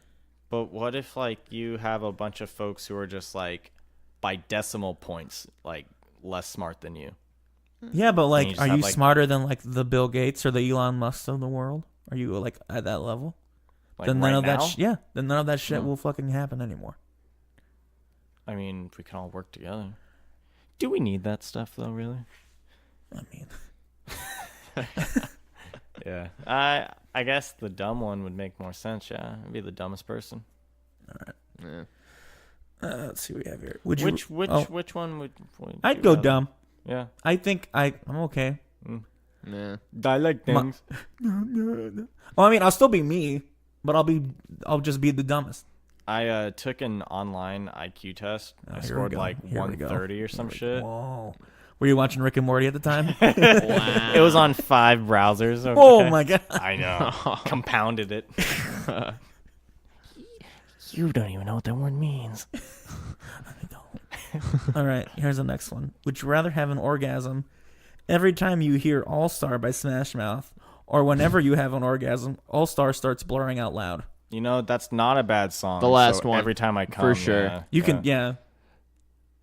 But what if like you have a bunch of folks who are just like by decimal points like less smart than you? Yeah, but you like, just are have, you like- smarter than like the Bill Gates or the Elon Musks of the world? Are you like at that level? Like Then right none of now? that. Then none of that shit No. will fucking happen anymore. I mean, we can all work together. Do we need that stuff though? Really? I mean, Yeah. I guess the dumb one would make more sense. Yeah, I'd be the dumbest person. Yeah. let's see what we have here. Would you? Which one would I'd you go rather? dumb. Yeah. I think I'm okay. Yeah. I like things. Well, I mean, I'll still be me, but I'll just be the dumbest. I took an online IQ test. I Here we scored go. like Here we go. 130 or some shit. Whoa. Were you watching Rick and Morty at the time? Wow. It was on 5 browsers. Okay? Oh my god. I know. Compounded it. You don't even know what that word means. All right, here's the next one. Would you rather have an orgasm every time you hear All Star by Smash Mouth, or whenever you have an orgasm, All Star starts blurring out loud? You know, that's not a bad song. The last so one, Every time I come. for sure. Yeah, You can, yeah.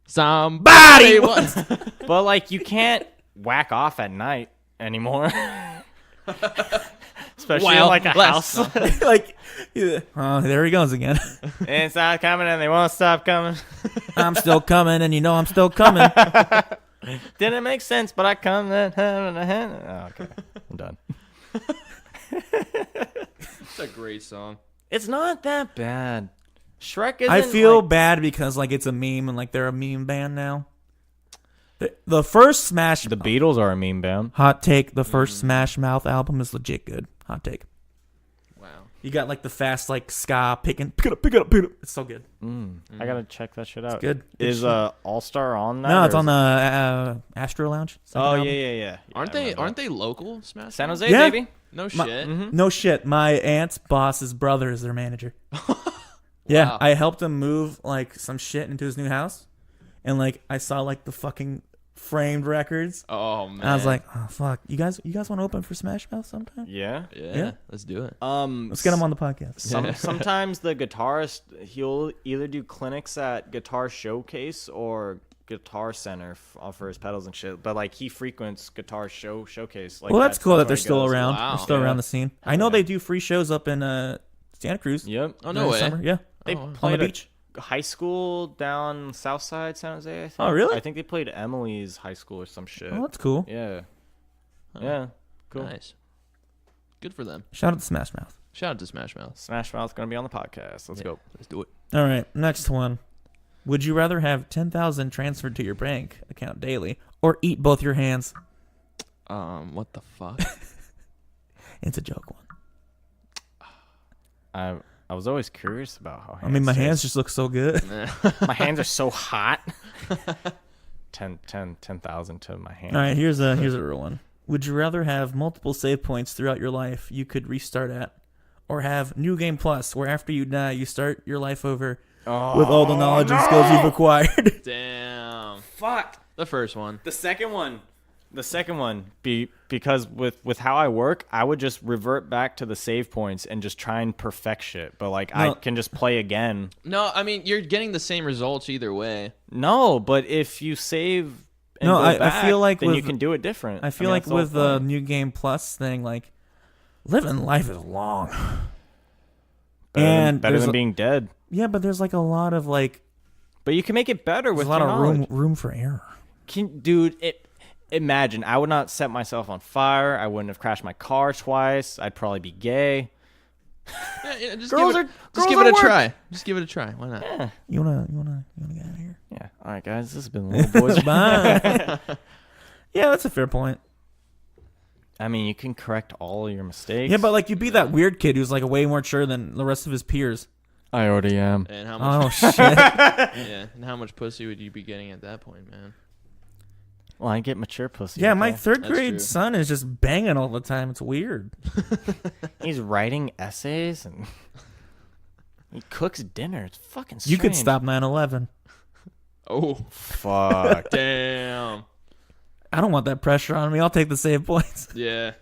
Somebody once. But, like, you can't whack off at night anymore. Especially in, Well, like, a less. house. Like, oh, there he goes again. It's not coming and they won't stop coming. I'm still coming, and you know I'm still coming. Didn't make sense, but I come. Oh, okay. I'm done. It's a great song. It's not that bad. Shrek isn't. I feel like, bad because like it's a meme and like they're a meme band now. The first Smash the Beatles are a meme band. hot take. The first Smash Mouth album is legit good. Hot take. Wow. You got like the fast like ska picking. Pick it up. Pick it up. Pick it up. It's so good. I gotta check that shit out. good. Good Is shit. All Star on that? No, or it's is on it- the Astro Lounge. second Oh album. yeah. Aren't they local Smash? San Mouth? Jose, Yeah. baby? No My- shit. No shit. My aunt's boss's brother is their manager. Yeah, Wow. I helped him move like some shit into his new house, and like I saw like the fucking framed records. Oh man. And I was like, oh fuck, you guys want to open for Smash Mouth sometime? Yeah. yeah, let's do it. Let's get him on the podcast. Sometimes the guitarist he'll either do clinics at Guitar Showcase or Guitar Center for his pedals and shit. But like he frequents Guitar Showcase. Like Well, that's cool that they're where he still goes. around. Wow. They're still Yeah. around the scene. I know they do free shows up in Santa Cruz. Yep. Oh during no the way. summer. Yeah, They Oh, wow. played on the at beach. high school down South Side San Jose. I think. Oh, really? I think they played Emily's high school or some shit. Oh, that's cool. Yeah. Yeah. Cool. Nice. Good for them. Shout out to Smash Mouth. Shout out to Smash Mouth. Smash Mouth's gonna be on the podcast. Let's go. Let's do it. All right, next one. Would you rather have 10,000 transferred to your bank account daily, or eat both your hands? What the fuck? It's a joke one. I was always curious about how. I mean, my hands taste. just look so good. My hands are so hot. 10,000 to my hand. All right, here's a real one. Would you rather have multiple save points throughout your life you could restart at, or have New Game Plus, where after you die you start your life over with all the knowledge and skills you've acquired? Damn. Fuck. The first one. The second one. Because with how I work, I would just revert back to the save points and just try and perfect shit. But like I No. can just play again. No, I mean you're getting the same results either way. No, but if you save and No, go I back, feel like then you with- can do it different. I feel mean, like that's the whole with the point. New Game Plus thing, like living life is long. Better than being dead. Yeah, but there's like a lot of like. But you can make it better with There's a lot your of knowledge. room for error. Imagine, I would not set myself on fire. I wouldn't have crashed my car twice. I'd probably be gay. Yeah, just Girls give are it a work. try. Just give it a try. Why not? Yeah. You wanna get out of here? Yeah. All right, guys. This has been Little Boys. Bye. Yeah, that's a fair point. I mean, you can correct all your mistakes. Yeah, but like you'd be that weird kid who's like way more mature than the rest of his peers. I already am. And how much? Oh shit! Yeah, and how much pussy would you be getting at that point, man? Well, I get mature pussy. Yeah, okay? my third That's grade true. son is just banging all the time. It's weird. He's writing essays and he cooks dinner. It's fucking strange. You could stop 9/11. Oh, Fuck. damn. I don't want that pressure on me. I'll take the save points. Yeah.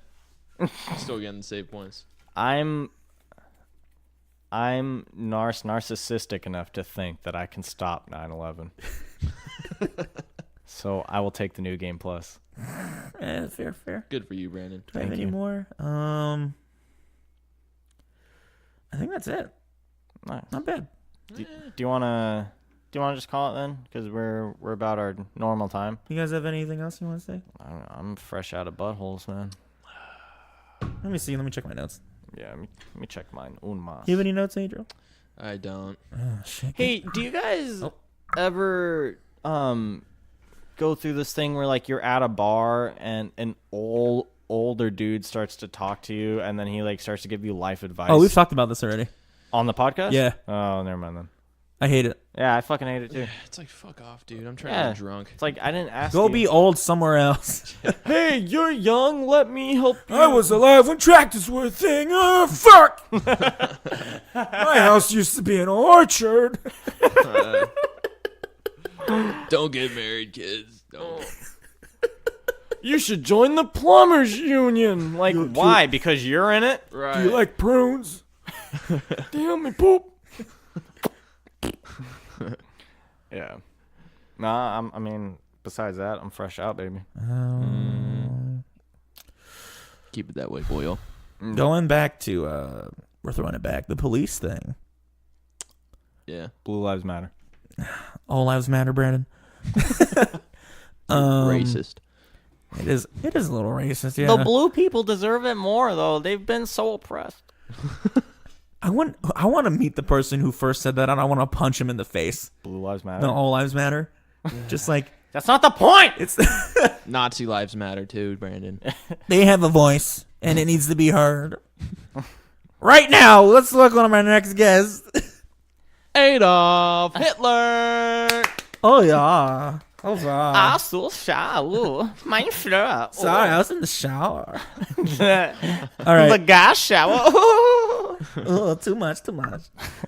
Still getting the save points. I'm narcissistic enough to think that I can stop 9/11. So I will take the new game plus. Fair. Good for you, Brandon. Do I have Thank any you. more? I think that's it. Nice. Not bad. Do you wanna just call it then? Because we're about our normal time. You guys have anything else you want to say? I don't know, I'm fresh out of buttholes, man. Let me see. Let me check my notes. Yeah, let me check mine. Un mas. You have any notes, Adriel? I don't. Oh shit. Hey, do you guys Oh. ever go through this thing where like you're at a bar and an older dude starts to talk to you and then he like starts to give you life advice? Oh, we've talked about this already. on the podcast? Yeah. Oh, never mind then. I hate it. Yeah, I fucking hate it too. It's like, fuck off, dude. I'm trying Yeah. to get drunk. It's like I didn't ask Go you. be old somewhere else. Hey, you're young. Let me help you. I was alive when tractors were a thing. Oh, fuck! My house used to be an orchard. Don't get married, kids. Don't. You should join the plumbers union. Like, why? Because you're in it? Right. like prunes? Damn me, poop. Yeah. Nah, I mean, besides that, I'm fresh out, baby. Keep it that way, boyo. Going back to, we're throwing it back, the police thing. Yeah. Blue Lives Matter. All lives matter, Brandon. Racist. It is a little racist, yeah. The blue people deserve it more, though. They've been so oppressed. I want to meet the person who first said that, and I want to punch him in the face. Blue Lives Matter. The all lives matter. Just like, That's not the point. it's Nazi lives matter too, Brandon. they have a voice, and it needs to be heard. Right now, let's look on my next guest. Adolf Hitler. Oh, yeah. Oh, yeah. so shallow. My floor. Sorry, I was in the shower. All The right. gas shower. Oh, too much. All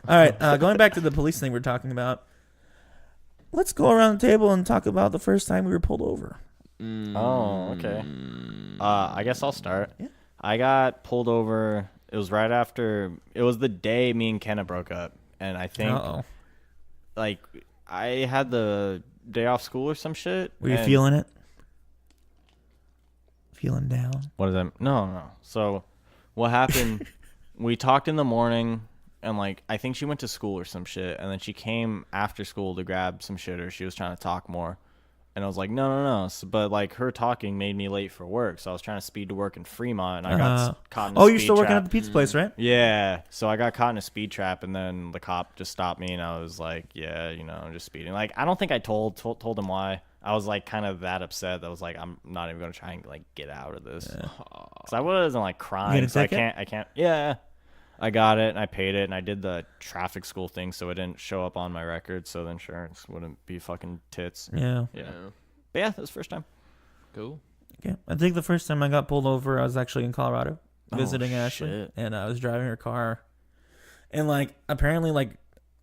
right, going back to the police thing we're talking about. Let's go around the table and talk about the first time we were pulled over. Oh, okay. I guess I'll start. Yeah. I got pulled over. It was right after. It was the day me and Kenna broke up, and I think Uh-oh. like I had the day off school or some shit. Were you and- feeling it? Feeling down? What is that? No. So, what happened? We talked in the morning, and like I think she went to school or some shit, and then she came after school to grab some shit, or she was trying to talk more, and I was like, no. So, but like her talking made me late for work, so I was trying to speed to work in Fremont, and I got caught in a Oh, speed you're still working trap. at the pizza place, right? Yeah, so I got caught in a speed trap, and then the cop just stopped me, and I was like, yeah, I'm just speeding. Like, I don't think I told him why. I was like kind of that upset that I was like, I'm not even gonna try and like get out of this, because I wasn't like You crying. get a So ticket? I can't. Yeah, I got it and I paid it, and I did the traffic school thing, so it didn't show up on my record, so the insurance wouldn't be fucking tits. Yeah. Yeah, Yeah. but yeah, that was the first time. Cool. Okay. I think the first time I got pulled over, I was actually in Colorado visiting Ashley, shit. and I was driving her car, and like apparently like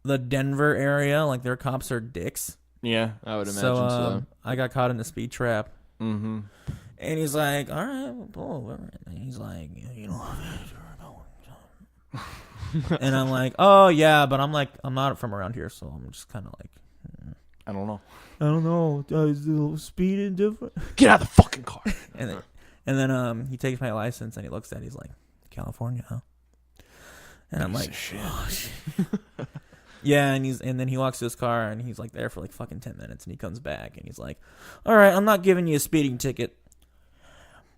the Denver area, like their cops are dicks. Yeah. I would imagine So so. I got caught in a speed trap, Mm-hmm. and he's like, "All right, we'll pull over." And he's like, "You know." And I'm like, "Oh yeah," but I'm like, I'm not from around here, so I'm just kind of like, I don't know. I don't know, is the speeding different? Get out of the fucking car. And then he takes my license and he looks at it. He's like, California, huh? And I'm like, oh, shit. Yeah, and then he walks to his car, and he's like there for like fucking 10 minutes, and he comes back, and he's like, all right, I'm not giving you a speeding ticket,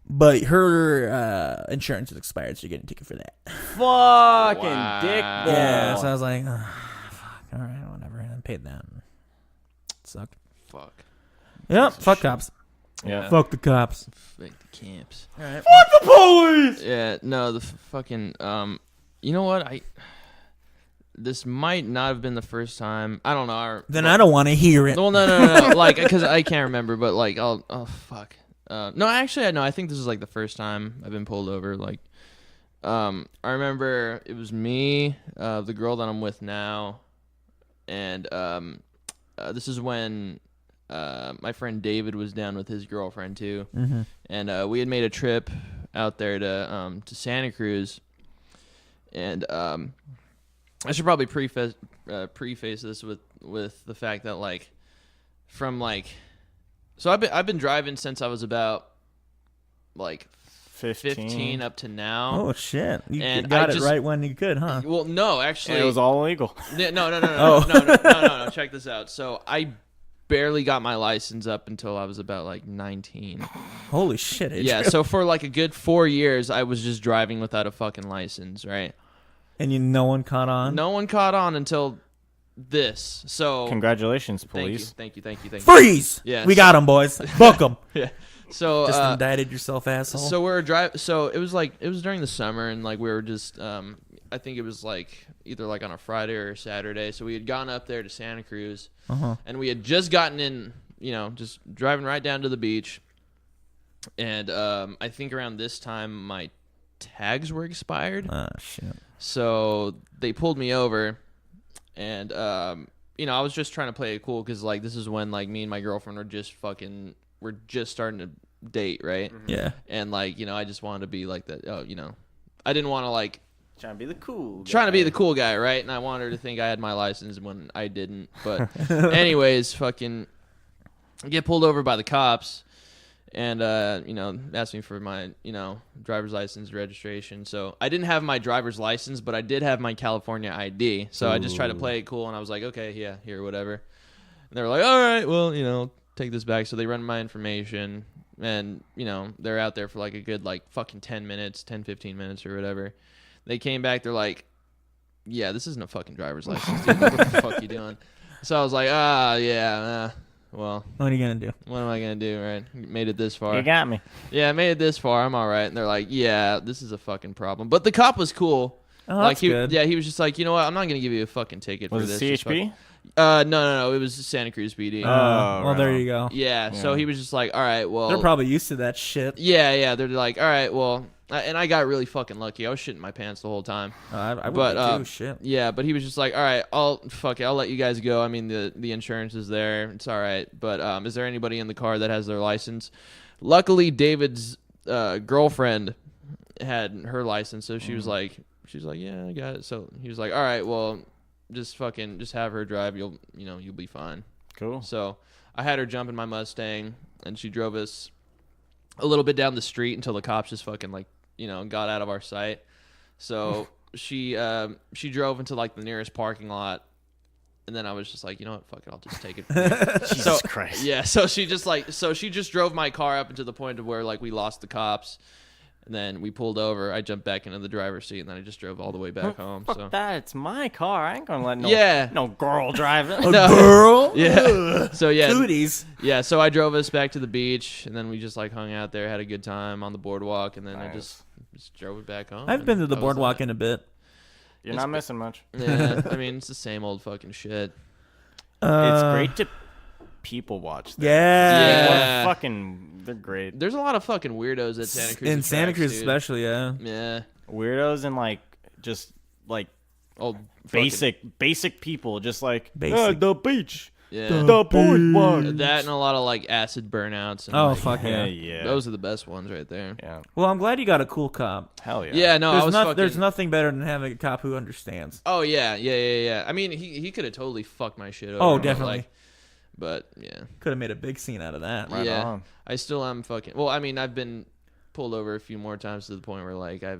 but her insurance is expired, so you're getting a ticket for that. Fucking dick. Yeah, so I was like, oh, fuck, all right, whatever, and I paid that. It sucked. Fuck. Yep, fuck cops. Yeah. Fuck the cops. Fuck the camps. All right. Fuck the police. Yeah, no, the fucking you know what? This might not have been the first time. I don't know. Then I don't want to hear it. Well, no. Like, because I can't remember, but like, oh fuck. No, actually, I think this is like the first time I've been pulled over. Like, I remember it was me, the girl that I'm with now, and this is when my friend David was down with his girlfriend too, and we had made a trip out there to Santa Cruz, and I should probably preface this with the fact that like from like so I've been driving since I was about like 15 up to now. Oh shit! You And got I it just- right when you could, huh? Well, no, actually, It was all illegal. No. Check this out. So I barely got my license up until I was about like 19. Holy shit! Adriel. Yeah, so for like a good 4 years, I was just driving without a fucking license, right? And no one caught on. No one caught on until this. So Congratulations, thank you, police. thank you. Freeze! Yeah, we got him, boys. Book them. Yeah. So Just indicted yourself, asshole. so we're driving. So it was during the summer, and like we were just I think it was like either like on a Friday or a Saturday. So we had gone up there to Santa Cruz, and we had just gotten in, just driving right down to the beach. And I think around this time my tags were expired. Oh shit! So they pulled me over, and I was just trying to play it cool because like this is when like me and my girlfriend we're just starting to date, right? Yeah. And like I just wanted to be like that. I didn't want to like Trying to be the cool. trying to be the cool guy, right? And I wanted her to think I had my license when I didn't. But anyways, fucking get pulled over by the cops. And, asked me for my, driver's license registration. So I didn't have my driver's license, but I did have my California ID. So I just tried to play it cool, and I was like, okay, yeah, here, whatever. And they were like, all right, well, take this back. So they run my information, and, they're out there for like a good, like, fucking 10 minutes, 10, 15 minutes or whatever. They came back, they're like, yeah, this isn't a fucking driver's license, dude. What the fuck you doing? So I was like, well, What are you gonna do? what am I going to do, right? Made it this far. You got me. Yeah, I made it this far. I'm all right. And they're like, yeah, this is a fucking problem. But the cop was cool. Oh, like that's he, good. yeah, he was just like, you know what? I'm not going to give you a fucking ticket Was for it this. Just CHP? No. It was Santa Cruz PD. Oh, well, right there on. you go. Yeah, so he was just like, all right, well. They're probably used to that shit. Yeah. They're like, all right, well. And I got really fucking lucky. I was shitting my pants the whole time. I would But, too. Shit. Yeah, but he was just like, all right, I'll let you guys go. I mean, the insurance is there. It's all right. But is there anybody in the car that has their license? Luckily, David's girlfriend had her license, so she was like, yeah, I got it. So he was like, all right, well, just have her drive. You'll be fine. Cool. So I had her jump in my Mustang, and she drove us a little bit down the street until the cops just fucking like, got out of our sight. So she drove into like the nearest parking lot, and then I was just like, you know what, fuck it, I'll just take it. Jesus Christ. Yeah, so she just drove my car up into the point of where like we lost the cops, and then we pulled over. I jumped back into the driver's seat, and then I just drove all the way back home. Fuck So that. It's my car. I ain't going to let no girl drive it. Girl. yeah, so yeah, Cooties. yeah. So I drove us back to the beach, and then we just like hung out there, had a good time on the boardwalk, and then I just drove it back home. I've and been to the that was boardwalk that. in a bit. You're not missing much. Yeah, I mean it's the same old fucking shit. It's great to people watch. There. Yeah. They're great. There's a lot of fucking weirdos at Santa Cruz. In Santa Cruz, dude. especially, yeah. Yeah. Weirdos and like just like Oh, basic people, just like Basic. the beach, Yeah. the boardwalk. That and a lot of like acid burnouts. And, Oh, like, fuck yeah. yeah. Those are the best ones right there. Yeah. Well, I'm glad you got a cool cop. Hell yeah. Yeah, no, I was fucking. There's nothing better than having a cop who understands. Oh yeah. I mean, he could have totally fucked my shit over. Oh, but, definitely. like, but yeah. Could have made a big scene out of that. Right yeah. on. I still am fucking. Well, I mean, I've been pulled over a few more times to the point where like I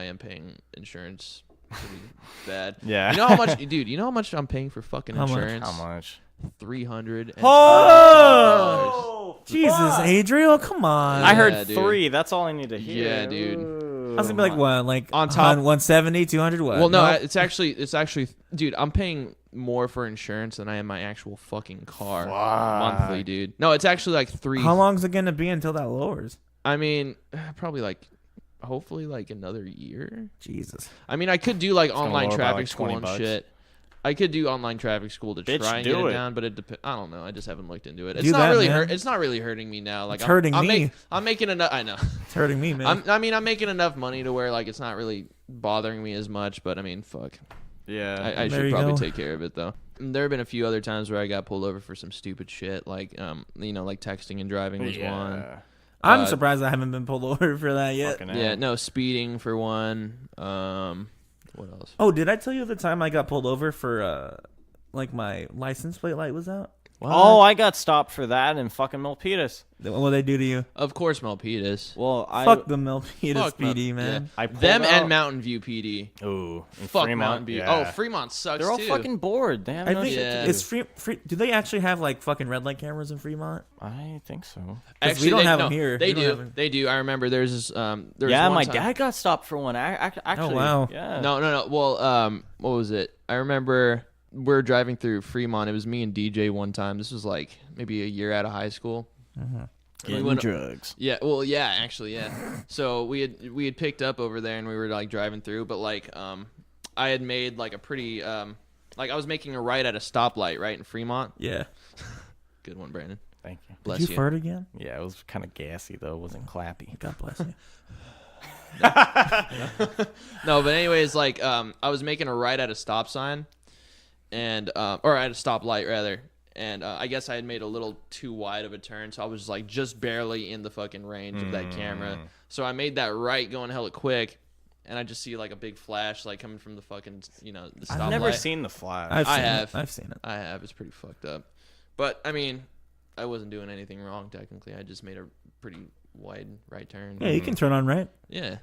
am paying insurance pretty bad. Yeah. You know how much, dude? You know how much I'm paying for fucking How much? insurance? How much? $300. Oh, Jesus, Adriel, come on. I heard Yeah, dude. 3. That's all I need to hear. Yeah, dude. Ooh. I was gonna be like, what? Like On top- 170, 200, what? Well, no, Nope. it's actually, dude. I'm paying more for insurance than I am my actual fucking car monthly, dude. No, it's actually like 3. How long is it gonna be until that lowers? I mean, probably like, hopefully like another year. Jesus. I mean, I could do like gonna online lower by, traffic like, school and $20. shit. I could do online traffic school to Bitch, try and do get it it. down, but it depends. I don't know. I just haven't looked into it. It's Do not that, really man. It's not really hurting me now. Like It's hurting I'm me. I'm making enough. I know. It's hurting me, man. I'm making enough money to where like it's not really bothering me as much. But I mean, fuck. Yeah. I There should you probably go. take care of it though. There have been a few other times where I got pulled over for some stupid shit, like like texting and driving was one. I'm surprised I haven't been pulled over for that yet. Fucking Yeah, A. no, speeding for one. What else? Oh, did I tell you the time I got pulled over for like my license plate light was out? Oh, I got stopped for that in fucking Milpitas. What they do to you? Of course, Milpitas. Well, Fuck the Milpitas Fuck PD, Mil- man. I pulled Them out. and Mountain View PD. Ooh, in Fuck Fremont, Mountain View. yeah. Oh, Fremont sucks They're all too. fucking bored. They have I no think shit Yeah. to do. it's free. Do they actually have like fucking red light cameras in Fremont? I think so. 'Cause we don't have them no, here. They We don't do. have them. They do. I remember there's this. There's Yeah, one my time- dad got stopped for one. Actually, wow. Yeah. No. Well, what was it? I remember we're driving through Fremont. It was me and DJ one time. This was like maybe a year out of high school. Getting went- drugs. Yeah, well, yeah, actually, yeah. So we had picked up over there and we were like driving through, but like I had made like a pretty like I was making a right at a stoplight right in Fremont. Yeah. Good one, Brandon. Thank you. Bless Did you fart again? Yeah, it was kind of gassy though. It wasn't clappy. God bless you. No, but anyways, like I was making a right at a stop sign, and or at a stoplight rather, and I guess I had made a little too wide of a turn, so I was like just barely in the fucking range of that camera. So I made that right going hella quick, and I just see like a big flash like coming from the fucking the stoplight. I've never seen the flash. I've seen it. I have. It's pretty fucked up. But I mean, I wasn't doing anything wrong technically. I just made a pretty wide right turn. Yeah, you can turn on right. Yeah.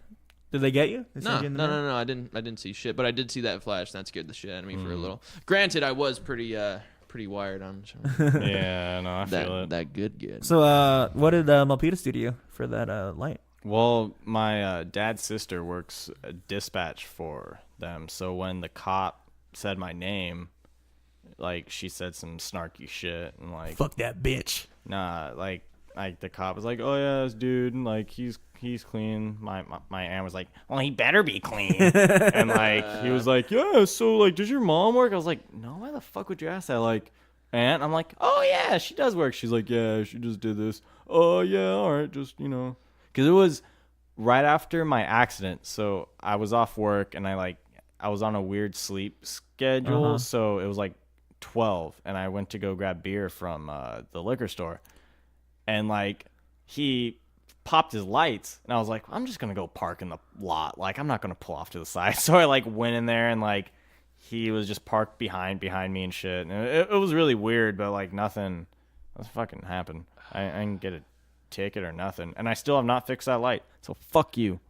Did they get you? They No, send you in the mirror? no. I didn't see shit, but I did see that flash. And that scared the shit out of me for a little. Granted, I was pretty wired on Yeah, no, I feel it. that good. So, what did Milpitas do to you for that light? Well, my dad's sister works dispatch for them, so when the cop said my name, like she said some snarky shit and like Fuck that bitch. nah, like the cop was like, oh yeah, this dude, and like he's clean. My aunt was like, well, he better be clean, and like he was like, yeah, so like does your mom work? I was like, no, why the fuck would you ask that? Like, aunt? I'm like, oh yeah, she does work. She's like, yeah, she just did this. Oh yeah, all right, just because it was right after my accident, so I was off work and I was on a weird sleep schedule, so it was like 12, and I went to go grab beer from the liquor store, and like he popped his lights, and I was like, I'm just gonna go park in the lot, like I'm not gonna pull off to the side. So I like went in there, and like he was just parked behind me and shit, and it was really weird, but like nothing fucking happened. I didn't get a ticket or nothing, and I still have not fixed that light, so fuck you.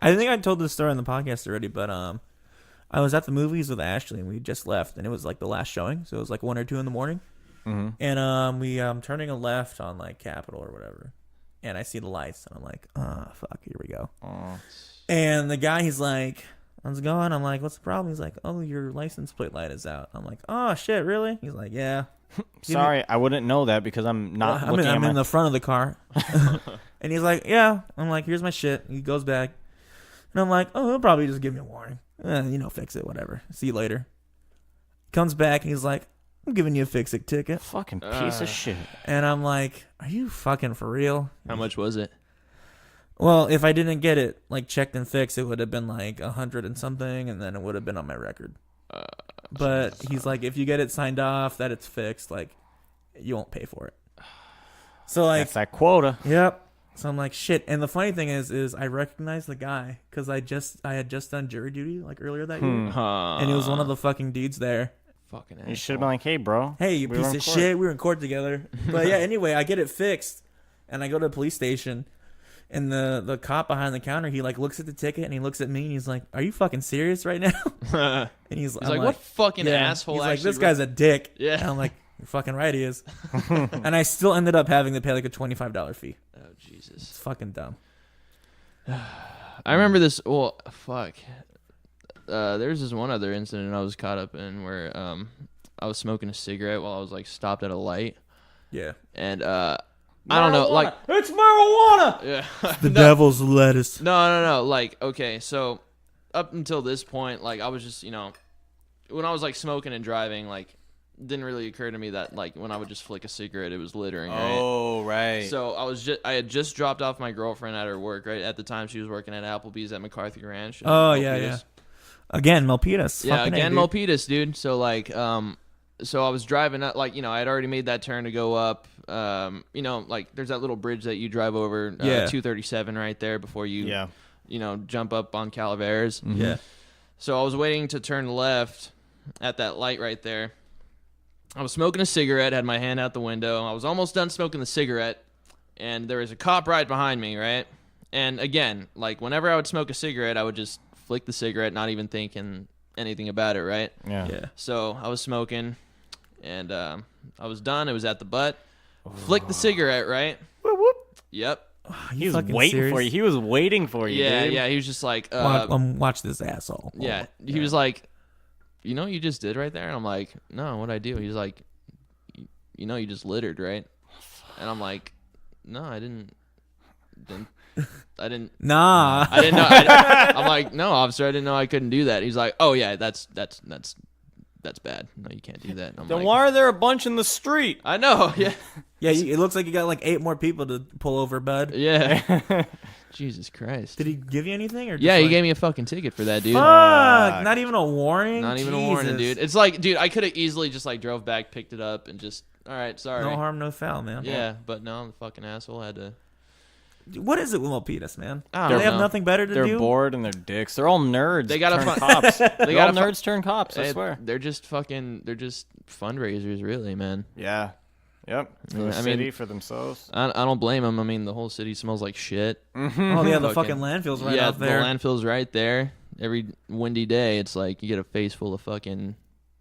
I think I told this story on the podcast already, but I was at the movies with Ashley, and we just left, and it was like the last showing, so it was like 1 or 2 in the morning, and we turning a left on like Capitol or whatever, and I see the lights, and I'm like, fuck, here we go. And the guy, he's like, how's it going? I'm like, what's the problem? He's like, oh, your license plate light is out. I'm like, oh shit, really? He's like, yeah. Sorry, I wouldn't know that because I'm not looking at I'm in the front of the car. And he's like, yeah. I'm like, here's my shit. He goes back. And I'm like, oh, he'll probably just give me a warning. Fix it, whatever. See you later. Comes back and he's like, I'm giving you a fix-it ticket. fucking piece of shit. And I'm like, are you fucking for real? How much was it? Well, if I didn't get it like checked and fixed, it would have been like 100 and something, and then it would have been on my record. But he's like, if you get it signed off that it's fixed, like you won't pay for it. So like, That's that quota. yep. So I'm like, shit. And the funny thing is I recognize the guy because I had just done jury duty like earlier that year, and it was one of the fucking dudes there. Fucking You should have been like, hey, bro. Hey, you we were piece in of court. shit. We were in court together. But yeah, anyway, I get it fixed, and I go to the police station, And the cop behind the counter, he like looks at the ticket and he looks at me and he's like, "Are you fucking serious right now?" And he's like, "What fucking asshole?" He's actually like, "This guy's a dick." Yeah. And I'm like, "You're fucking right, he is." And I still ended up having to pay like a $25 fee. Oh Jesus. It's fucking dumb. I remember this. Well, fuck. There's this one other incident I was caught up in where I was smoking a cigarette while I was like stopped at a light. Yeah. And I don't know, like it's marijuana. yeah. The devil's lettuce. No. Like, okay, so up until this point, like I was just, when I was like smoking and driving, like didn't really occur to me that like when I would just flick a cigarette, it was littering. Right? Oh, right. So I had just dropped off my girlfriend at her work. Right at the time, she was working at Applebee's at McCarthy Ranch. Oh yeah. Again, Milpitas. Yeah, Fucking again, A, dude. Milpitas, dude. So like, so I was driving up, like, I had already made that turn to go up. Like there's that little bridge that you drive over, 237 right there before you, jump up on Calaveras. Mm-hmm. Yeah. So I was waiting to turn left at that light right there. I was smoking a cigarette, had my hand out the window. I was almost done smoking the cigarette, and there was a cop right behind me, right? And again, like whenever I would smoke a cigarette, I would just flick the cigarette, not even thinking anything about it, right? Yeah. So I was smoking, and I was done. It was at the butt. Flick the cigarette, right? Whoop, whoop. Yep. He was fucking waiting serious? for you. He was waiting for you. Yeah, dude. yeah. He was just like, Watch this asshole. yeah. He was like, you know what you just did right there? And I'm like, no, what'd I do? He's like, you just littered, right? And I'm like, no, I didn't. Nah. I didn't know. I'm like, no, officer, I didn't know I couldn't do that. He's like, oh yeah, that's bad. No, you can't do that. And I'm Then like, why are there a bunch in the street? I know. Yeah. Yeah, it looks like you got like 8 more people to pull over, bud. Yeah. Jesus Christ. Did he give you anything? Or just Yeah, he like, gave me a fucking ticket for that, dude. Fuck, not even a warning? Not even a Jesus. warning, dude. It's like, dude, I could have easily just like drove back, picked it up, and just, all right, sorry. No harm, no foul, man. Yeah, but no, the fucking asshole had to. What is it with Milpitas, man? I Do don't they have know. nothing better to They're do? bored and they're dicks. They're all nerds. They gotta turn fun- cops. They're all gotta nerds turn cops. I Hey, swear. They're just fundraisers, really, man. Yeah. Yep. For Yeah, the I city, mean- for themselves. I don't blame them. I mean, the whole city smells like shit. Oh, yeah, the fucking landfill's right yeah, out there. the landfill's right there. Every windy day, it's like you get a face full of fucking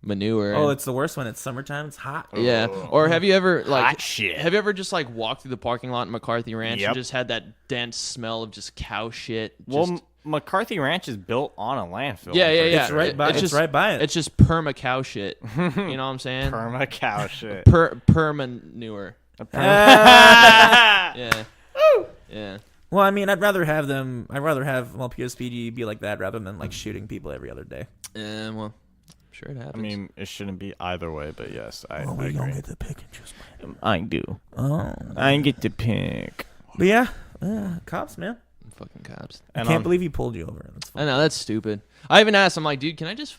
manure. Oh, it's the worst when it's summertime. It's hot. yeah. Or have you ever like Hot shit. Have you ever just like walked through the parking lot in McCarthy Ranch Yep. and just had that dense smell of just cow shit? Well, Just, McCarthy Ranch is built on a landfill. yeah. It's right by. It's right by it. It's just perma cow shit. You know what I'm saying? Perma cow shit. Permanure. Yeah. Yeah. Well, I mean, I'd rather have Milpitas PD be like that rather than like shooting people every other day. And well, sure it happens. I mean, it shouldn't be either way, but yes, I we agree. don't get to pick and choose. I do. Oh, I get to pick. but yeah, cops, man. fucking cops. I And can't on- believe he pulled you over. That's I fine. know, that's stupid. I even asked him, like, dude, can I just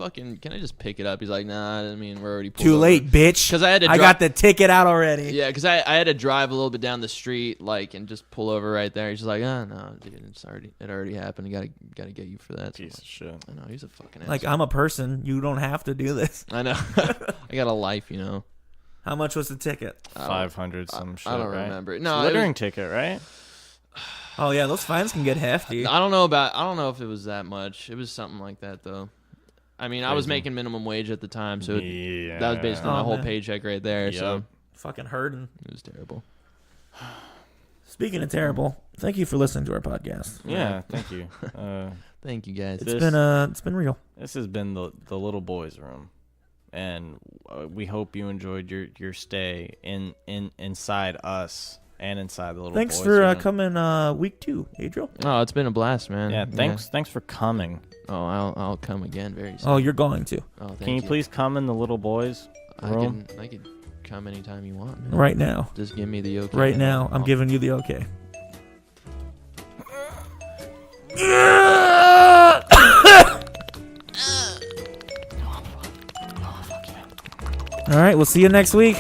pick it up? He's like, nah, I mean, we're already pulled Too over. late, bitch. 'Cause I had to got the ticket out already. Yeah, because I had to drive a little bit down the street, like, and just pull over right there. He's just like, oh, no, dude, it already happened. I gotta get you for that. So Piece of shit. I know, he's a fucking ass. Like, I'm a person. You don't have to do this. I know. I got a life, you know. How much was the ticket? 500 some shit. I don't right? remember. It's No, a it was- littering ticket, right? Oh yeah, those fines can get hefty. I don't know if it was that much. It was something like that, though. I mean, I was Crazy. making minimum wage at the time, so Yeah. that was basically my Oh, whole man. paycheck right there. So Yep. Fucking hurting. it was terrible. Speaking of terrible, thank you for listening to our podcast. Yeah, thank you. Thank you, guys. It's been real. This has been the little boys' room, and we hope you enjoyed your stay inside us and inside the little. Thanks boys' for room. coming week 2, Adriel. Oh, it's been a blast, man. Yeah, thanks for coming. Oh, I'll come again very soon. Oh, you're going to Oh, thank Can you please come in the little boys' room? I could come anytime you want, man. right now. Just give me the okay. Right now, I'm giving you the okay. All right, we'll see you next week.